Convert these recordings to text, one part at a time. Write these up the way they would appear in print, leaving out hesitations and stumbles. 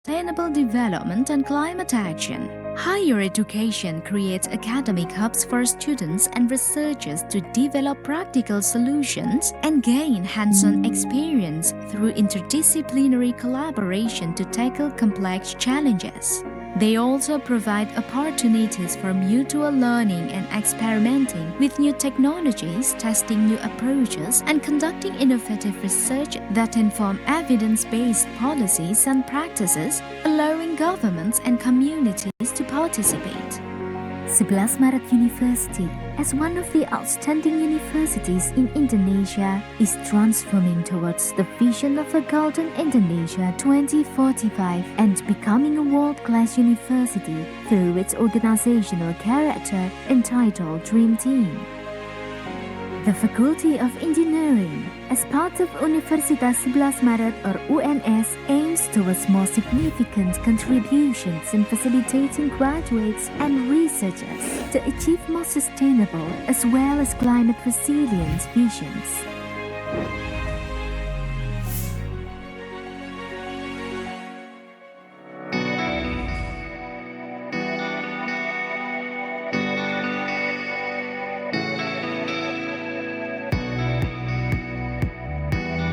Sustainable development and climate action. Higher education creates academic hubs for students and researchers to develop practical solutions and gain hands-on experience through interdisciplinary collaboration to tackle complex challenges. They also provide opportunities for mutual learning and experimenting with new technologies, testing new approaches, and conducting innovative research that inform evidence-based policies and practices, allowing governments and communities to participate. 11 Maret University, as one of the outstanding universities in Indonesia, is transforming towards the vision of a Golden Indonesia 2045 and becoming a world-class university through its organizational character entitled Dream Team. The Faculty of Engineering, as part of Universitas 11 Maret or UNS, aims towards more significant contributions in facilitating graduates and researchers to achieve more sustainable as well as climate resilient visions.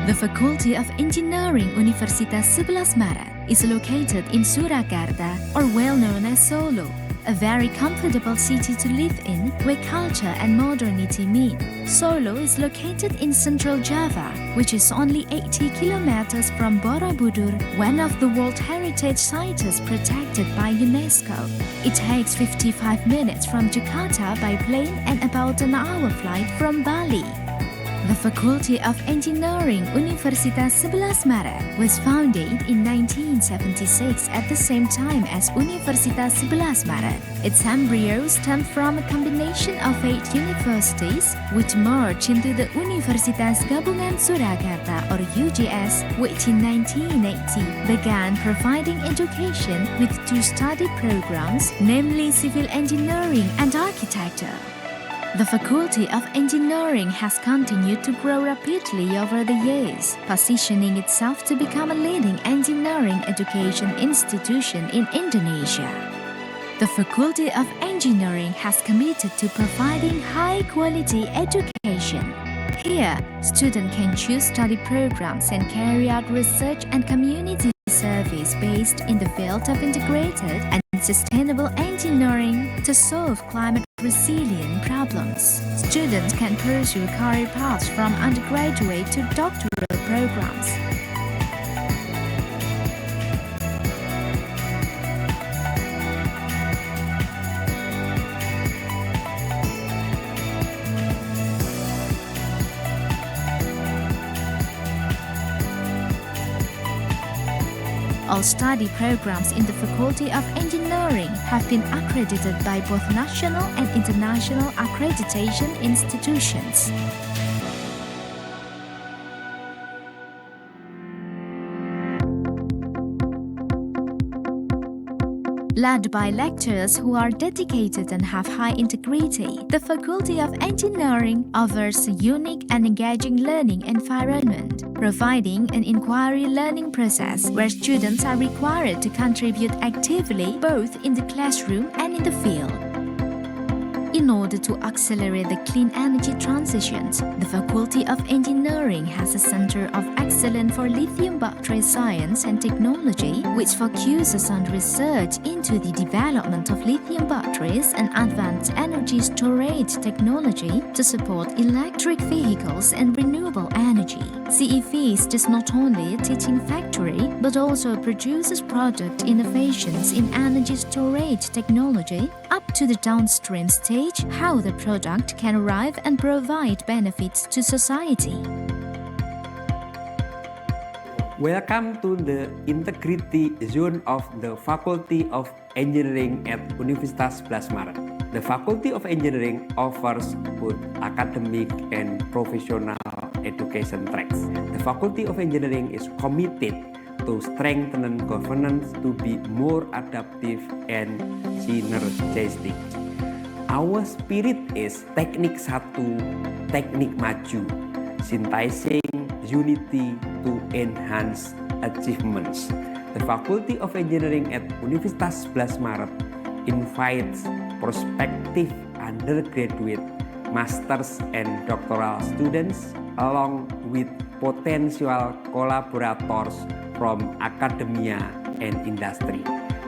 The Faculty of Engineering Universitas 11 Maret is located in Surakarta, or well known as Solo, a very comfortable city to live in where culture and modernity meet. Solo is located in central Java, which is only 80 kilometers from Borobudur, one of the World Heritage Sites protected by UNESCO. It takes 55 minutes from Jakarta by plane and about an hour flight from Bali. The Faculty of Engineering Universitas 11 Maret was founded in 1976 at the same time as Universitas 11 Maret. Its embryo stemmed from a combination of 8 universities which merged into the Universitas Gabungan Surakarta or UGS, which in 1980 began providing education with 2 study programs, namely Civil Engineering and Architecture. The Faculty of Engineering has continued to grow rapidly over the years, positioning itself to become a leading engineering education institution in Indonesia. The Faculty of Engineering has committed to providing high-quality education. Here, students can choose study programs and carry out research and community service based in the field of integrated and sustainable engineering to solve climate resilient problems. Students can pursue career paths from undergraduate to doctoral programs. All study programs in the Faculty of Engineering have been accredited by both national and international accreditation institutions. Led by lecturers who are dedicated and have high integrity, the Faculty of Engineering offers a unique and engaging learning environment, providing an inquiry learning process where students are required to contribute actively both in the classroom and in the field. In order to accelerate the clean energy transitions, the Faculty of Engineering has a Center of Excellence for Lithium Battery Science and Technology, which focuses on research into the development of lithium batteries and advanced energy storage technology to support electric vehicles and renewable energy. CEVs does not only a teaching factory but also produces product innovations in energy storage technology up to the downstream stage how the product can arrive and provide benefits to society. Welcome to the Integrity Zone of the Faculty of Engineering at Universitas 11 Maret. The Faculty of Engineering offers both academic and professional education tracks. The Faculty of Engineering is committed to strengthen governance to be more adaptive and synergistic. Our spirit is Teknik Satu, Teknik Maju, synthesizing unity to enhance achievements. The Faculty of Engineering at Universitas 11 Maret invites prospective undergraduate, master's and doctoral students along with potential collaborators from academia and industry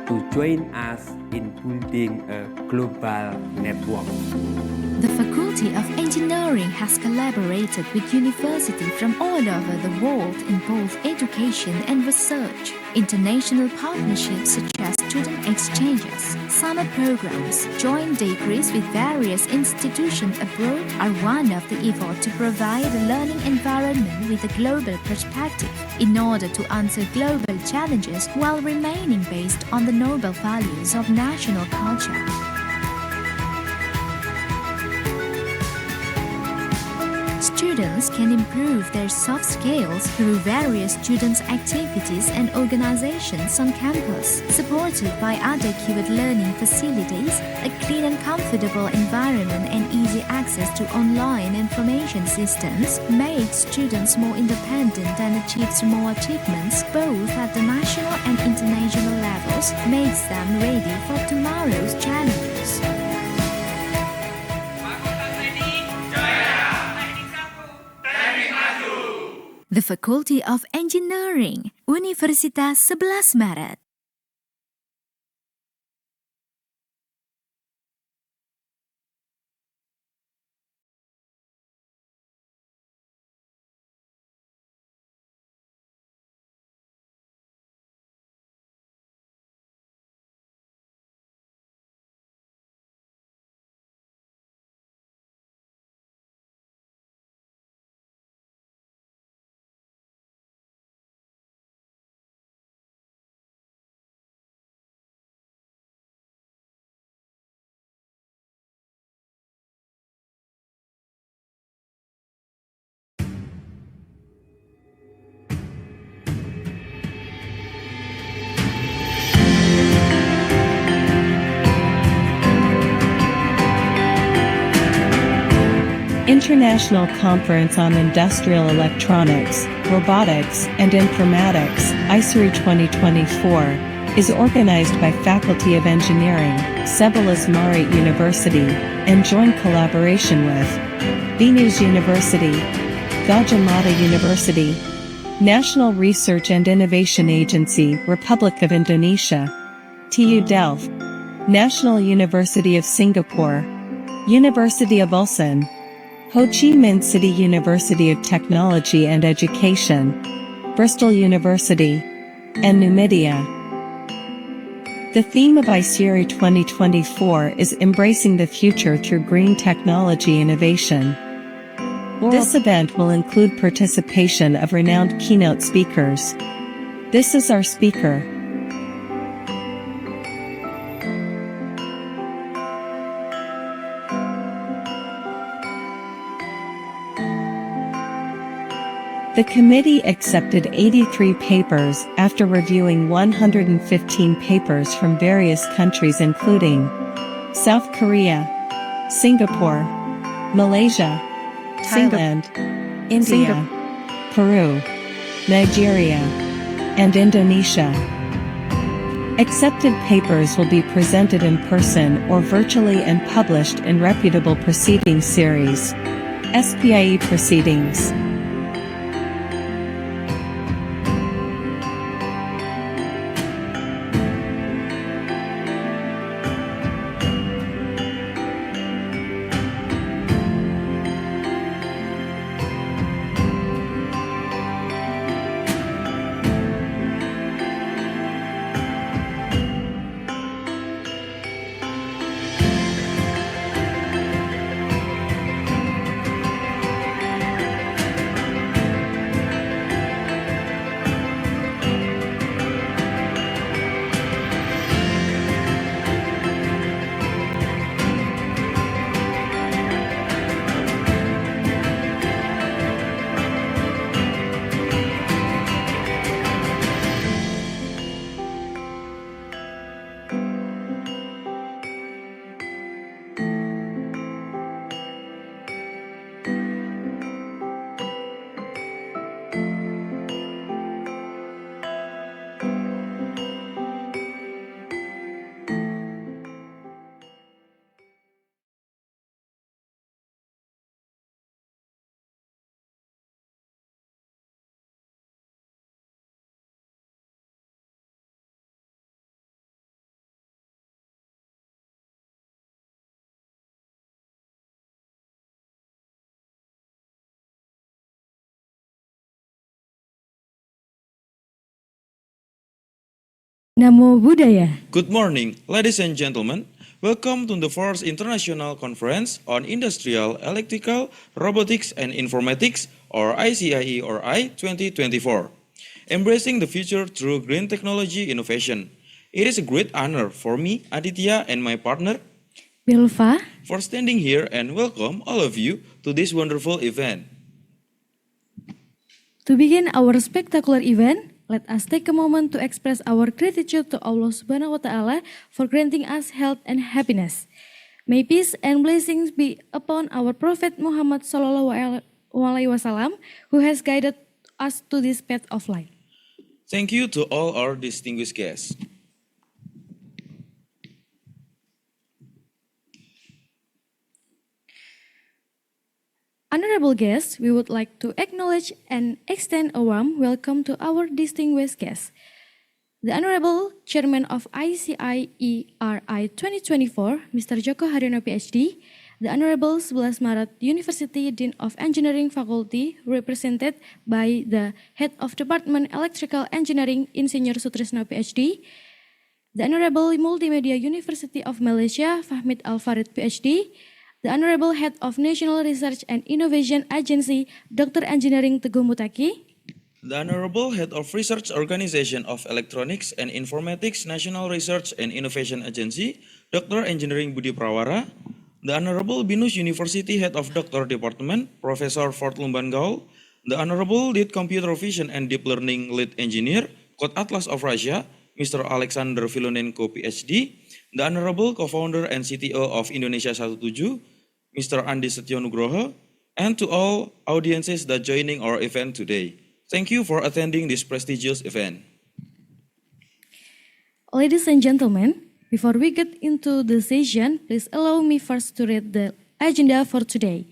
to join us in building a global network. The Faculty of Engineering has collaborated with universities from all over the world in both education and research. International partnerships such as student exchanges, summer programs, joint degrees with various institutions abroad are one of the efforts to provide a learning environment with a global perspective in order to answer global challenges while remaining based on the noble values of national culture. Students can improve their soft skills through various student activities and organizations on campus, supported by adequate learning facilities, a clean and comfortable environment and easy access to online information systems, makes students more independent and achieves more achievements both at the national and international levels, makes them ready for tomorrow's challenges. The Faculty of Engineering, Universitas 11 Maret. International Conference on Industrial Electronics, Robotics, and Informatics, ICIERI 2024, is organized by Faculty of Engineering, 11 Maret University, and joint collaboration with Venus University, Gadjah Mada University, National Research and Innovation Agency, Republic of Indonesia, TU Delft, National University of Singapore, University of Ulsan, Ho Chi Minh City University of Technology and Education, Bristol University, and Numidia. The theme of ICIERI 2024 is Embracing the Future Through Green Technology Innovation. This event will include participation of renowned keynote speakers. This is our speaker. The committee accepted 83 papers after reviewing 115 papers from various countries including South Korea, Singapore, Malaysia, Thailand, India, Peru, Nigeria, and Indonesia. Accepted papers will be presented in person or virtually and published in reputable proceedings series, SPIE proceedings. Namo Buddhaya. Good morning, ladies and gentlemen. Welcome to the first International Conference on Industrial, Electrical, Robotics and Informatics, or ICIERI 2024. Embracing the future through green technology innovation. It is a great honor for me, Aditya, and my partner, Bilva. for standing here and welcome all of you to this wonderful event. To begin our spectacular event, let us take a moment to express our gratitude to Allah Subhanahu wa Ta'ala for granting us health and happiness. May peace and blessings be upon our Prophet Muhammad Sallallahu Alaihi Wasallam, who has guided us to this path of life. Thank you to all our distinguished guests. Honorable guests, we would like to acknowledge and extend a warm welcome to our distinguished guests. The Honorable Chairman of ICIERI 2024, Mr. Joko Haryono PhD, the Honorable 11 Maret University Dean of Engineering Faculty, represented by the Head of Department Electrical Engineering, Insinyur Sutrisno PhD, the Honorable Multimedia University of Malaysia, Fahmid Al-Farid PhD, the Honorable Head of National Research and Innovation Agency, Dr. Engineering Teguh Mutaki, The Honorable Head of Research Organization of Electronics and Informatics National Research and Innovation Agency, Dr. Engineering Budi Prawara, the Honorable Binus University Head of Doctor Department, Professor Fort Lumban Gaul, the Honorable Lead Computer Vision and Deep Learning Lead Engineer, Code Atlas of Russia, Mr. Alexander Filonenko PhD, the Honorable Co-Founder and CTO of Indonesia 17, Mr. Andi Setyo Nugroho, and to all audiences that joining our event today. Thank you for attending this prestigious event. Ladies and gentlemen, before we get into the session, please allow me first to read the agenda for today.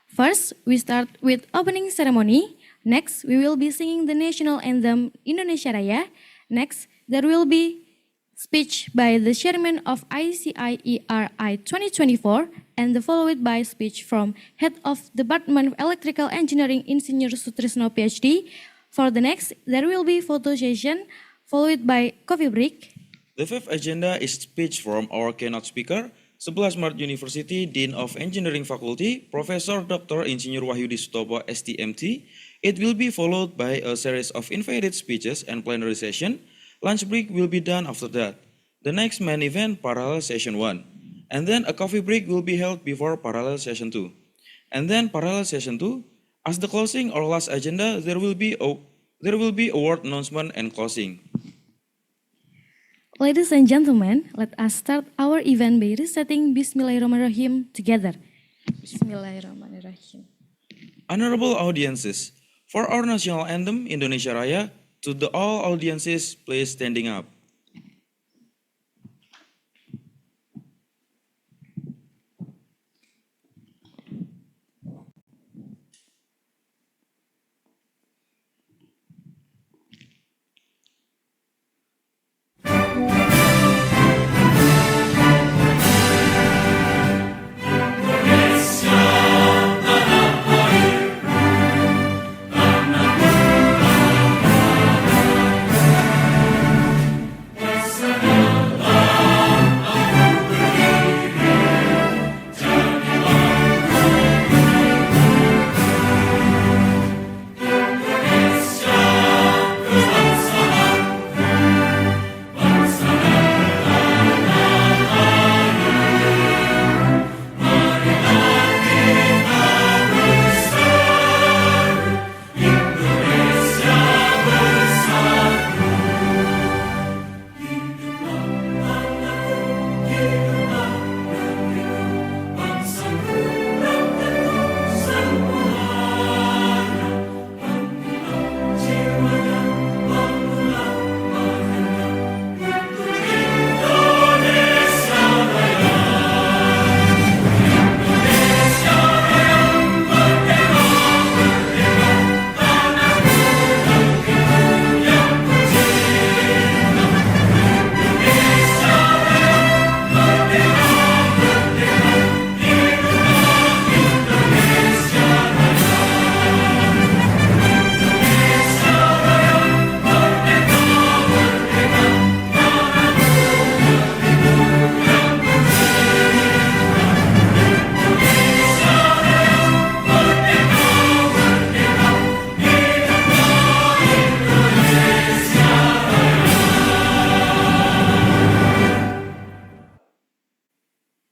First, we start with opening ceremony. Next, we will be singing the national anthem Indonesia Raya. Next, there will be speech by the chairman of ICIERI 2024 and followed by speech from Head of Department of Electrical Engineering Insinyur Sutrisno PhD. For the next, there will be photo session followed by coffee break. The fifth agenda is speech from our keynote speaker, 11 Maret University Dean of Engineering Faculty, Professor Dr. Insinyur Wahyudi Sutopo STMT. It will be followed by a series of invited speeches and plenary session. Lunch break will be done after that. The next main event, parallel session 1. And then a coffee break will be held before parallel session 2. And then parallel session 2. As the closing or last agenda, there will be award announcement and closing. Ladies and gentlemen, let us start our event by reciting Bismillahirrahmanirrahim together. Bismillahirrahmanirrahim. Honorable audiences, for our national anthem Indonesia Raya, to the all audiences, please standing up.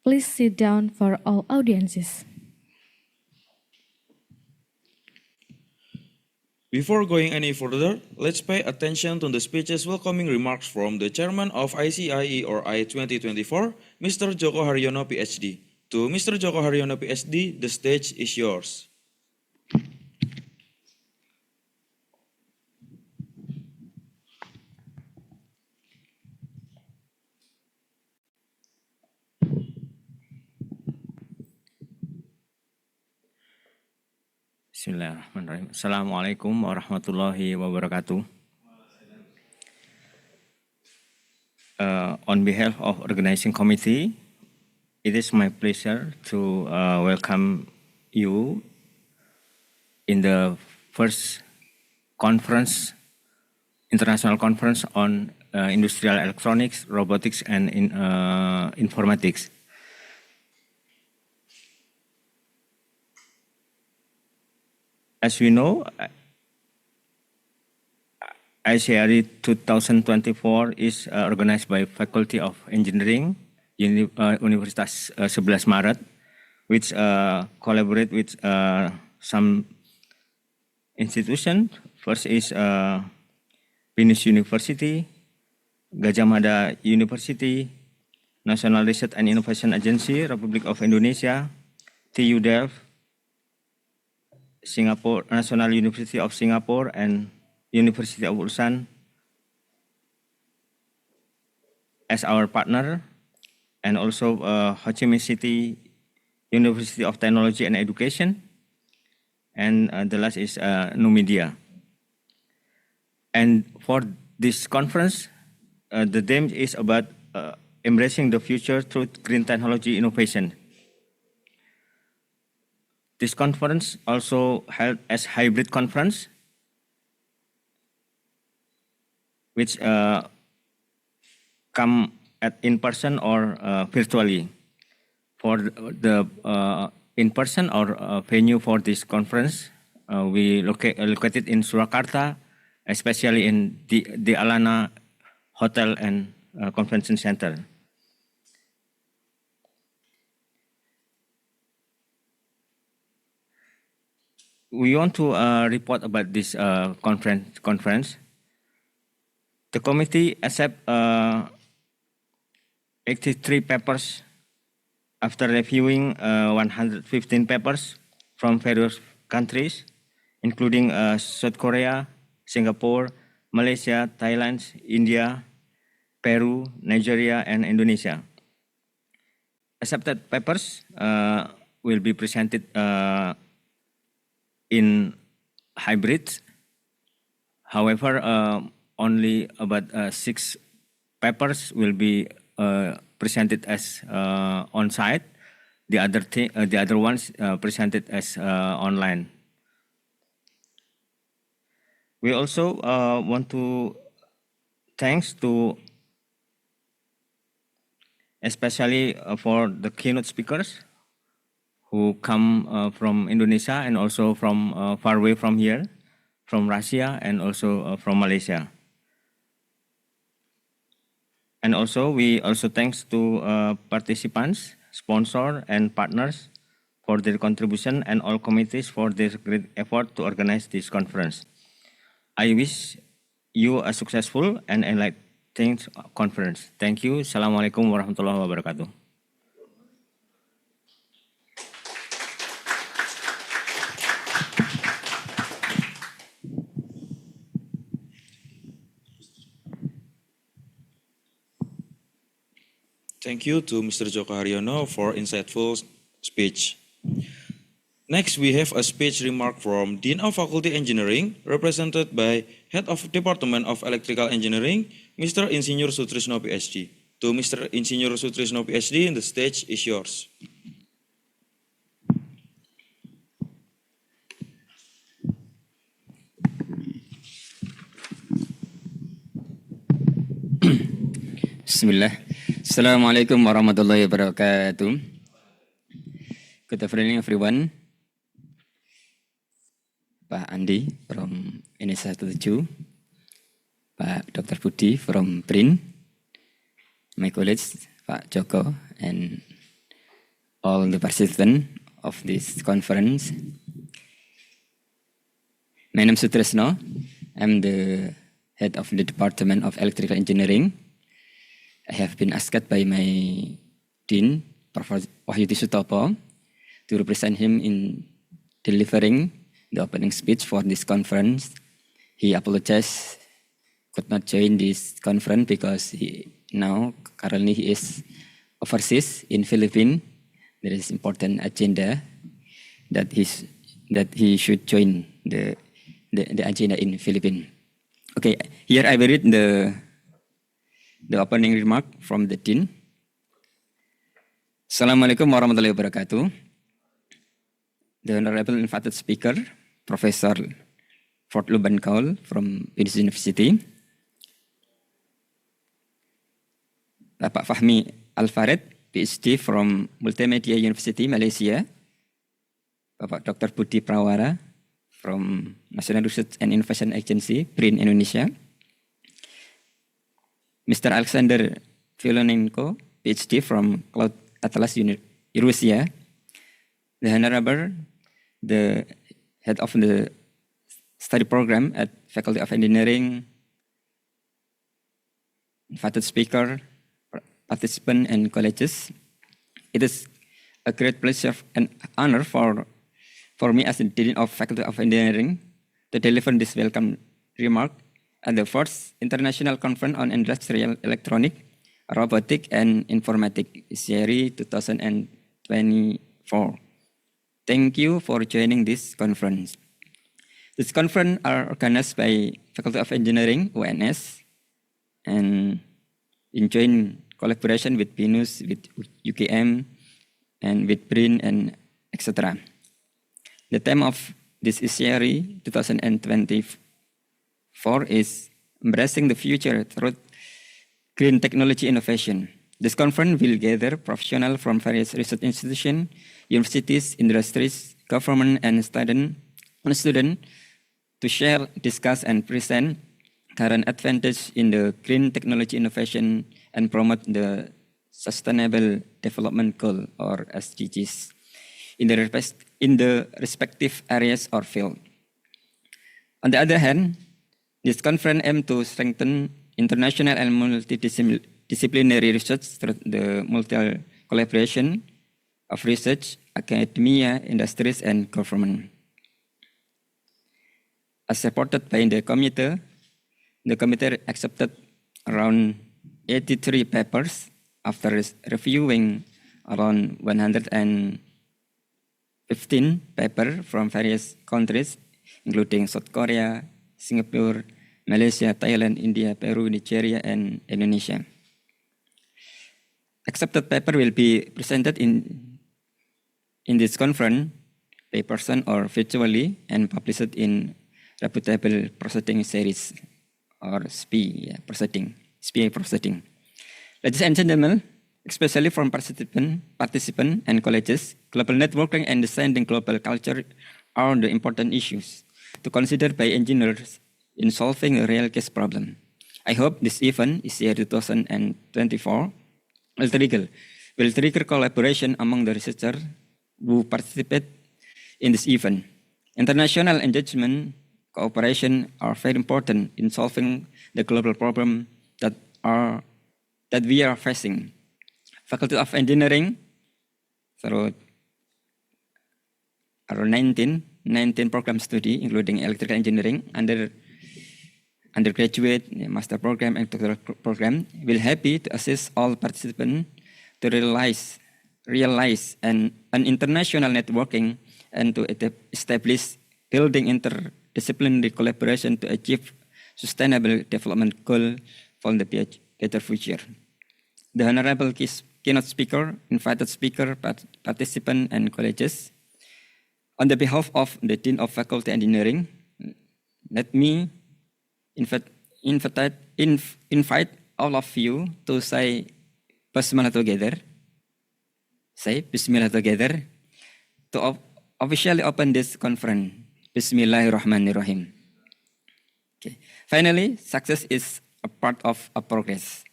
Please sit down for all audiences. Before going any further, let's pay attention to the speech's welcoming remarks from the chairman of ICIERI 2024, Mr. Joko Haryono, PhD. To Mr. Joko Haryono, PhD, the stage is yours. Bismillahirrahmanirrahim. Assalamualaikum warahmatullahi wabarakatuh. On behalf of organizing committee, it is my pleasure to welcome you in the first conference, international conference on industrial electronics, robotics, and informatics. As we know, ICIERI 2024 is organized by Faculty of Engineering, Universitas 11 Maret, which collaborate with some institutions. First is Binus University, Gajah Mada University, National Research and Innovation Agency, Republic of Indonesia, TU Delft, Singapore, National University of Singapore, and University of Ulsan as our partner, and also Ho Chi Minh City University of Technology and Education, and the last is Numedia. And for this conference, the theme is about embracing the future through green technology innovation. This conference also held as hybrid conference, which come at in person or virtually. For the in person or venue for this conference, we located in Surakarta, especially in the Alana Hotel and Convention Center. We want to report about this conference. The committee accept 83 papers after reviewing 115 papers from various countries, including South Korea, Singapore, Malaysia, Thailand, India, Peru, Nigeria, and Indonesia. Accepted papers will be presented in hybrid. However, only about 6 papers will be presented as on-site. The other ones presented as online. We also want to thanks to especially for the keynote speakers who come from Indonesia and also from far away from here, from Russia and also from Malaysia. And also we also thanks to participants, sponsors and partners for their contribution and all committees for their great effort to organize this conference. I wish you a successful and enlightening conference. Thank you. Assalamualaikum warahmatullahi wabarakatuh. Thank you to Mr. Joko Haryono for insightful speech. Next, we have a speech remark from Dean of Faculty Engineering, represented by Head of Department of Electrical Engineering, Mr. Insinyur Sutrisno, PhD. To Mr. Insinyur Sutrisno, PhD, the stage is yours. Bismillah. Assalamualaikum warahmatullahi wabarakatuh. Good evening, everyone. Pak Andi from Indonesia 7, Pak Dr. Budi from BRIN, my colleagues, Pak Joko and all the participants of this conference. My name is Sutresno. I'm the head of the Department of Electrical Engineering. I have been asked by my dean, Professor Wahyudi Sutopo, to represent him in delivering the opening speech for this conference. He apologized, could not join this conference because currently he is overseas in Philippines. There is important agenda that he should join the agenda in Philippines. Okay, here I will read the opening remark from the dean. Assalamualaikum warahmatullahi wabarakatuh. The honorable invited speaker, Professor Fort Luban Kaul from Indonesia University, Bapak Fahmi Alfared, PhD from Multimedia University, Malaysia, Bapak Dr. Budi Prawara from National Research and Innovation Agency, BRIN Indonesia, Mr. Alexander Filonenko, PhD from Cloud Atlas Russia, the Honorable, the head of the study program at Faculty of Engineering, invited speaker, participant and colleges. It is a great pleasure and honor for me as the Dean of Faculty of Engineering to deliver this welcome remark at the first International Conference on Industrial Electronics, Robotics and Informatics, ICIERI 2024. Thank you for joining this conference. This conference are organized by Faculty of Engineering, UNS, and in joint collaboration with BINUS, with UKM, and with BRIN, and etc. The theme of this ICIERI 2024 is Embracing the Future Through Green Technology Innovation. This conference will gather professionals from various research institutions, universities, industries, government, and students to share, discuss, and present current advantages in the green technology innovation and promote the Sustainable Development Goal, or SDGs, in the respective areas or field. On the other hand, this conference aims to strengthen international and multidisciplinary research through the multi-collaboration of research, academia, industries, and government. As supported by the committee accepted around 83 papers after reviewing around 115 papers from various countries, including South Korea, Singapore, Malaysia, Thailand, India, Peru, Nigeria, and Indonesia. Accepted paper will be presented in this conference by person or virtually and published in reputable proceeding series or SPI proceeding. Ladies and gentlemen, especially from participants and colleges, global networking and understanding global culture are the important issues to consider by engineers in solving a real case problem. I hope this event, ICIERI 2024, will trigger collaboration among the researchers who participate in this event. International engagement, cooperation are very important in solving the global problem that we are facing. Faculty of Engineering, through 19 program study, including electrical engineering, undergraduate, master program, and doctoral program, will happy to assist all participants to realize an international networking and to establish building interdisciplinary collaboration to achieve sustainable development goal for the better future. The Honorable Keynote speaker, invited speaker, participant, and colleges, on the behalf of the Dean of Faculty Engineering, let me invite all of you to say Bismillah together. Say Bismillah together to officially open this conference. Bismillahirrahmanirrahim. Okay. Finally, success is a part of a progress.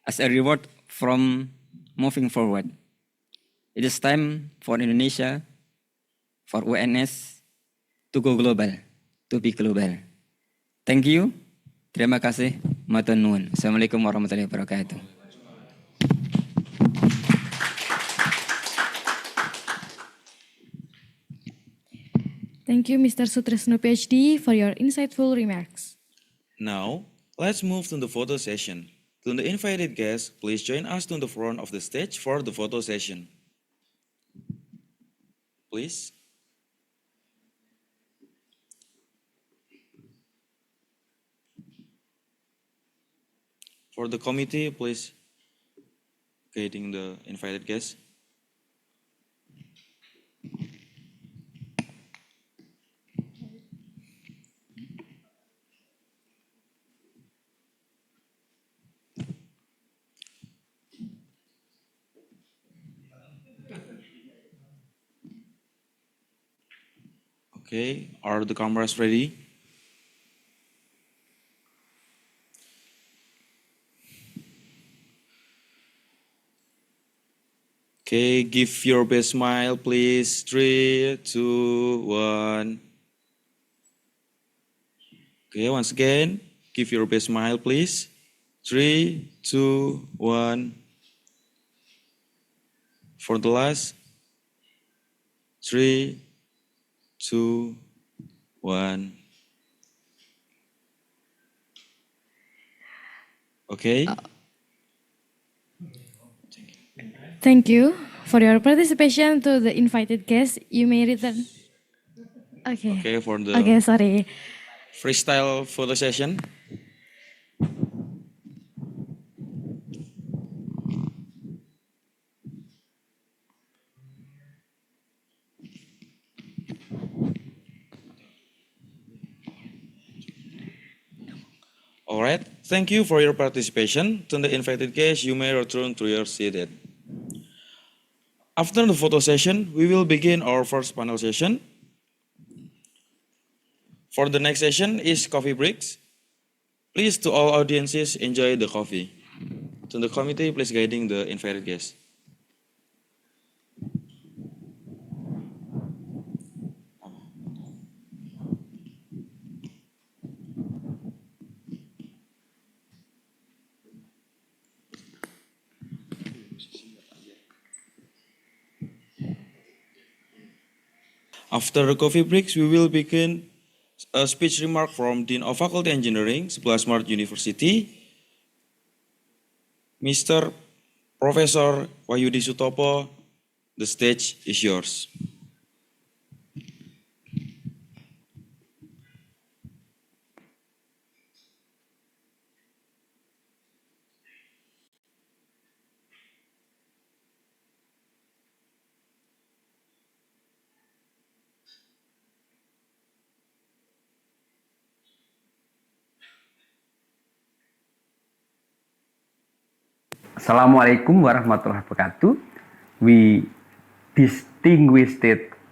As a reward from moving forward, It is time for Indonesia, for UNS to go global, to be global. Thank you. Terima kasih. Matur nuwun. Assalamualaikum warahmatullahi wabarakatuh. Thank you, Mr. Sutrisno, PhD, for your insightful remarks. Now, let's move to the photo session. To the invited guests, please join us to the front of the stage for the photo session. Please. For the committee, please guiding the invited guests. Okay, are the cameras ready? Okay, give your best smile, please. 3, 2, 1. Okay, once again, give your best smile, please. 3, 2, 1. For the last, 3, 2, 1. Okay. Thank you for your participation. To the invited guests, you may return. Okay, for the Okay, sorry. freestyle photo session. All right, thank you for your participation. To the invited guests, you may return to your seat. After the photo session, we will begin our first panel session. For the next session is coffee breaks. Please, to all audiences, enjoy the coffee. To the committee, please guiding the invited guests. After the coffee breaks, we will begin a speech remark from Dean of Faculty Engineering, 11 Maret University, Mr. Professor Wahyudi Sutopo. The stage is yours. Assalamualaikum warahmatullahi wabarakatuh. We distinguished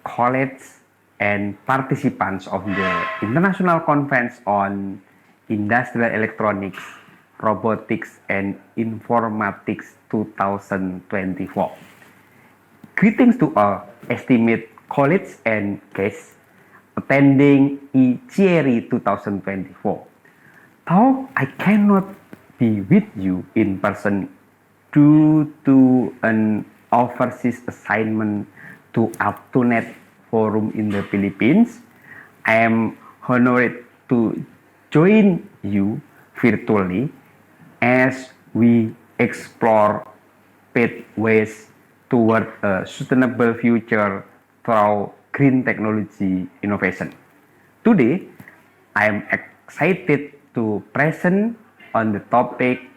colleagues and participants of the International Conference on Industrial Electronics, Robotics and Informatics 2024. Greetings to all esteemed colleagues and guests attending ICIERI 2024. Though I cannot be with you in person due to an overseas assignment to Altonet Forum in the Philippines, I am honored to join you virtually as we explore pathways toward a sustainable future through green technology innovation. Today, I am excited to present on the topic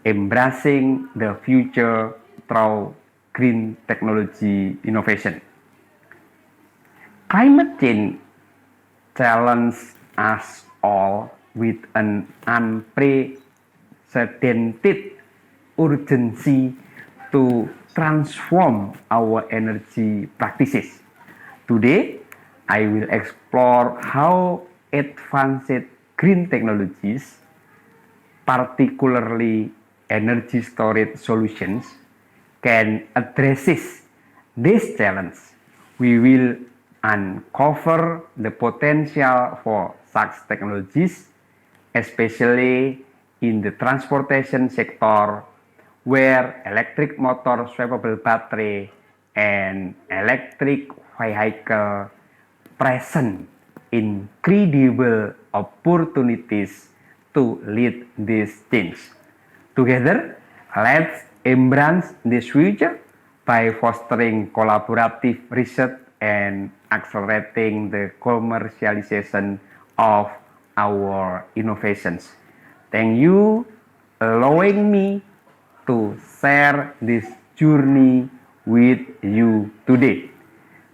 embracing the future through green technology innovation. Climate change challenges us all with an unprecedented urgency to transform our energy practices. Today, I will explore how advanced green technologies, particularly energy storage solutions, can address this challenge, we will uncover the potential for such technologies, especially in the transportation sector, where electric motor swappable battery and electric vehicle present incredible opportunities to lead this change. Together, let's embrace this future by fostering collaborative research and accelerating the commercialization of our innovations. Thank you allowing me to share this journey with you today.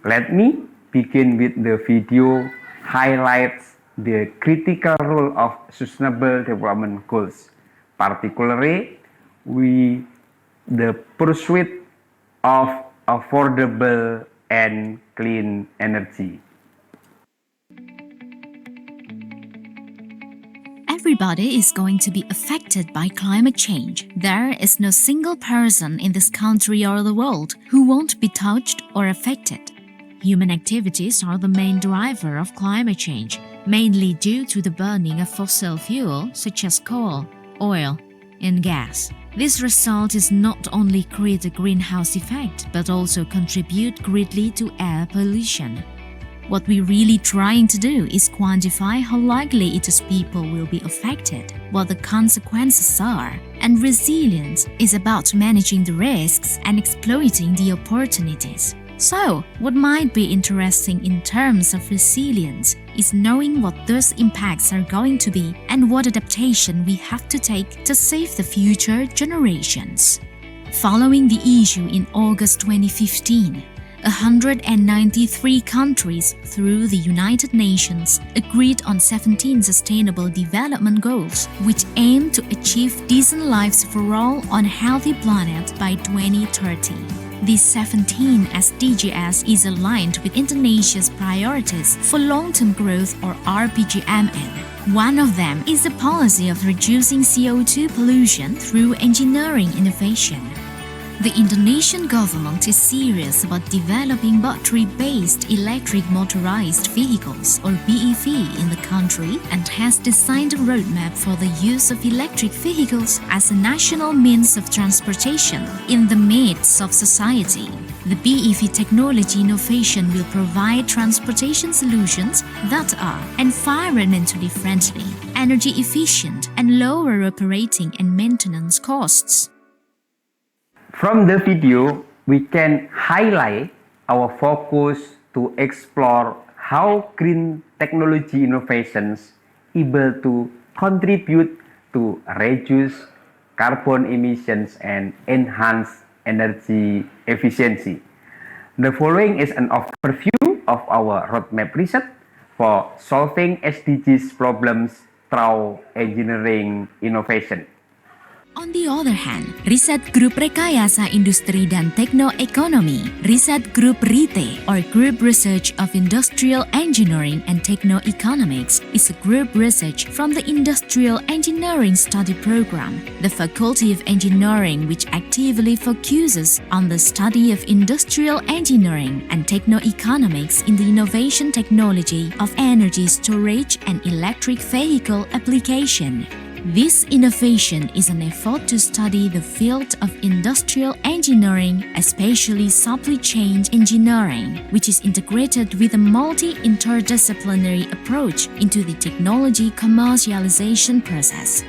Let me begin with the video highlights the critical role of Sustainable Development Goals, particularly the pursuit of affordable and clean energy. Everybody is going to be affected by climate change. There is no single person in this country or the world who won't be touched or affected. Human activities are the main driver of climate change, mainly due to the burning of fossil fuel such as coal, oil, and gas. This result is not only create a greenhouse effect but also contribute greatly to air pollution. What we're really trying to do is quantify how likely it is people will be affected, what the consequences are, and resilience is about managing the risks and exploiting the opportunities. So, what might be interesting in terms of resilience is knowing what those impacts are going to be and what adaptation we have to take to save the future generations. Following the issue in August 2015, 193 countries through the United Nations agreed on 17 Sustainable Development Goals, which aim to achieve decent lives for all on a healthy planet by 2030. These 17 SDGs is aligned with Indonesia's priorities for long-term growth or RPJMN. One of them is the policy of reducing CO2 pollution through engineering innovation. The Indonesian government is serious about developing battery-based electric motorized vehicles or BEV in the country and has designed a roadmap for the use of electric vehicles as a national means of transportation in the midst of society. The BEV technology innovation will provide transportation solutions that are environmentally friendly, energy efficient, and lower operating and maintenance costs. From the video, we can highlight our focus to explore how green technology innovations able to contribute to reduce carbon emissions and enhance energy efficiency. The following is an overview of our roadmap research for solving SDGs problems through engineering innovation. On the other hand, Riset Grup Rekayasa Industri dan Tekno-Ekonomi, Riset Grup RITE or Group Research of Industrial Engineering and Techno-Economics is a group research from the Industrial Engineering Study Program, the Faculty of Engineering which actively focuses on the study of industrial engineering and techno-economics in the innovation technology of energy storage and electric vehicle application. This innovation is an effort to study the field of industrial engineering, especially supply chain engineering, which is integrated with a multi-interdisciplinary approach into the technology commercialization process.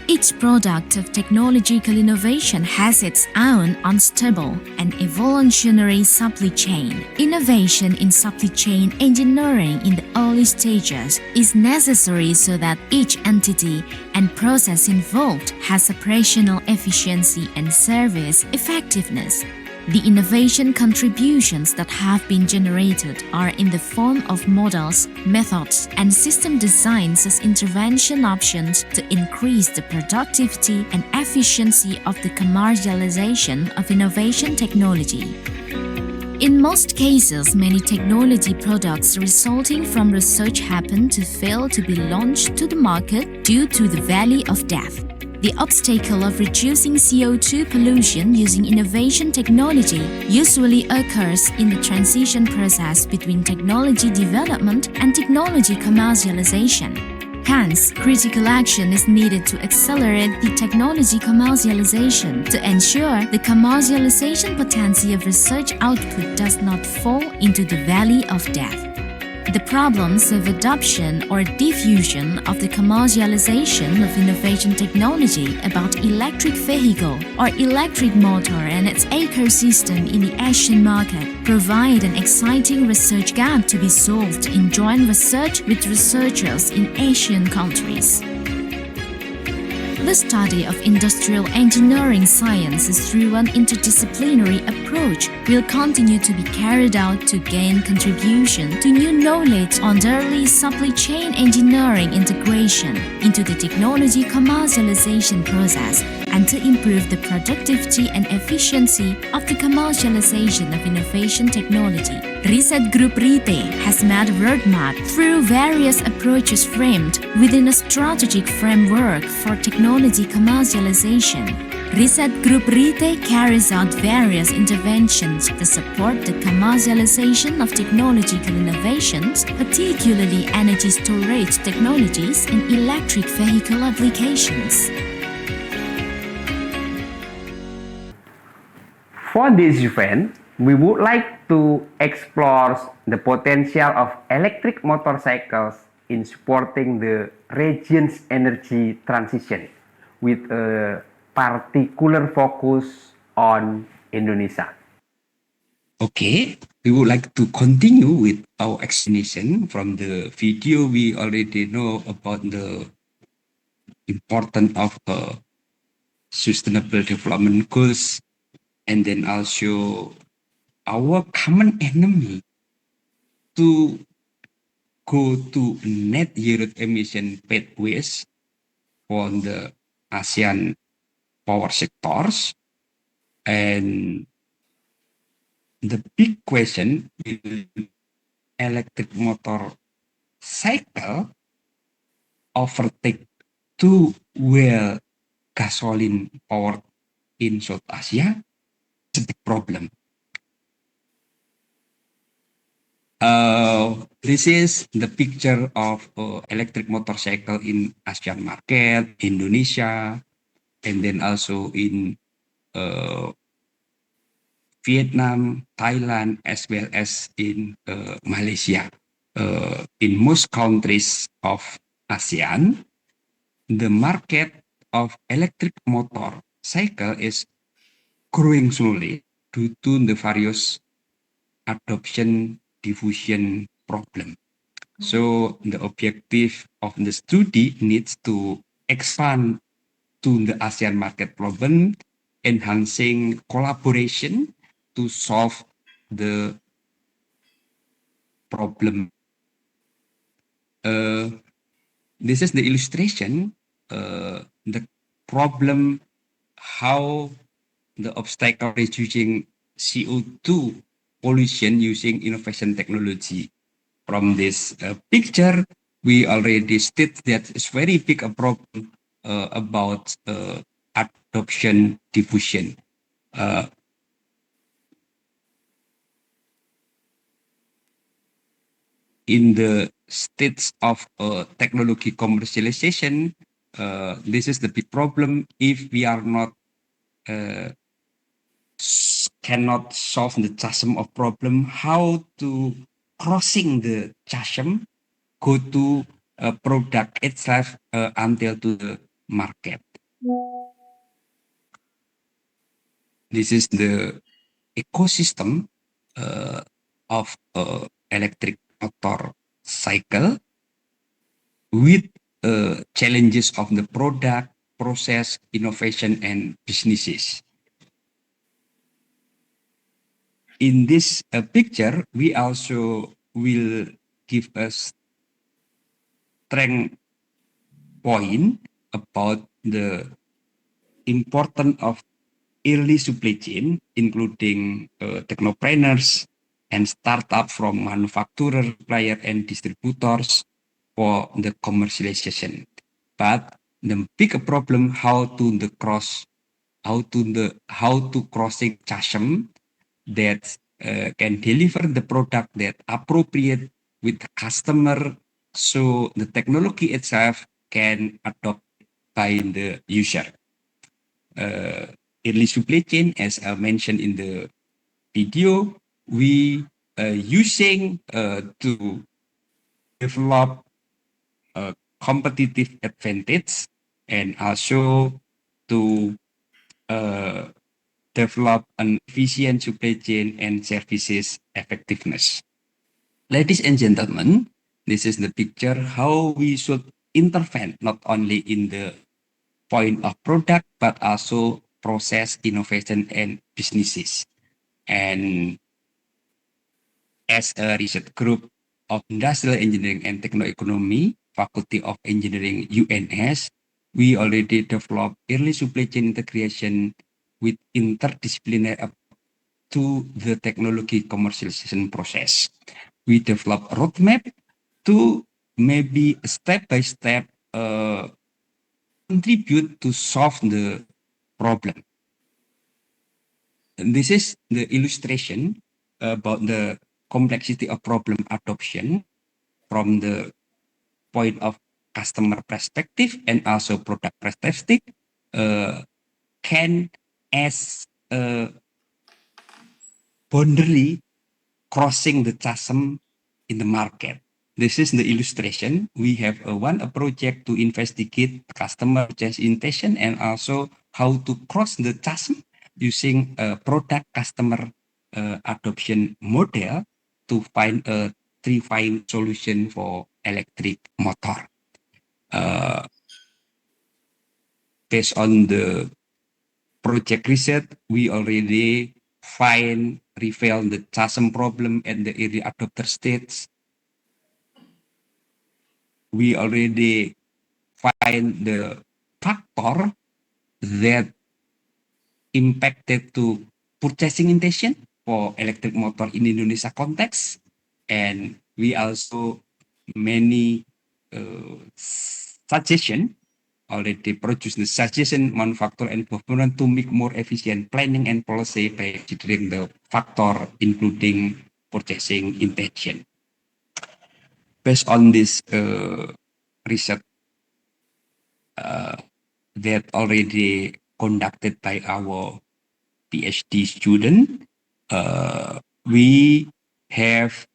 Each product of technological innovation has its own unstable and evolutionary supply chain. Innovation in supply chain engineering in the early stages is necessary so that each entity and process involved has operational efficiency and service effectiveness. The innovation contributions that have been generated are in the form of models, methods, and system designs as intervention options to increase the productivity and efficiency of the commercialization of innovation technology. In most cases, many technology products resulting from research happen to fail to be launched to the market due to the valley of death. The obstacle of reducing CO2 pollution using innovation technology usually occurs in the transition process between technology development and technology commercialization. Hence, critical action is needed to accelerate the technology commercialization to ensure the commercialization potency of research output does not fall into the valley of death. The problems of adoption or diffusion of the commercialization of innovation technology about electric vehicle or electric motor and its ecosystem in the Asian market provide an exciting research gap to be solved in joint research with researchers in Asian countries. The study of industrial engineering sciences through an interdisciplinary approach will continue to be carried out to gain contribution to new knowledge on the early supply chain engineering integration into the technology commercialization process and to improve the productivity and efficiency of the commercialization of innovation technology. Research Group RITE has made a roadmap through various approaches framed within a strategic framework for technology commercialization. Research Group RITE carries out various interventions to support the commercialization of technological innovations, particularly energy storage technologies and electric vehicle applications. For this event, we would like to explore the potential of electric motorcycles in supporting the region's energy transition with a particular focus on Indonesia. Okay, we would like to continue with our explanation from the video. We already know about the importance of sustainable development goals, and then also our common enemy to go to net zero emission pathways for the ASEAN power sectors. And the big question, will electric motor cycle overtake two wheel gasoline powered in South Asia? It's a big problem. This is the picture of electric motorcycle in ASEAN market, Indonesia, and then also in Vietnam, Thailand, as well as in Malaysia. In most countries of ASEAN, the market of electric motorcycle is growing slowly due to the various adoption diffusion problem. So the objective of the study needs to expand to the ASEAN market problem, enhancing collaboration to solve the problem. This is the illustration, the problem, how the obstacle reducing CO2 pollution using innovation technology. From this picture, we already state that it's very big a problem about adoption diffusion. In the states of technology commercialization, this is the big problem. If we are not cannot solve the chasm of problem, how to crossing the chasm, go to a product itself until to the market. This is the ecosystem of electric motor cycle with challenges of the product, process, innovation, and businesses. In this picture, we also will give us strength point about the importance of early supply chain, including technopreneurs and startup from manufacturer, supplier, and distributors for the commercialization. But the bigger problem how to crossing chasm that can deliver the product that appropriate with the customer, so the technology itself can adopt by the user. Early supply chain, as I mentioned in the video, we using to develop a competitive advantage and also to uh, develop an efficient supply chain and services effectiveness. Ladies and gentlemen, this is the picture how we should intervene not only in the point of product but also process innovation and businesses. And as a research group of Industrial Engineering and Techno-Economy, Faculty of Engineering UNS, we already developed early supply chain integration with interdisciplinary approach to the technology commercialization process. We develop a roadmap to maybe step-by-step contribute to solve the problem. And this is the illustration about the complexity of problem adoption from the point of customer perspective and also product perspective, can as a boundary crossing the chasm in the market. This is the illustration. We have a project to investigate customer purchase intention and also how to cross the chasm using a product customer adoption model to find a three-fine solution for electric motor. Based on the project research, we already reveal the chasm problem at the early adopter stage. We already find the factor that impacted to purchasing intention for electric motor in Indonesia context, and we also many suggestion already produce the suggestion manufacturer and government to make more efficient planning and policy by considering the factor including purchasing intention. Based on this research that already conducted by our PhD student, we have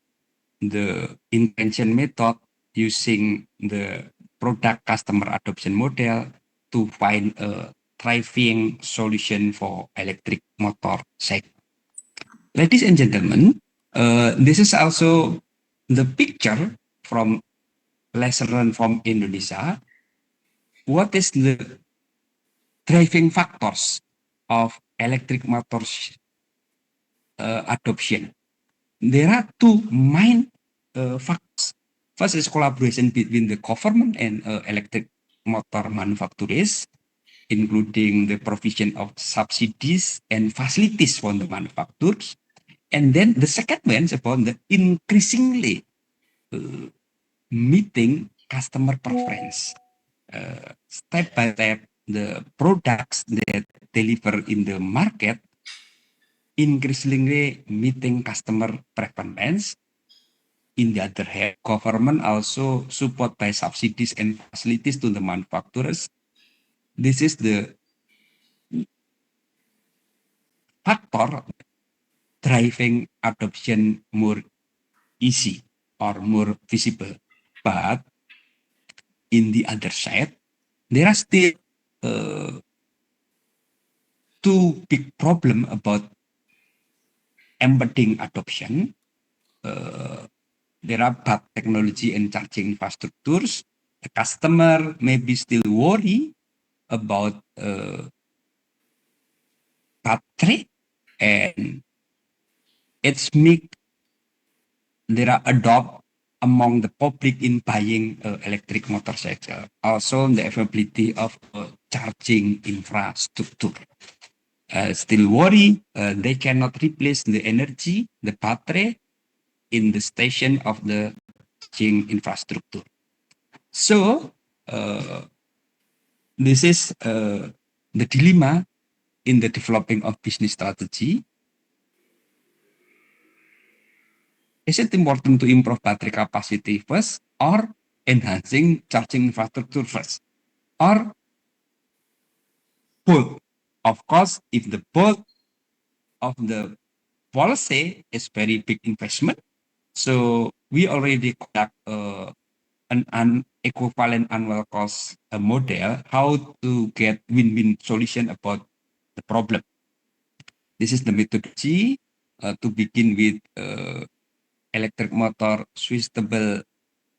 the intention method using the product customer adoption model to find a thriving solution for electric motor segment. Ladies and gentlemen, this is also the picture from lesson learned from Indonesia. What is the driving factors of electric motors adoption? There are two main factors. First is collaboration between the government and electric motor manufacturers, including the provision of subsidies and facilities for the manufacturers. And then the second one is about the increasingly meeting customer preference. Step by step, the products that deliver in the market increasingly meeting customer preference. In the other hand, government also support by subsidies and facilities to the manufacturers. This is the factor driving adoption more easy or more visible. But in the other side, there are still two big problems about embedding adoption. There are bad technology and charging infrastructures. The customer may be still worry about battery, and it's make there are adopt among the public in buying electric motorcycle. Also the availability of charging infrastructure. Still worry they cannot replace the energy, the battery in the station of the charging infrastructure. So This is the dilemma in the developing of business strategy. Is it important to improve battery capacity first or enhancing charging infrastructure first? Or both? Of course, if the both of the policy is very big investment, so we already conduct an equivalent annual cost model, how to get win-win solution about the problem. This is the methodology to begin with electric motor switchable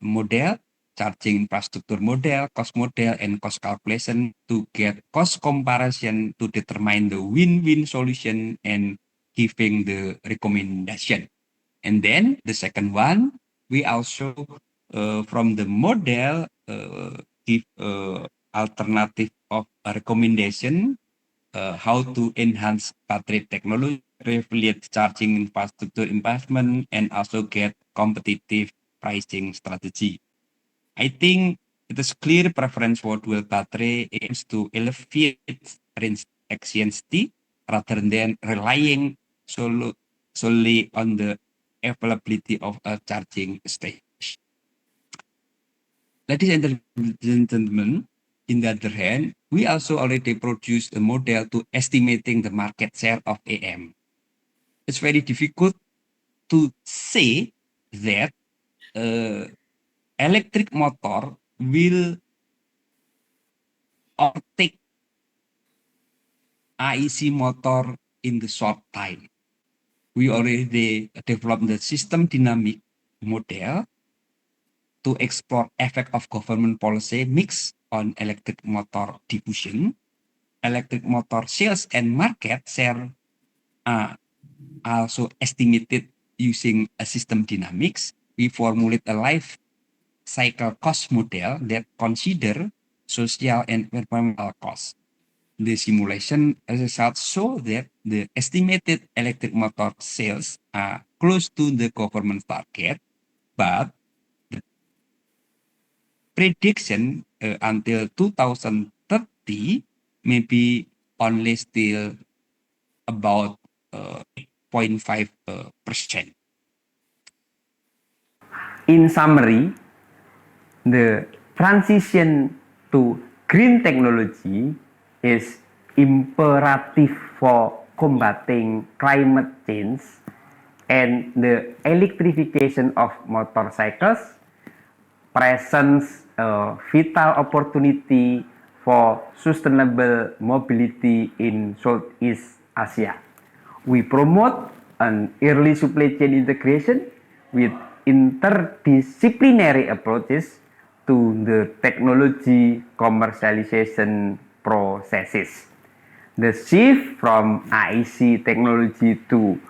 model, charging infrastructure model, and cost calculation to get cost comparison to determine the win-win solution and giving the recommendation. And then the second one, we also from the model give alternative of a recommendation how to enhance battery technology, affiliate charging infrastructure investment, and also get competitive pricing strategy. I think it is clear preference for dual battery aims to elevate range efficiency rather than relying solely on the availability of a charging station. Ladies and gentlemen, in the other hand, we also already produced a model to estimating the market share of AM. It's very difficult to say that electric motor will overtake IEC motor in the short time. We already developed the system dynamic model to explore effect of government policy mix on electric motor diffusion, electric motor sales and market share are also estimated using a system dynamics. We formulate a life cycle cost model that consider social and environmental costs. The simulation results show that the estimated electric motor sales are close to the government target, but the prediction until 2030 may be only still about 0.5%. In summary, the transition to green technology is imperative for combating climate change, and the electrification of motorcycles presents a vital opportunity for sustainable mobility in Southeast Asia. We promote an early supply chain integration with interdisciplinary approaches to the technology commercialization processes. The shift from IEC technology to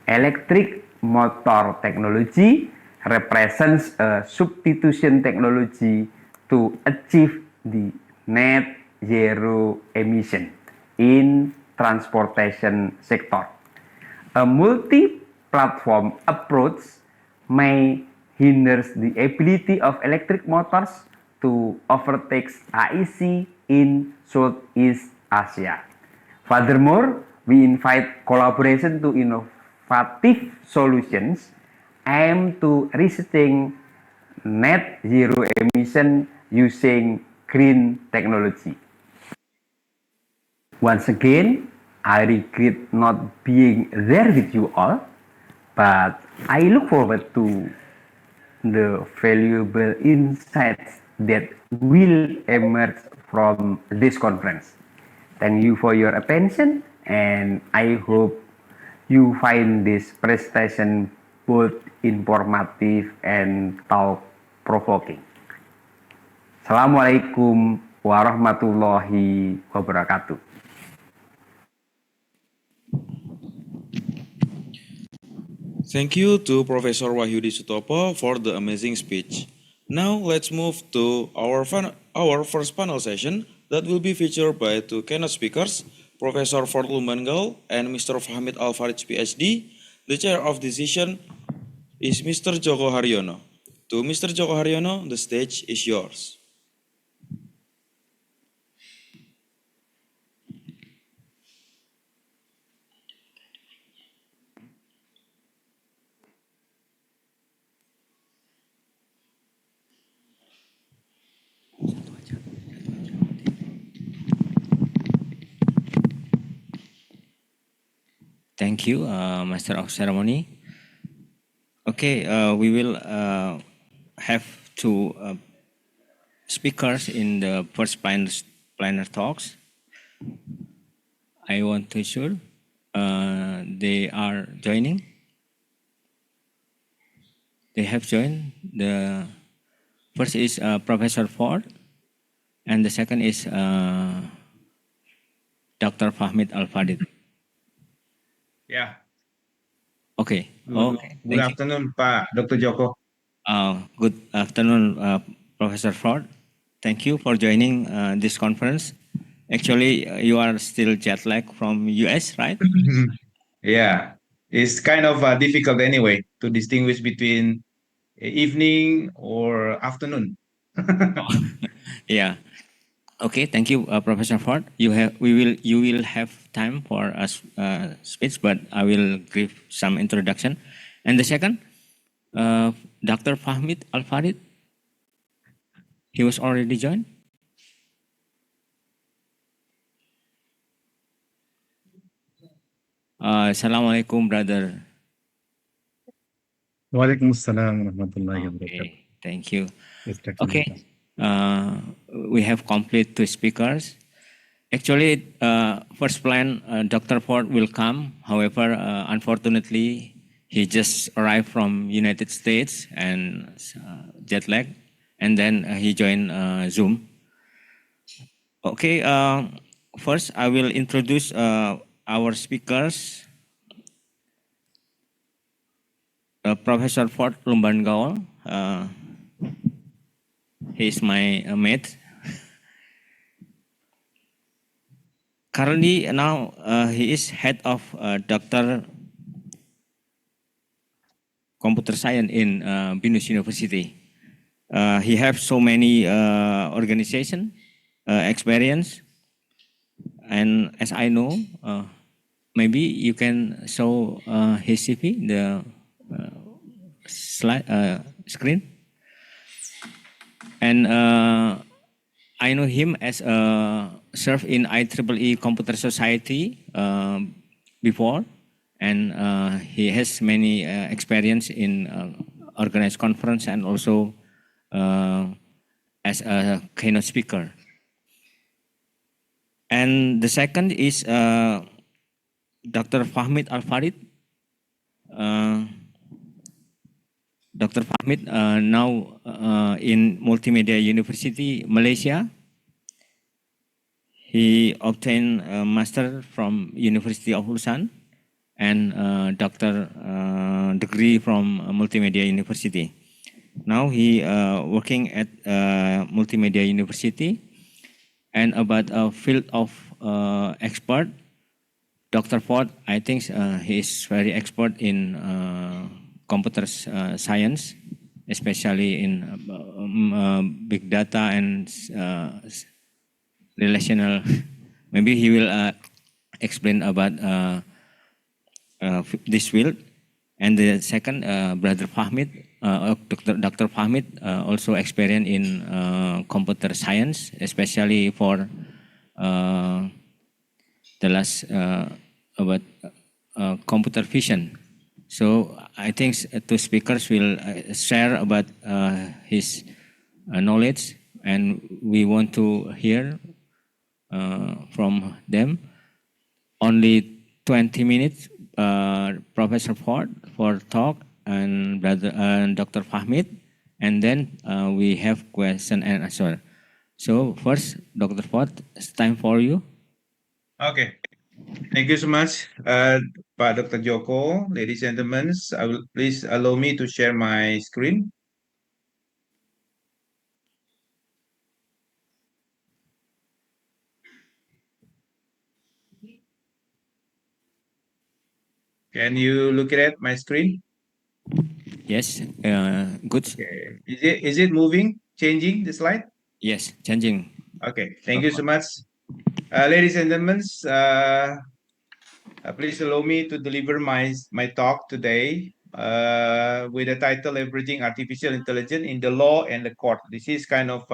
electric motor technology represents a substitution technology to achieve the net zero emission in transportation sector. A multi-platform approach may hinder the ability of electric motors to overtake IEC in Southeast Asia. Furthermore, we invite collaboration to innovative solutions aimed to reaching net zero emission using green technology. Once again, I regret not being there with you all, but I look forward to the valuable insights that will emerge from this conference. Thank you for your attention, and I hope you find this presentation both informative and thought-provoking. Assalamualaikum warahmatullahi wabarakatuh. Thank you to Professor Wahyudi Sutopo for the amazing speech. Now let's move to our first panel session that will be featured by two keynote speakers, Professor Fordul Mangal and Mr. Fahmid Al-Farij PhD. The chair of this session is Mr. Joko Haryono. To Mr. Joko Haryono, the stage is yours. Thank you, Master of Ceremony. Okay, we will have two speakers in the first planner talks. I want to sure they are joining. They have joined. The first is Professor Ford, and the second is Dr. Fahmid Al-Fadid. Yeah. Okay. Okay. Good afternoon, Pak Dr. Joko. Good afternoon, Professor Ford. Thank you for joining this conference. Actually, you are still jet lag from US, right? Yeah, it's kind of difficult anyway to distinguish between evening or afternoon. Yeah. Okay. Thank you, Professor Ford. You will have time for a speech, but I will give some introduction. And the second, Dr. Fahmid Al Farid. He was already joined. Assalamualaikum, brother. Waalaikumsalam warahmatullahi wabarakatuh. Okay, thank you. Yes, Dr. Okay, Joko. we have complete two speakers. Actually, first plan, Dr. Ford will come. However, unfortunately, he just arrived from United States and jet lag, and then he joined Zoom. Okay, first I will introduce our speakers. Professor Ford Lumban Gaul. He is my mate. Currently, now he is head of Dr. Computer Science in Binus University. He has so many organization experience, and as I know, maybe you can show his CV, the slide screen, and I know him as served in IEEE Computer Society before, and he has many experience in organized conference and also as a keynote speaker. And the second is Dr. Fahmid Al-Farid. Dr. Fahmid now in Multimedia University, Malaysia. He obtained a master from University of Ulsan and doctor degree from Multimedia University. Now he working at Multimedia University, and about a field of expert, Dr. Ford, I think he is very expert in computer science, especially in big data and relational. Maybe he will explain about this field. And the second, Brother Fahmid, Dr. Fahmid, also experienced in computer science, especially for the last about computer vision. So I think two speakers will share about his knowledge, and we want to hear from them. Only 20 minutes, Professor Ford for talk and Dr. Fahmid, and then we have question and answer. So first, Dr. Ford, it's time for you. Okay. Thank you so much, Pak Dr. Joko. Ladies and gentlemen, please allow me to share my screen. Can you look at my screen? Yes, good. Okay. Is it moving, changing the slide? Yes, changing. Okay. Thank you so much. Ladies and gentlemen, please allow me to deliver my talk today with the title Leveraging Artificial Intelligence in the Law and the Court. This is kind of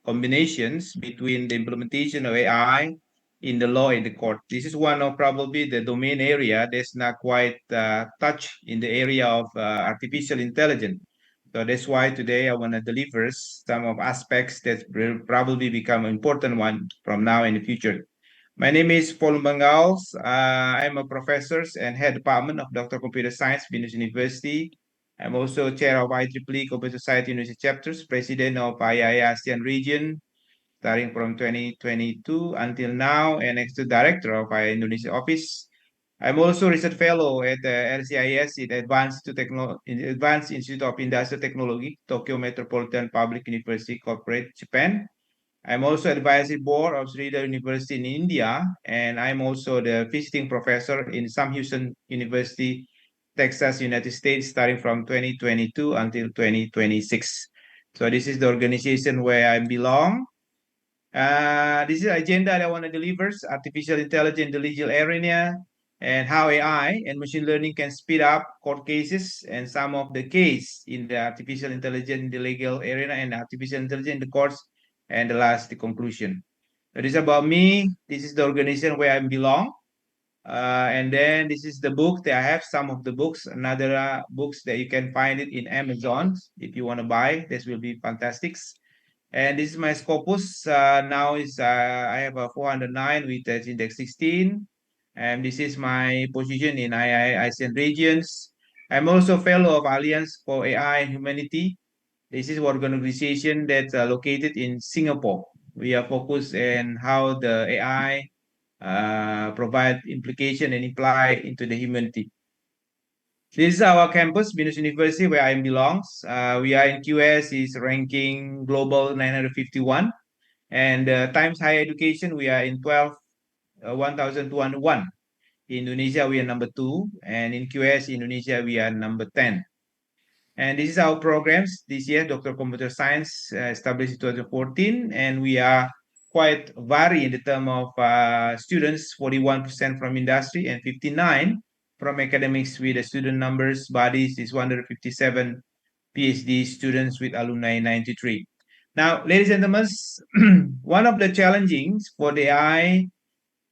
combinations between the implementation of AI in the law in the court. This is one of probably the domain area that's not quite touched in the area of artificial intelligence. So that's why today I want to deliver some of aspects that will probably become an important one from now in the future. My name is Paul Bangals. I'm a professor and head department of Doctor of Computer Science, Venus University. I'm also chair of IEEE Computer Society University chapters, president of IIA ASEAN region, starting from 2022 until now, and executive director of IIA Indonesia office. I'm also research fellow at the LCIS in Advanced Institute of Industrial Technology, Tokyo Metropolitan Public University Corporate, Japan. I'm also advisory board of Srida University in India, and I'm also the visiting professor in Sam Houston University, Texas, United States, starting from 2022 until 2026. So this is the organization where I belong. This is the agenda that I want to deliver: artificial intelligence in the legal arena, and how AI and machine learning can speed up court cases, and some of the case in the artificial intelligence in the legal arena and artificial intelligence in the courts, and the last, the conclusion. That is about me. This is the organization where I belong. And then this is the book that I have, some of the books, another books that you can find it in Amazon. If you want to buy, this will be fantastic. And this is my Scopus. Now is I have a 409 with index 16. And this is my position in II ASEAN regions. I'm also fellow of Alliance for AI and Humanity. This is one organization that's located in Singapore. We are focused on how the AI provide implication and imply into the humanity. This is our campus, Venus University, where I belongs. We are in QS is ranking global 951, and Times Higher Education we are in 1201. In Indonesia we are number 2, and in QS Indonesia we are number 10. And this is our programs this year. Doctor of Computer Science established in 2014, and we are quite vary in the term of students, 41% from industry and 59 from academics, with the student numbers bodies is 157 PhD students with alumni 93. Now, ladies and gentlemen, one of the challengings for the AI,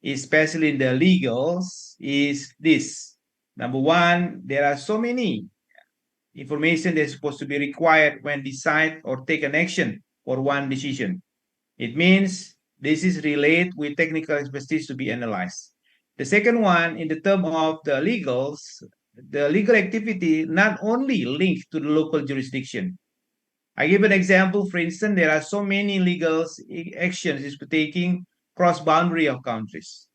especially in the legals, is this. Number one, there are so many information that's supposed to be required when decide or take an action for one decision. It means this is related with technical expertise to be analyzed. The second one, in the term of the legals, the legal activity not only linked to the local jurisdiction. I give an example. For instance, there are so many legal actions is taking cross boundary of countries.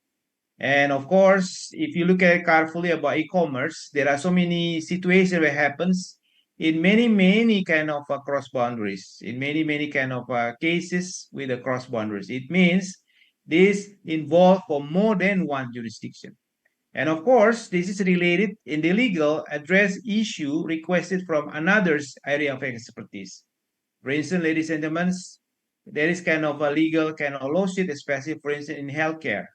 And of course, if you look at it carefully about e-commerce, there are so many situations where happens in many kind of cross boundaries, in many kind of cases with the cross boundaries. It means this involve for more than one jurisdiction. And of course, this is related in the legal address issue requested from another's area of expertise. For instance, ladies and gentlemen, there is kind of a legal kind of lawsuit, especially for instance in healthcare.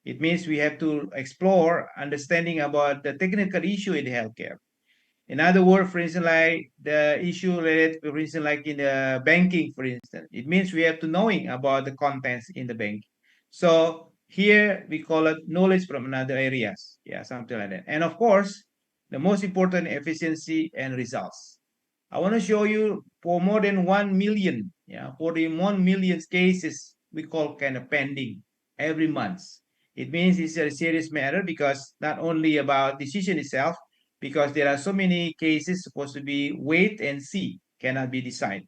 It means we have to explore understanding about the technical issue in healthcare. In other words, for instance, like the issue related, for instance, like in the banking, for instance, it means we have to knowing about the contents in the bank. So here we call it knowledge from another areas. Yeah, something like that. And of course, the most important, efficiency and results. I want to show you for more than 1 million, yeah, 41 million cases we call kind of pending every month. It means it's a serious matter because not only about decision itself, because there are so many cases supposed to be wait and see, cannot be decided.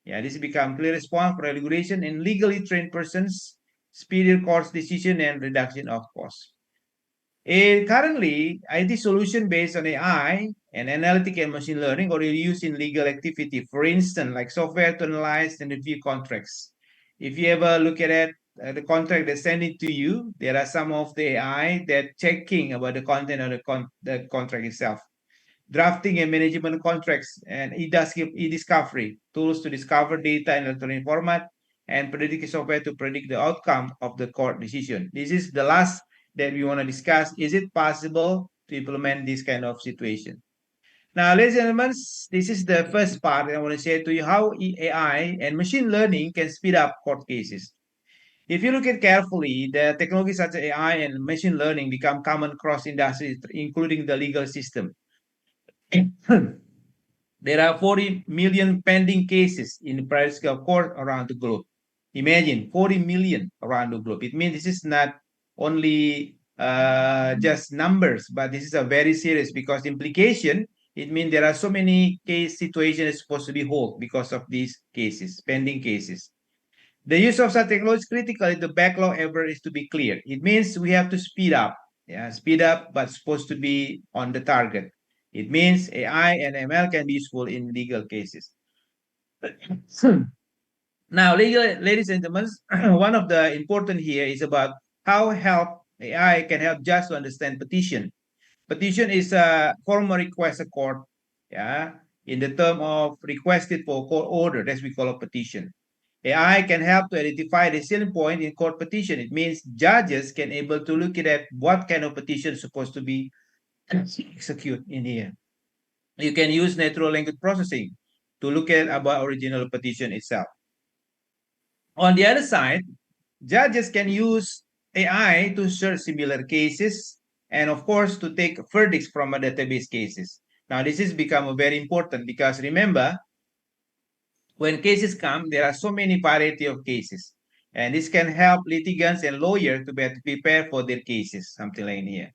Yeah, this become clear response for regulation and legally trained persons, speedier course decision and reduction of costs. Currently, IT solution based on AI and analytic and machine learning are used in legal activity. For instance, like software to analyze and review contracts. If you ever look at it, the contract they send it to you, there are some of the AI that checking about the content of the contract itself. Drafting and management contracts, and e-discovery, tools to discover data in electronic format, and predictive software to predict the outcome of the court decision. This is the last that we want to discuss. Is it possible to implement this kind of situation? Now, ladies and gentlemen, this is the first part I want to share to you how AI and machine learning can speed up court cases. If you look at carefully, the technologies such as AI and machine learning become common across industries, including the legal system. There are 40 million pending cases in private court around the globe. Imagine 40 million around the globe. It means this is not only just numbers, but this is a very serious because implication. It means there are so many case situations supposed to be hold because of these cases, pending cases. The use of such technology is critical if the backlog ever is to be cleared. It means we have to speed up. Yeah, speed up, but supposed to be on the target. It means AI and ML can be useful in legal cases. Now, ladies and gentlemen, one of the important here is about how help AI can help just to understand petition. Petition is a formal request a court, yeah, in the term of requested for court order. That's we call a petition. AI can help to identify the selling point in court petition. It means judges can able to look at what kind of petition is supposed to be executed in here. You can use natural language processing to look at about original petition itself. On the other side, judges can use AI to search similar cases and of course to take verdicts from a database cases. Now this has become very important because remember, when cases come, there are so many variety of cases. And this can help litigants and lawyers to better prepare for their cases, something like here.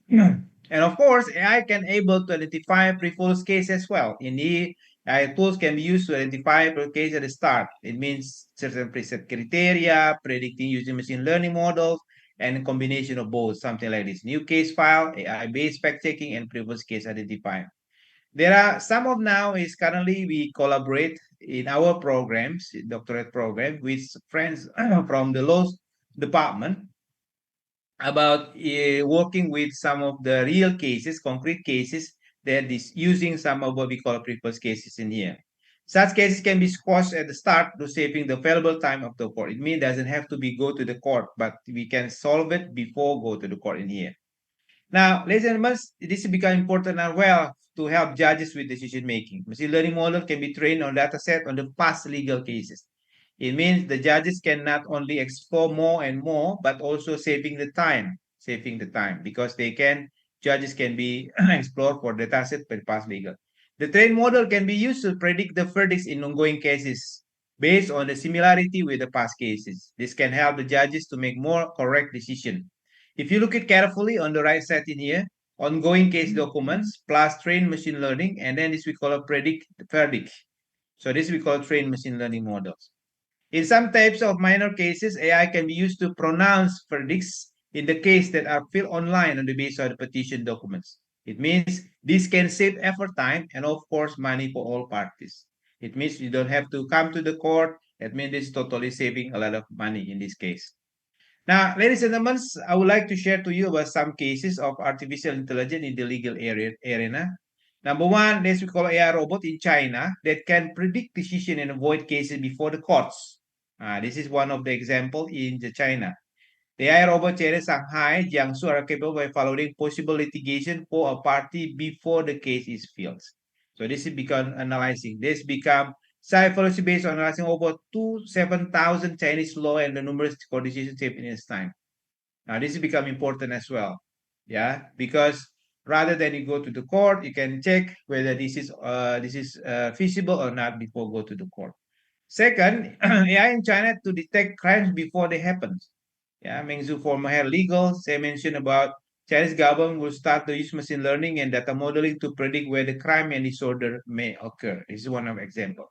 And of course, AI can able to identify pre-false case as well. In the AI tools can be used to identify pre case at the start. It means certain preset criteria, predicting using machine learning models, and a combination of both, something like this. New case file, AI-based fact checking, and previous case identifying. There are some of now is currently we collaborate in our programs, doctorate program, with friends from the law department about working with some of the real cases, concrete cases that is using some of what we call previous cases in here. Such cases can be squashed at the start to saving the valuable time of the court. It means it doesn't have to be go to the court, but we can solve it before go to the court in here. Now, ladies and gentlemen, this has become important as well to help judges with decision making. Machine learning model can be trained on data set on the past legal cases. It means the judges can not only explore more and more, but also saving the time, because judges can be explored for data set per past legal. The trained model can be used to predict the verdicts in ongoing cases based on the similarity with the past cases. This can help the judges to make more correct decision. If you look at carefully on the right side in here, ongoing case documents plus trained machine learning, and then this we call a predict verdict. So this we call trained machine learning models. In some types of minor cases, AI can be used to pronounce verdicts in the case that are filled online on the basis of the petition documents. It means this can save effort, time, and of course, money for all parties. It means you don't have to come to the court. That means it's totally saving a lot of money in this case. Now, ladies and gentlemen, I would like to share to you about some cases of artificial intelligence in the legal arena. Number one, this we call AI robot in China that can predict decision and avoid cases before the courts. This is one of the example in China. The AI robot in Shanghai, Jiangsu are capable of following possible litigation for a party before the case is filed. So this is become analyzing. This become psychology based on analyzing over 7,000 Chinese law and the numerous court decisions taken in its time. Now this has become important as well. Yeah, because rather than you go to the court, you can check whether this is feasible or not before go to the court. Second, AI in China to detect crimes before they happen. Yeah, Mengzu former head legal, they mentioned about Chinese government will start to use machine learning and data modeling to predict where the crime and disorder may occur. This is one of example.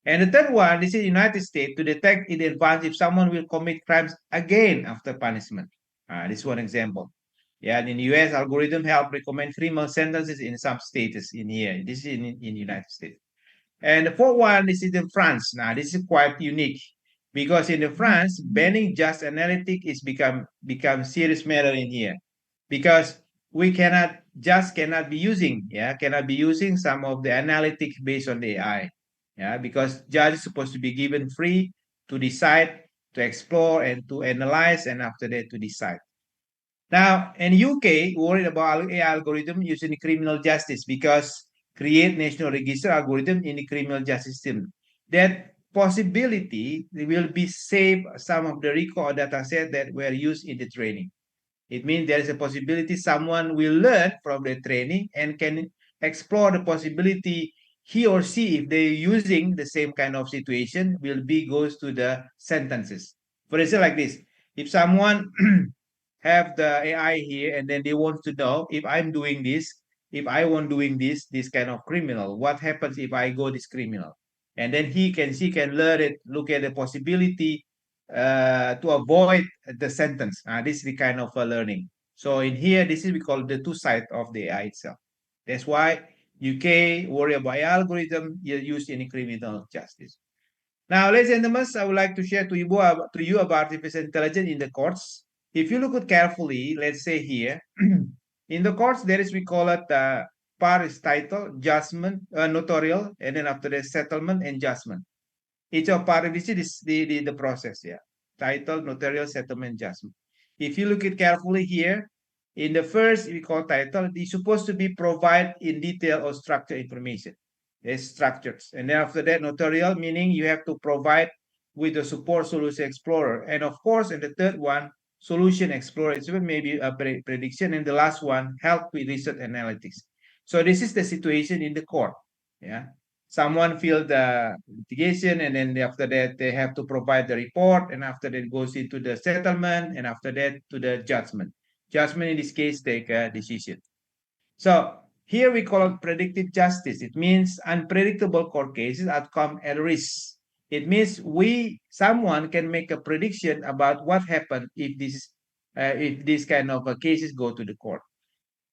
And the third one, this is United States to detect in advance if someone will commit crimes again after punishment. This is one example. Yeah, and in the US, algorithm help recommend criminal sentences in some states in here. This is in United States. And the fourth one, this is in France. Now, this is quite unique because in the France, banning just analytic is become serious matter in here because we cannot be using some of the analytics based on the AI. Yeah, because judge is supposed to be given free to decide, to explore, and to analyze, and after that to decide. Now, in UK, worried about AI algorithm using criminal justice because create national register algorithm in the criminal justice system that possibility will be save some of the record data set that were used in the training. It means there is a possibility someone will learn from the training and can explore the possibility he or she, if they're using the same kind of situation, will be goes to the sentences. For instance, like this, if someone have the AI here and then they want to know if I'm doing this, if I want doing this kind of criminal, what happens if I go this criminal? And then she can learn it, look at the possibility to avoid the sentence. This is the kind of learning. So in here, this is we call the two sides of the AI itself. That's why UK worry about algorithm used in criminal justice. Now, ladies and gentlemen, I would like to share to you about artificial intelligence in the courts. If you look at carefully, let's say here, in the courts, there is, we call it part is title, judgment, notarial, and then after that, settlement and judgment. Each of part, this is the process, yeah. Title, notarial, settlement, judgment. If you look at carefully here, in the first, we call title, it's supposed to be provide in detail or structured information. There's structures. And then after that, notarial, meaning you have to provide with the support solution explorer. And of course, in the third one, solution explorer, it's maybe a prediction. And the last one, help with research analytics. So this is the situation in the court. Yeah. Someone fill the litigation, and then after that, they have to provide the report. And after that, it goes into the settlement. And after that, to the judgment. Judgment in this case, take a decision. So here we call it predictive justice. It means unpredictable court cases outcome at risk. It means someone can make a prediction about what happened if this kind of cases go to the court.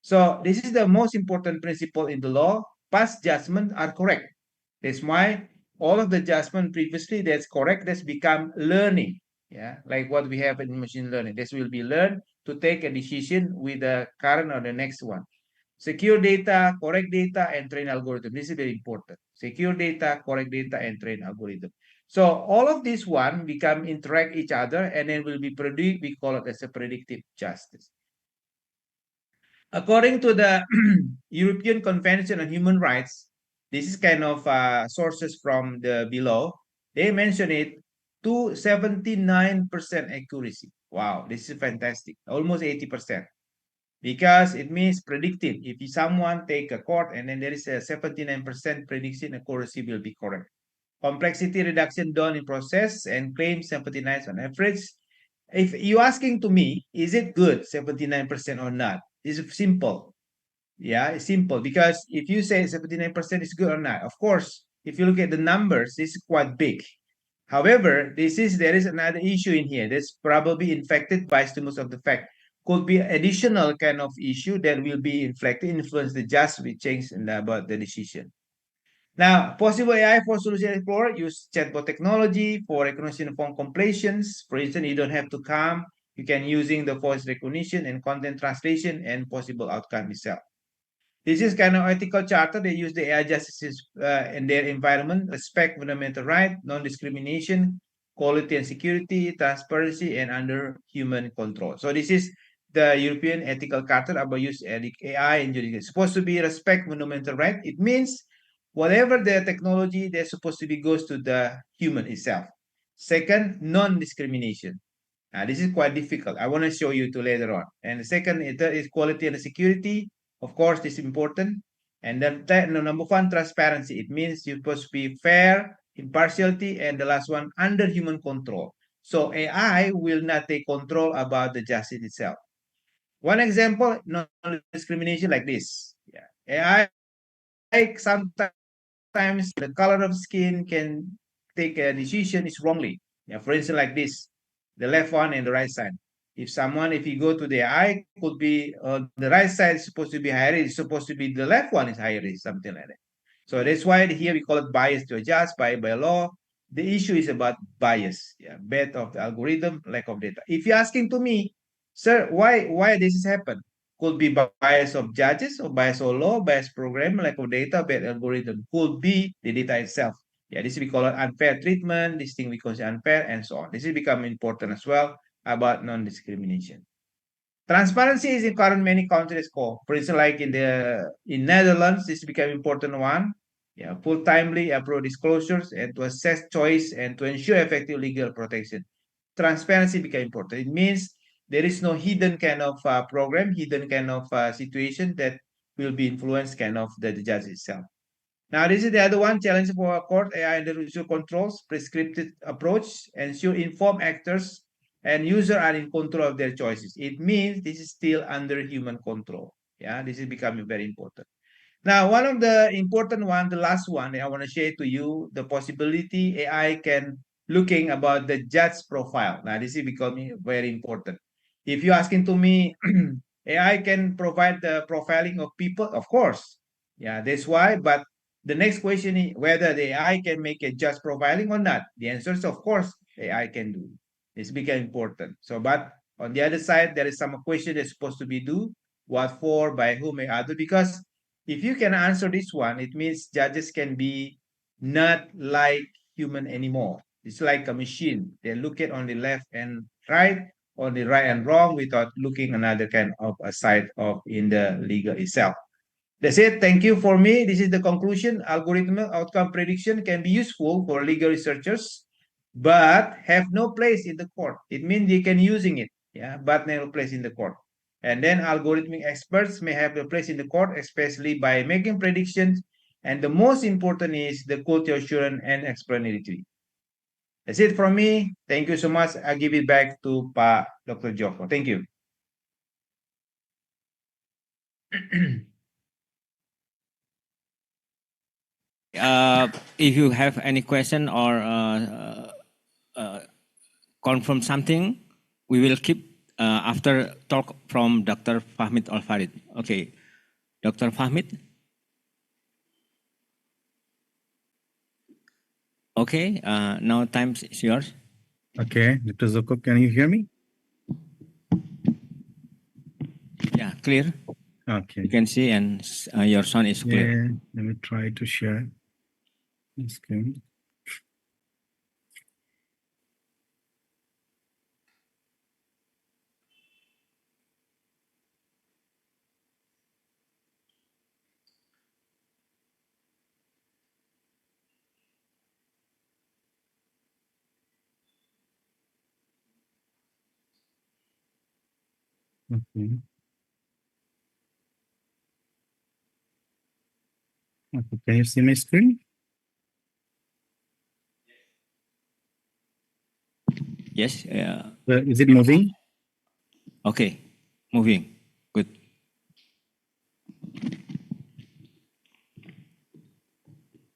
So this is the most important principle in the law. Past judgments are correct. That's why all of the judgment previously that's correct, that's become learning. Yeah, like what we have in machine learning. This will be learned to take a decision with the current or the next one. Secure data, correct data, and train algorithm. This is very important. Secure data, correct data, and train algorithm. So all of these one become interact each other and then will be predict. We call it as a predictive justice. According to the European Convention on Human Rights, this is kind of sources from the below. They mention it to 79% accuracy. Wow, this is fantastic. Almost 80%. Because it means predictive. If someone take a court and then there is a 79% prediction accuracy will be correct. Complexity reduction done in process and claim 79 on average. If you asking to me, is it good 79% or not? It's simple. Yeah, it's simple because if you say 79% is good or not, of course, if you look at the numbers, this is quite big. However, there is another issue in here that's probably infected by stimulus of the fact could be additional kind of issue that will be influence the just we change about the decision. Now, possible AI for solution explorer use chatbot technology for recognition of phone completions. For instance, you don't have to come. You can using the voice recognition and content translation and possible outcome itself. This is kind of ethical charter. They use the AI justice in their environment, respect fundamental right, non-discrimination, quality and security, transparency, and under human control. So this is the European Ethical Charter about use AI in judicial. It's supposed to be respect fundamental right. It means whatever the technology, they're supposed to be goes to the human itself. Second, non-discrimination. This is quite difficult. I want to show you to later on. And the second is quality and security. Of course, this is important. And then number one, transparency. It means you're supposed to be fair, impartiality, and the last one, under human control. So AI will not take control about the justice itself. One example, non-discrimination like this. Yeah. AI sometimes the color of skin can take a decision is wrongly. Yeah, for instance, like this, the left one and the right side. If you go to the eye, could be the right side is supposed to be higher, it's supposed to be the left one is higher, something like that. So that's why here we call it bias to adjust by law. The issue is about bias, bad of the algorithm, lack of data. If you're asking to me, sir, why this has happened? Could be bias of judges or bias of law, bias program, lack of data, bad algorithm. Could be the data itself. Yeah, this we call it unfair treatment, this thing we call unfair, and so on. This is become important as well about non-discrimination. Transparency is in current many countries called. For instance, like in Netherlands, this became important one. full timely approach disclosures, and to assess choice and to ensure effective legal protection. Transparency become important. It means there is no hidden kind of program, hidden kind of situation that will be influenced kind of the judge itself. Now, this is the other one challenge for a court. AI under user controls, prescriptive approach, ensure informed actors and user are in control of their choices. It means this is still under human control. Yeah, this is becoming very important. Now, one of the important one, the last one that I want to share to you, the possibility AI can looking about the judge profile. Now, this is becoming very important. If you're asking to me, AI can provide the profiling of people, of course. Yeah, that's why. But the next question is whether the AI can make a judge profiling or not. The answer is, of course, AI can do. It's become important. So, but on the other side, there is some question that's supposed to be do, what for, by whom, and other, because if you can answer this one, it means judges can be not like human anymore. It's like a machine. They look at on the left and right, on the right and wrong without looking another kind of a side of in the legal itself. That's it. Thank you for me. This is the conclusion. Algorithmic outcome prediction can be useful for legal researchers, but have no place in the court. It means you can using it, yeah, but no place in the court. And then algorithmic experts may have a place in the court, especially by making predictions. And the most important is the quality assurance and explainability. That's it from me. Thank you so much. I give it back to Dr. Joko. Thank you. If you have any question or confirm something, we will keep after talk from Dr. Fahmid Al-Farid. Okay, Dr. Fahmid. Okay, now time is yours. Okay, Dr. Zoko, can you hear me? Yeah, clear. Okay. You can see and your sound is clear. Yeah, let me try to share the screen. Okay. Okay, can you see my screen? Yes. Is it moving? Okay, moving. Good.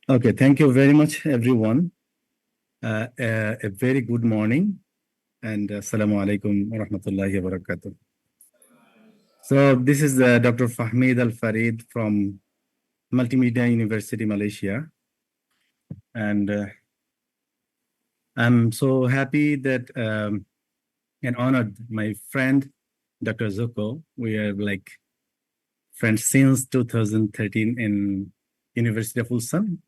Okay, thank you very much, everyone. A very good morning and assalamu alaikum wa rahmatullahi wa barakatuh. So this is Dr. Fahmid Al-Farid from Multimedia University, Malaysia. And I'm so happy that and honored my friend, Dr. Zuko. We are like friends since 2013 in University of Ulsan.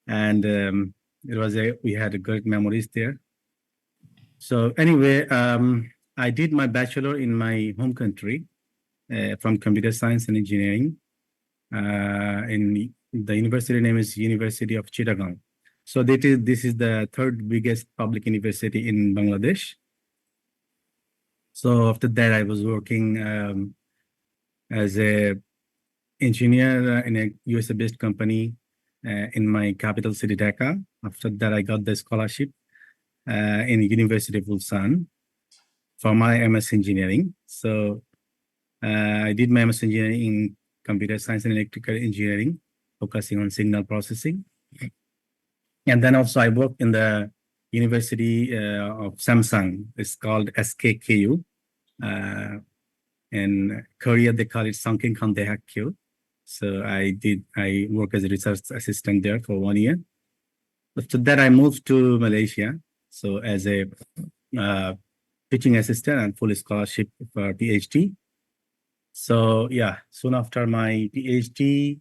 And we had great memories there. So anyway, I did my bachelor in my home country from computer science and engineering. In the university name is University of Chittagong. So this is the third biggest public university in Bangladesh. So after that, I was working as a engineer in a USA-based company in my capital city, Dhaka. After that, I got the scholarship in University of Ulsan for my MS engineering. So I did my MS engineering in computer science and electrical engineering, focusing on signal processing. And then also I worked in the University of Samsung. It's called SKKU. In Korea, they call it Sangkin Kandehakyu. So I work as a research assistant there for 1 year. After that, I moved to Malaysia. So as a teaching assistant and full scholarship for PhD. So yeah, soon after my PhD,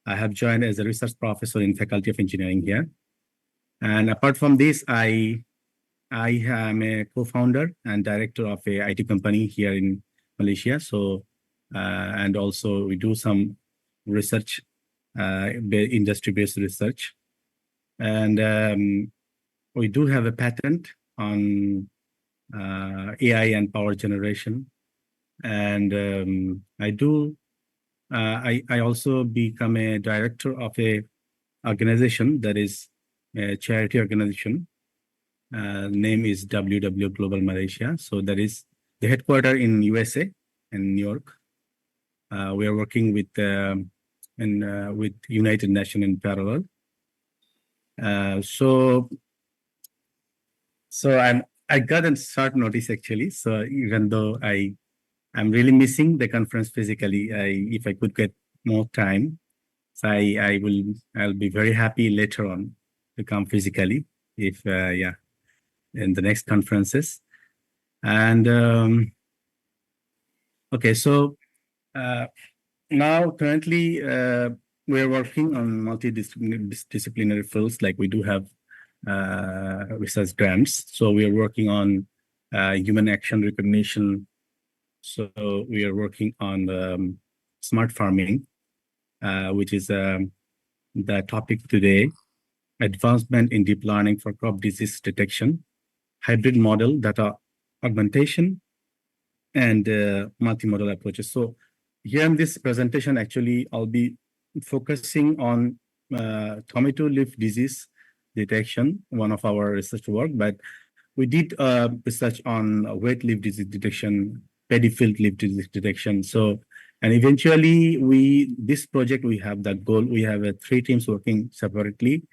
I have joined as a research professor in Faculty of Engineering here. And apart from this, I am a co-founder and director of a IT company here in Malaysia. So, and also we do some research industry-based research. And we do have a patent on AI and power generation. And I also become a director of a organization that is a charity organization. Name is WW Global Malaysia. So that is the headquarter in USA and New York. We are working with with United Nations in parallel. So I got a short notice actually. So even though I'm really missing the conference physically, if I could get more time, so I'll be very happy later on to come physically if in the next conferences. And okay, so now currently we're working on multidisciplinary fields, like we do have research grants. So we are working on human action recognition. So we are working on smart farming, which is the topic today. Advancement in deep learning for crop disease detection, hybrid model, data augmentation, and multimodal approaches. So here in this presentation, actually, I'll be focusing on tomato leaf disease detection, one of our research work, but we did research on wet leaf disease detection, paddy field leaf disease detection. So, and eventually this project, we have that goal. We have 3 teams working separately,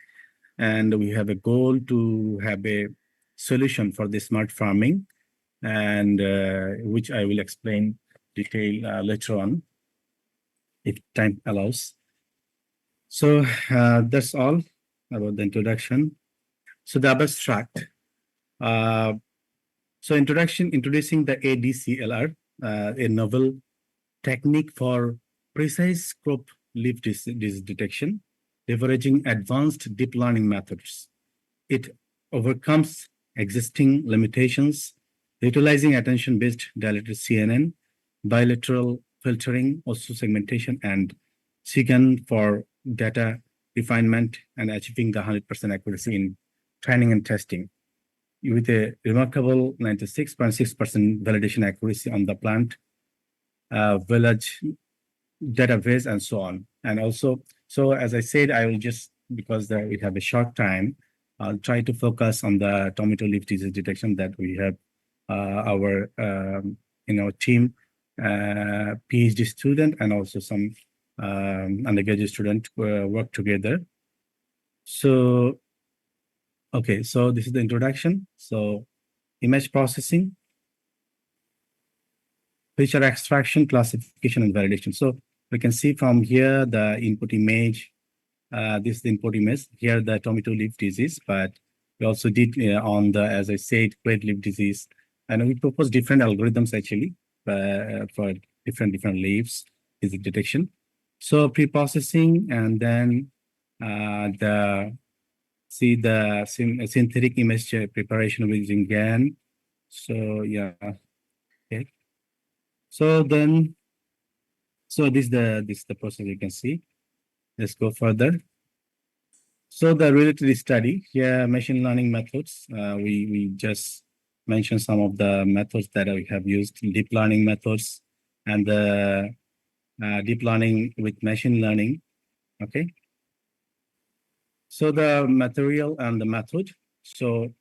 and we have a goal to have a solution for the smart farming, and which I will explain detail later on, if time allows. So that's all about the introduction. So the abstract. So introducing the ADCLR, a novel technique for precise crop leaf disease detection, leveraging advanced deep learning methods. It overcomes existing limitations, utilizing attention-based dilated CNN, bilateral filtering, also segmentation, and SIGAN for data refinement and achieving the 100% accuracy in training and testing, with a remarkable 96.6% validation accuracy on the plant, village database, and so on. And also, so as I said, I will just, because we have a short time, I'll try to focus on the tomato leaf disease detection that we have our team, PhD student, and also some undergraduate student work together. So, okay, so this is the introduction. So image processing, feature extraction, classification, and validation. So we can see from here the input image. This is the input image. Here the tomato leaf disease, but we also did on the, as I said, red leaf disease, and we propose different algorithms actually for different leaves disease detection. So pre-processing, and then the synthetic image preparation using GAN. So yeah, okay. So then, so this is the process you can see. Let's go further. So the related study here, machine learning methods. We just mentioned some of the methods that we have used, deep learning methods, and the deep learning with machine learning. Okay. So the material and the method. So,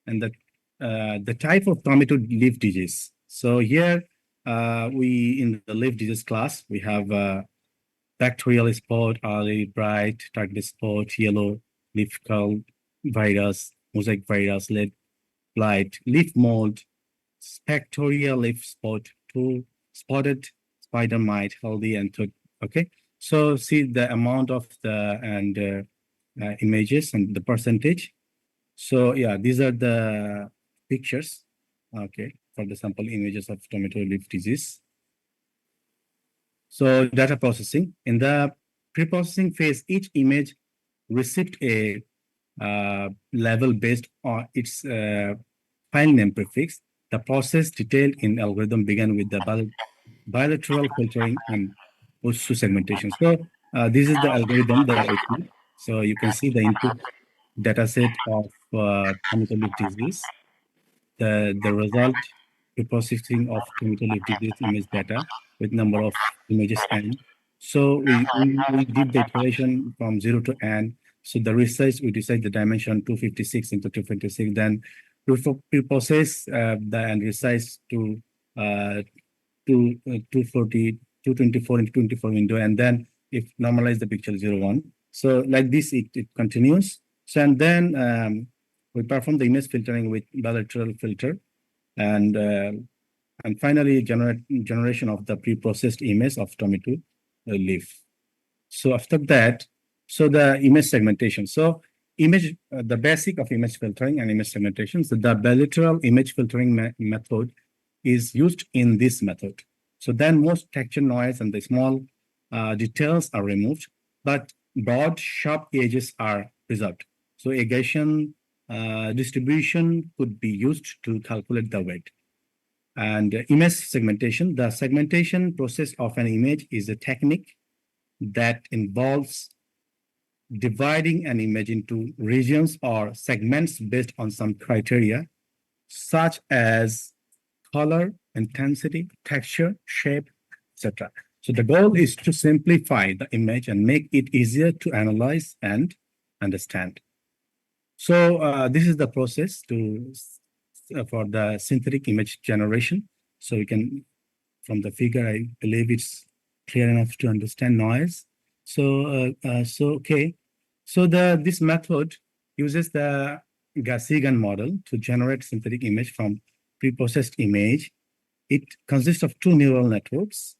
and the type of tomato leaf disease. So here we, in the leaf disease class, we have bacterial spot, early bright, target spot, yellow leaf curl virus, mosaic virus, lead blight, leaf mold, spectorial leaf spot, 2 spotted spider mite, healthy and took. Okay, so see the amount of the images and the percentage. So yeah, these are the pictures. Okay, for the sample images of tomato leaf disease. So data processing. In the pre-processing phase, each image received a level based on its file name prefix. The process detailed in algorithm began with the bilateral filtering and also segmentation. So This is the algorithm that I do. So you can see the input dataset of tomato leaf disease, the result preprocessing of tomato leaf disease image data with number of images n. So we did the iteration from 0 to n. So the resize, we decide the dimension 256 into 256. Then we preprocess and resize to 240, 224 into 24 window, and then if normalize the pixel 0, 1. So like this, it continues. So and then we perform the image filtering with bilateral filter, and finally generation of the pre-processed image of tomato leaf. So after that, so the image segmentation. So image, the basic of image filtering and image segmentation. So the bilateral image filtering method is used in this method. So then most texture noise and the small details are removed, but broad, sharp edges are preserved. So a Gaussian distribution could be used to calculate the weight. And image segmentation, the segmentation process of an image is a technique that involves dividing an image into regions or segments based on some criteria, such as color, intensity, texture, shape, etc. So the goal is to simplify the image and make it easier to analyze and understand. So this is the process for the synthetic image generation. So you can, from the figure, I believe it's clear enough to understand noise. So okay. So this method uses the Gaussian model to generate synthetic image from preprocessed image. It consists of two neural networks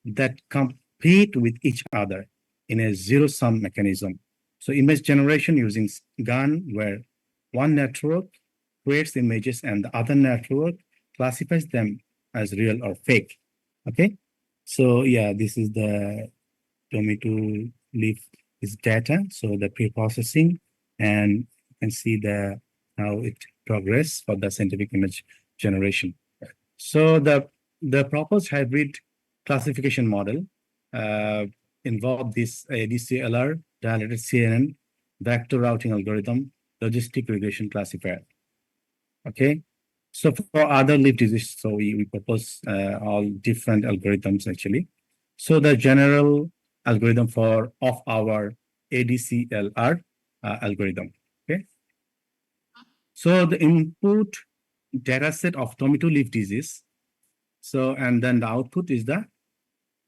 that compete with each other in a zero-sum mechanism. So image generation using GAN, where one network creates images and the other network classifies them as real or fake. Okay, so yeah, this is the tomato leaf is data. So the pre-processing, and you can see how it progress for the scientific image generation. So the proposed hybrid classification model involved this ADCLR, dilated CNN, vector routing algorithm, logistic regression classifier. Okay, so for other leaf disease, so we propose all different algorithms actually. So the general algorithm of our ADCLR algorithm. Okay, so the input dataset of tomato leaf disease. So and then the output is the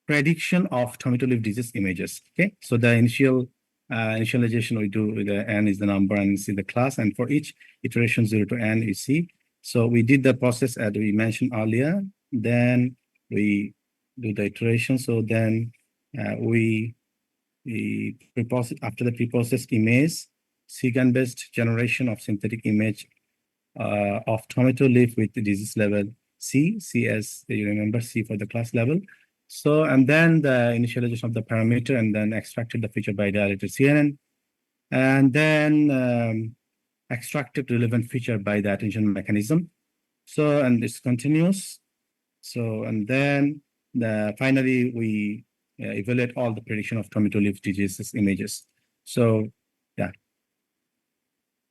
prediction of tomato leaf disease images. Okay, so the initialization we do with the n is the number and you see the class, and for each iteration 0 to n you see. So we did the process as we mentioned earlier. Then we do the iteration. So then we pre-process after the pre-processed image, SIGAN-based generation of synthetic image of tomato leaf with the disease level C as you remember, C for the class level. So, and then the initialization of the parameter and then extracted the feature by dilated CNN, and then extracted relevant feature by the attention mechanism. So, and this continues. So, and then finally we evaluate all the prediction of tomato leaf diseases images. So, yeah.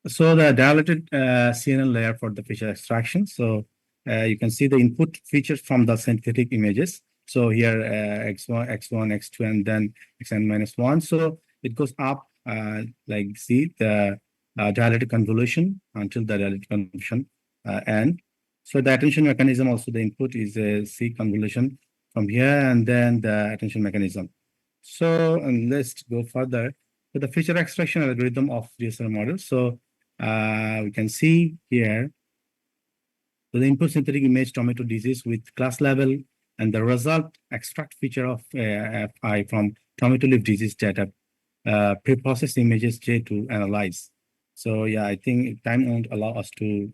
So the dilated CNN layer for the feature extraction. So you can see the input features from the synthetic images. So here x1, x2, and then xn minus 1. So it goes up like see the dilated convolution until the dilated convolution end. So the attention mechanism also the input is a C convolution from here and then the attention mechanism. So and let's go further. So the feature extraction algorithm of DSR model. So we can see here so the input synthetic image tomato disease with class level and the result extract feature of FI from tomato leaf disease data pre-processed images J to analyze. So yeah, I think time won't allow us to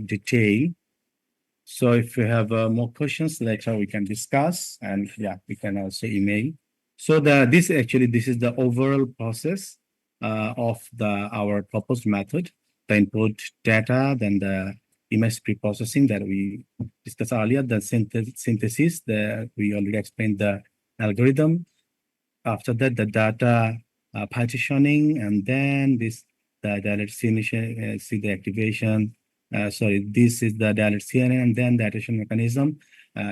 detail. So if you have more questions later, we can discuss, and yeah, we can also email. So this is the overall process of our proposed method, the input data, then the image pre-processing that we discussed earlier, the synthesis that we already explained the algorithm, after that, the data partitioning, and then this the direct initial see the activation. Sorry, this is the direct CNN, and then the attention mechanism,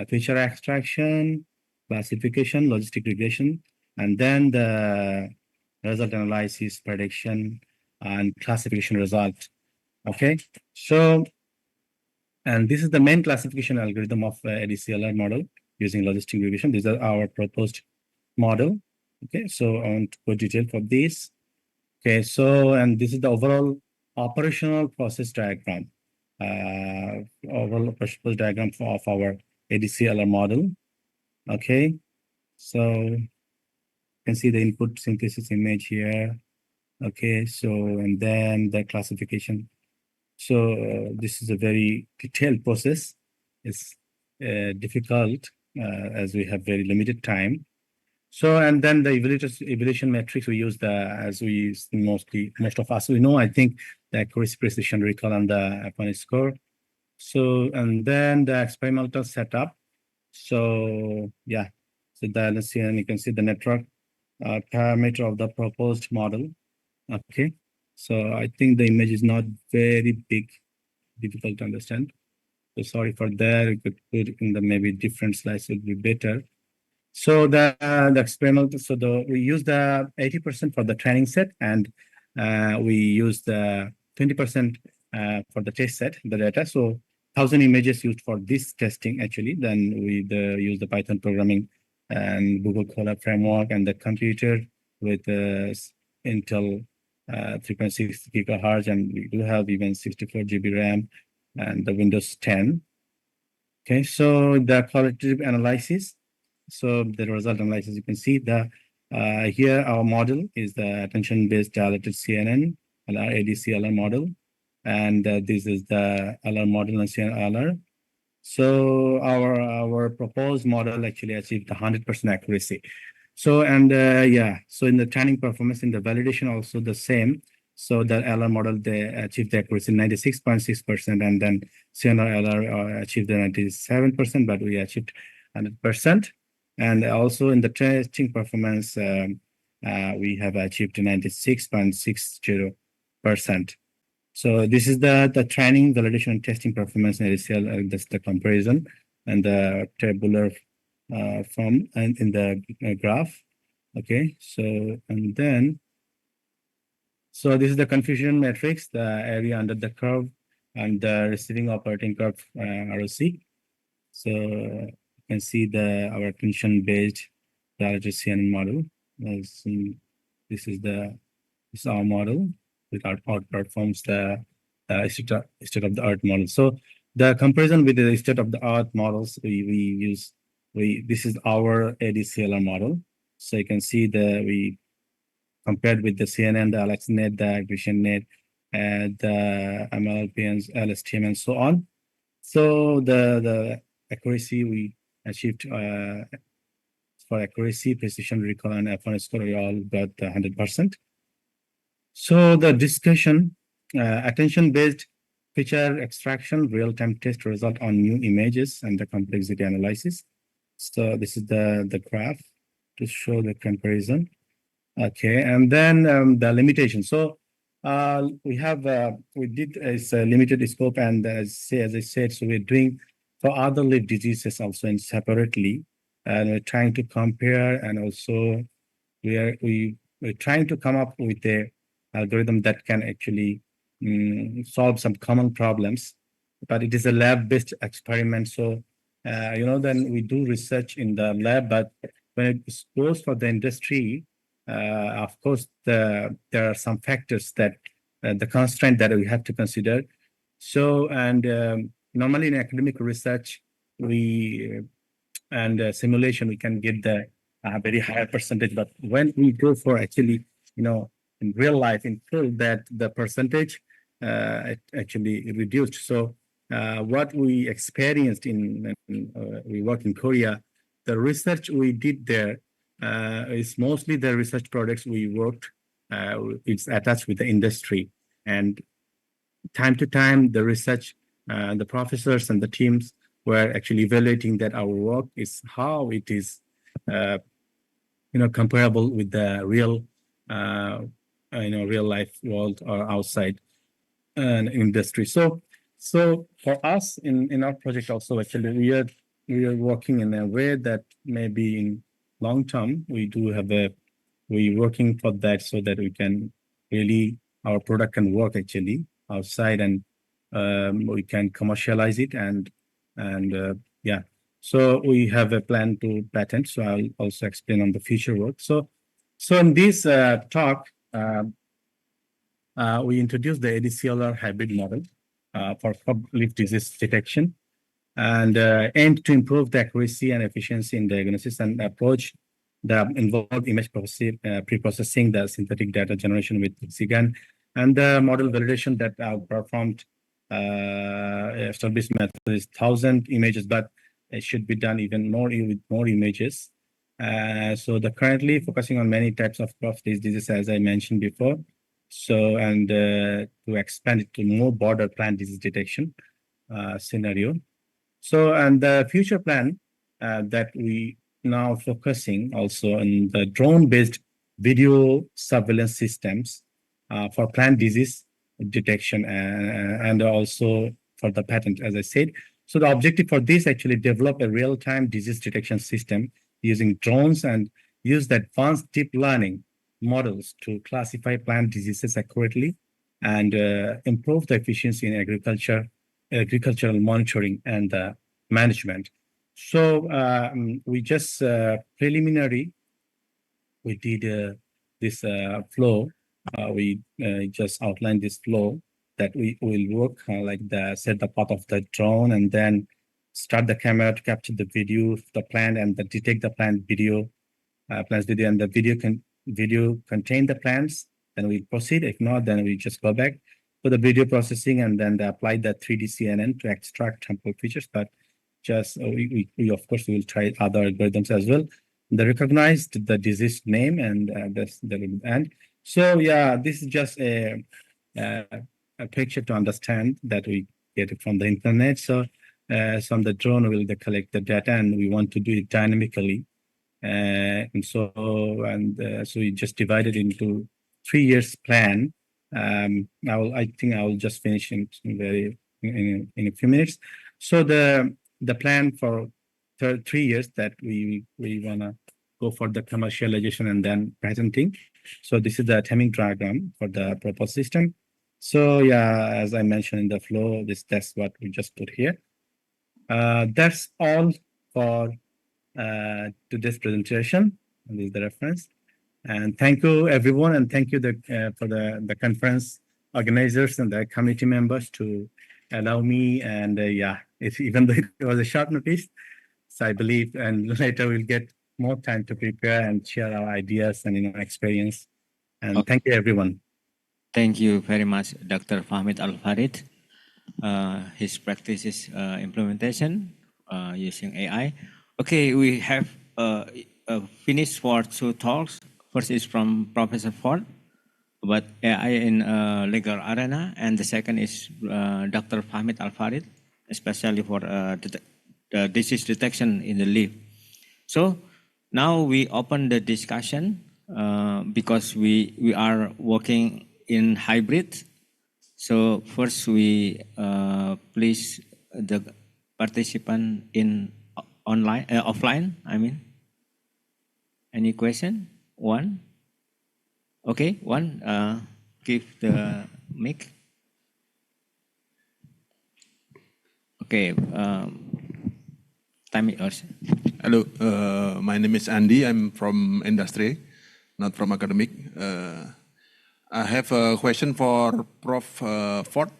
feature extraction, classification, logistic regression, and then the result analysis, prediction, and classification result. Okay, so and this is the main classification algorithm of ADCLR model using logistic regression. These are our proposed model. Okay, so I want to go detail for this. Okay, so and this is the overall operational process diagram, overall process diagram of our ADCLR model. Okay, so you can see the input synthesis image here. Okay, so and then the classification. So this is a very detailed process. It's difficult as we have very limited time. So, and then the evaluation metrics we use as we use most of us we know, I think the accuracy, precision, recall, and the F1 score. So, and then the experimental setup. So, yeah, so let's see, and you can see the network parameter of the proposed model. Okay, so I think the image is not very big, difficult to understand. So sorry for that. You could put in the maybe different slides would be better. So the experimental, so we use the 80% for the training set, and we use the 20% for the test set, the data. So 1,000 images used for this testing actually. Then we use the Python programming and Google Colab framework and the computer with Intel 3.6 gigahertz, and we do have even 64 GB RAM and the Windows 10. Okay, so the qualitative analysis. So the result analysis, you can see the here our model is the attention-based dilated CNN, ADCLR model, and this is the LR model and CNLR. So our proposed model actually achieved 100% accuracy. So and yeah, so in the training performance, in the validation also the same. So the LR model, they achieved the accuracy 96.6%, and then CNR LR achieved the 97%, but we achieved 100%. And also in the testing performance, we have achieved 96.60%. So this is the training, validation, and testing performance in ADCL. That's the comparison and the tabular form and in the graph. Okay, so and then so this is the confusion matrix, the area under the curve, and the receiving operating curve ROC. So you can see our attention-based dilated CNN model. This is our model, which outperforms the state-of-the-art model. So the comparison with the state-of-the-art models this is our ADCLR model. So you can see we compared with the CNN, the AlexNet, the AggregationNet, and the MLPNs, LSTM, and so on. So the accuracy we achieved for accuracy, precision, recall, and F1 score, we all got 100%. So the discussion, attention-based feature extraction, real-time test result on new images, and the complexity analysis. So this is the graph to show the comparison. Okay, and then the limitation. So we did a limited scope, and as I said, so we're doing for other liver diseases also and separately, and we're trying to compare, and also we're trying to come up with a algorithm that can actually solve some common problems, but it is a lab-based experiment. So then we do research in the lab, but when it goes for the industry, of course, there are some factors that the constraint that we have to consider. So, and normally in academic research, simulation, we can get the very high percentage. But when we go for actually, in real life, in field, that the percentage actually reduced. So, what we experienced we work in Korea, the research we did there is mostly the research projects we worked. It's attached with the industry, and time to time, the research, the professors and the teams were actually evaluating that our work is how it is comparable with the real, real life world or outside industry. So for us in our project also, actually, we are working in a way that maybe in long term we working for that so that we can really our product can work actually outside and we can commercialize it and yeah. So we have a plan to patent. So I'll also explain on the future work. So in this talk. We introduced the ADCLR hybrid model for crop leaf disease detection and aimed to improve the accuracy and efficiency in diagnosis and approach the involved image pre-processing, the synthetic data generation with SIGAN, and the model validation that are performed. Established method is 1,000 images, but it should be done even more with more images. So the currently focusing on many types of crop diseases, as I mentioned before. So, and to expand it to more broader plant disease detection scenario. So, and the future plan that we now focusing also on the drone-based video surveillance systems for plant disease detection and also for the patent, as I said. So the objective for this actually develop a real-time disease detection system using drones and use the advanced deep learning models to classify plant diseases accurately and improve the efficiency in agricultural monitoring and management. So we just preliminary, we did this flow. We just outlined this flow that we will work like set the path of the drone and then start the camera to capture the video of the plant and detect the plant video, plants video, and the video contain the plants, then we proceed. If not, then we just go back to the video processing and then apply the 3D CNN to extract temporal features. But just we of course we will try other algorithms as well. They recognized the disease name and that's the end. So yeah, this is just a picture to understand that we get it from the internet. So from the drone will collect the data and we want to do it dynamically. And so we just divided into 3 years plan. I think I will just finish in a few minutes. So the plan for 3 years that we wanna go for the commercialization and then patenting. So this is the timing diagram for the proposed system. So yeah, as I mentioned in the flow, that's what we just put here. That's all for today's presentation. And this is the reference. And thank you everyone, and thank you for the conference organizers and the committee members to allow me. And yeah, even though it was a short notice, so I believe, and later we'll get more time to prepare and share our ideas and experience. And thank you everyone. Thank you very much, Dr. Fahmid Al-Farid. His practices implementation using AI. Okay, we have finished for 2 talks. First is from Professor Ford about AI in legal arena, and the second is Dr. Fahmid Al-Farid, especially for the disease detection in the leaf. So now we open the discussion because we are working in hybrid. So first we please the participant in offline. I mean, any question? One. Okay, one. Give the mic. Okay. Time is yours. Hello, my name is Andy. I'm from industry, not from academic. I have a question for Prof. Ford.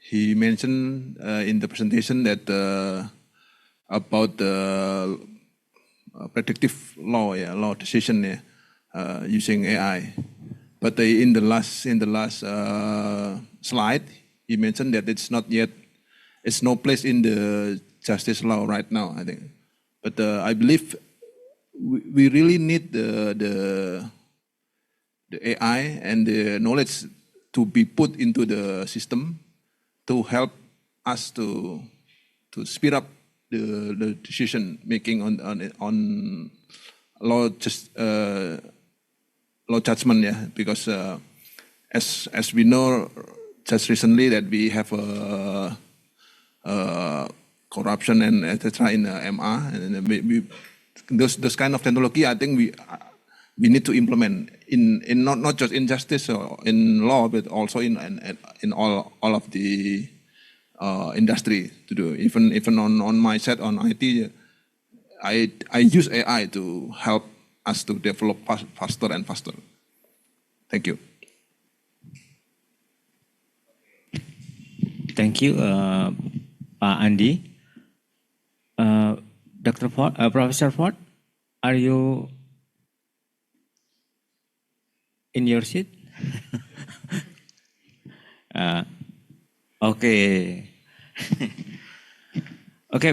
He mentioned in the presentation that about the predictive law decision using AI. But in the last slide, he mentioned that it's not yet, it's no place in the justice law right now, I think. But I believe we really need the AI and the knowledge to be put into the system to help us to speed up the decision making law judgment, yeah, because as we know, just recently that we have corruption and etc. in MR, and those kind of technology, I think we need to implement in not just in justice or in law, but also in all of the industry to do. Even on my set on IT, I use AI to help us to develop faster and faster. Thank you. Thank you, Pak Andi. Dr. Ford, Professor Ford, are you in your seat? Okay. Okay,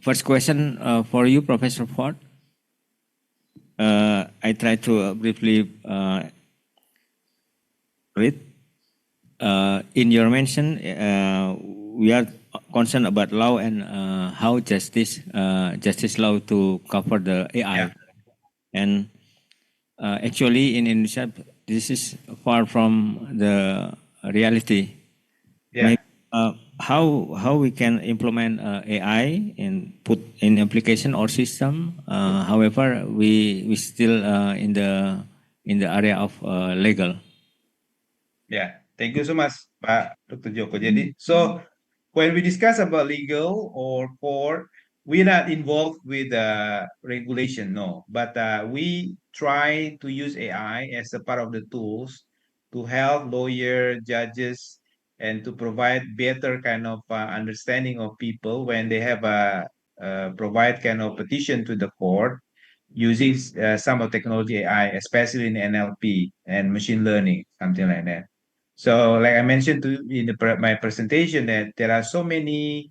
first question for you, Professor Ford. I try to briefly read. In your mention, we are concerned about law and how justice law to cover the AI. Yeah. And actually in Indonesia, this is far from the reality. Yeah. Maybe, how we can implement AI and put in application or system. However, we still in the area of legal. Yeah, thank you so much, Pak Dr. Joko. Jadi, so when we discuss about legal or court, we're not involved with regulation, no. But we try to use AI as a part of the tools to help lawyer, judges, and to provide better kind of understanding of people when they have a provide kind of petition to the court using some of technology AI, especially in NLP and machine learning, something like that. So, like I mentioned in my presentation, that there are so many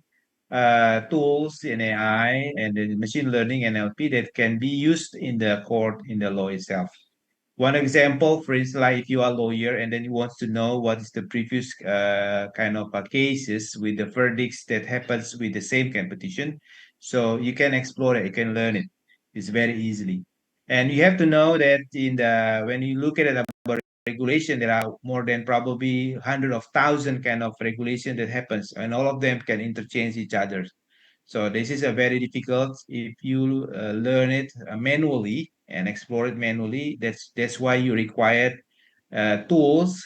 tools in AI and the machine learning NLP that can be used in the court in the law itself. One example, for instance, like if you are a lawyer and then you want to know what is the previous kind of cases with the verdicts that happens with the same competition, so you can explore it, you can learn it. It's very easily, and you have to know that in the when you look at it about regulation, there are more than probably 100 of 1,000 kind of regulation that happens, and all of them can interchange each other. So this is a very difficult if you learn it manually and explore it manually. That's why you require tools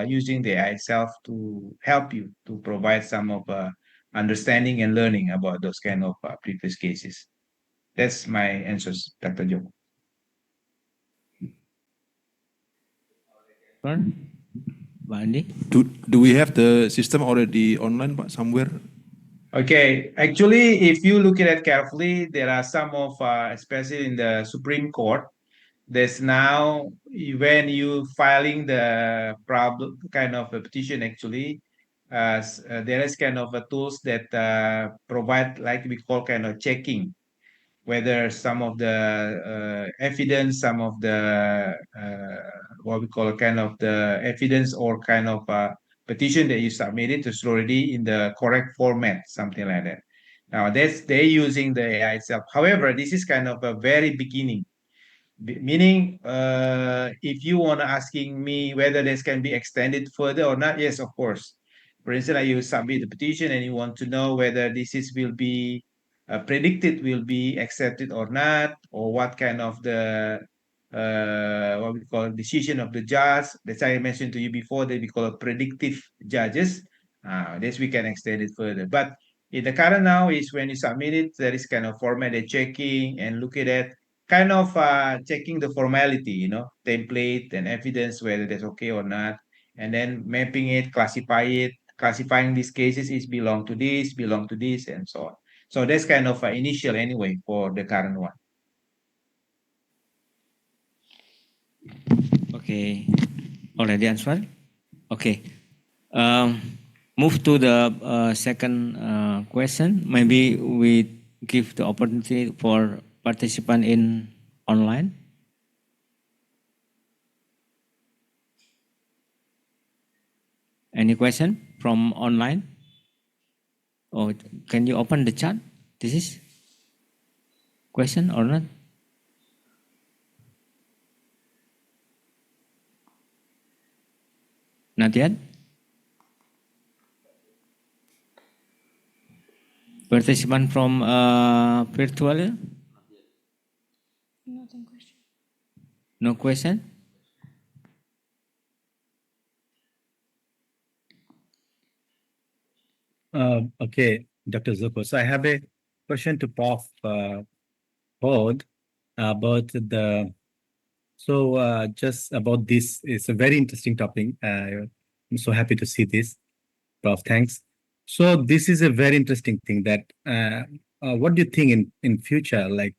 using the AI itself to help you to provide some of understanding and learning about those kind of previous cases. That's my answers, Dr. Joko. Pak Andi? Do we have the system already online, Pak, somewhere? Okay, actually, if you look at it carefully, there are some of, especially in the Supreme Court, there's now when you filing the problem kind of a petition, actually, there is kind of a tools that provide like we call kind of checking whether some of the evidence, some of the what we call kind of the evidence or kind of petition that you submitted is already in the correct format, something like that. Now that's they're using the AI itself. However, this is kind of a very beginning. Meaning, if you want to asking me whether this can be extended further or not, yes, of course. For instance, you submit the petition and you want to know whether this is will be predicted will be accepted or not, or what kind of the what we call decision of the judge. That's I mentioned to you before that we call it predictive judges. This we can extend it further. But in the current now is when you submit it, there is kind of formatted checking and look at it kind of checking the formality, template and evidence whether that's okay or not, and then mapping it, classifying these cases is belong to this, and so on. So that's kind of initial anyway for the current one. Okay, already answered. Okay, move to the second question. Maybe we give the opportunity for participant in online. Any question from online? Or can you open the chat? This is question or not? Not yet? Participant from virtual? No question? Okay, Dr. Zuko. So I have a question to Prof. Bod about just about this. It's a very interesting topic. I'm so happy to see this, Prof. Thanks. So this is a very interesting thing that what do you think in future, like,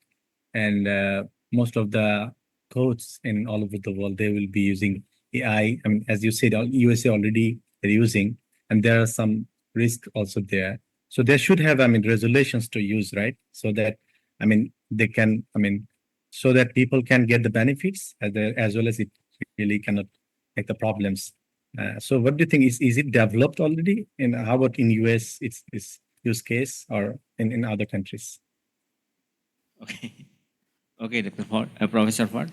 and most of the codes in all over the world, they will be using AI. I mean, as you said, USA already they're using, and there are some risk also there. So they should have, I mean, resolutions to use, right? So that, I mean, they can, I mean, so that people can get the benefits as well as it really cannot make the problems. So what do you think? Is it developed already? And how about in US, it's use case or in other countries? Okay. Okay, Dr. Ford, Professor Ford.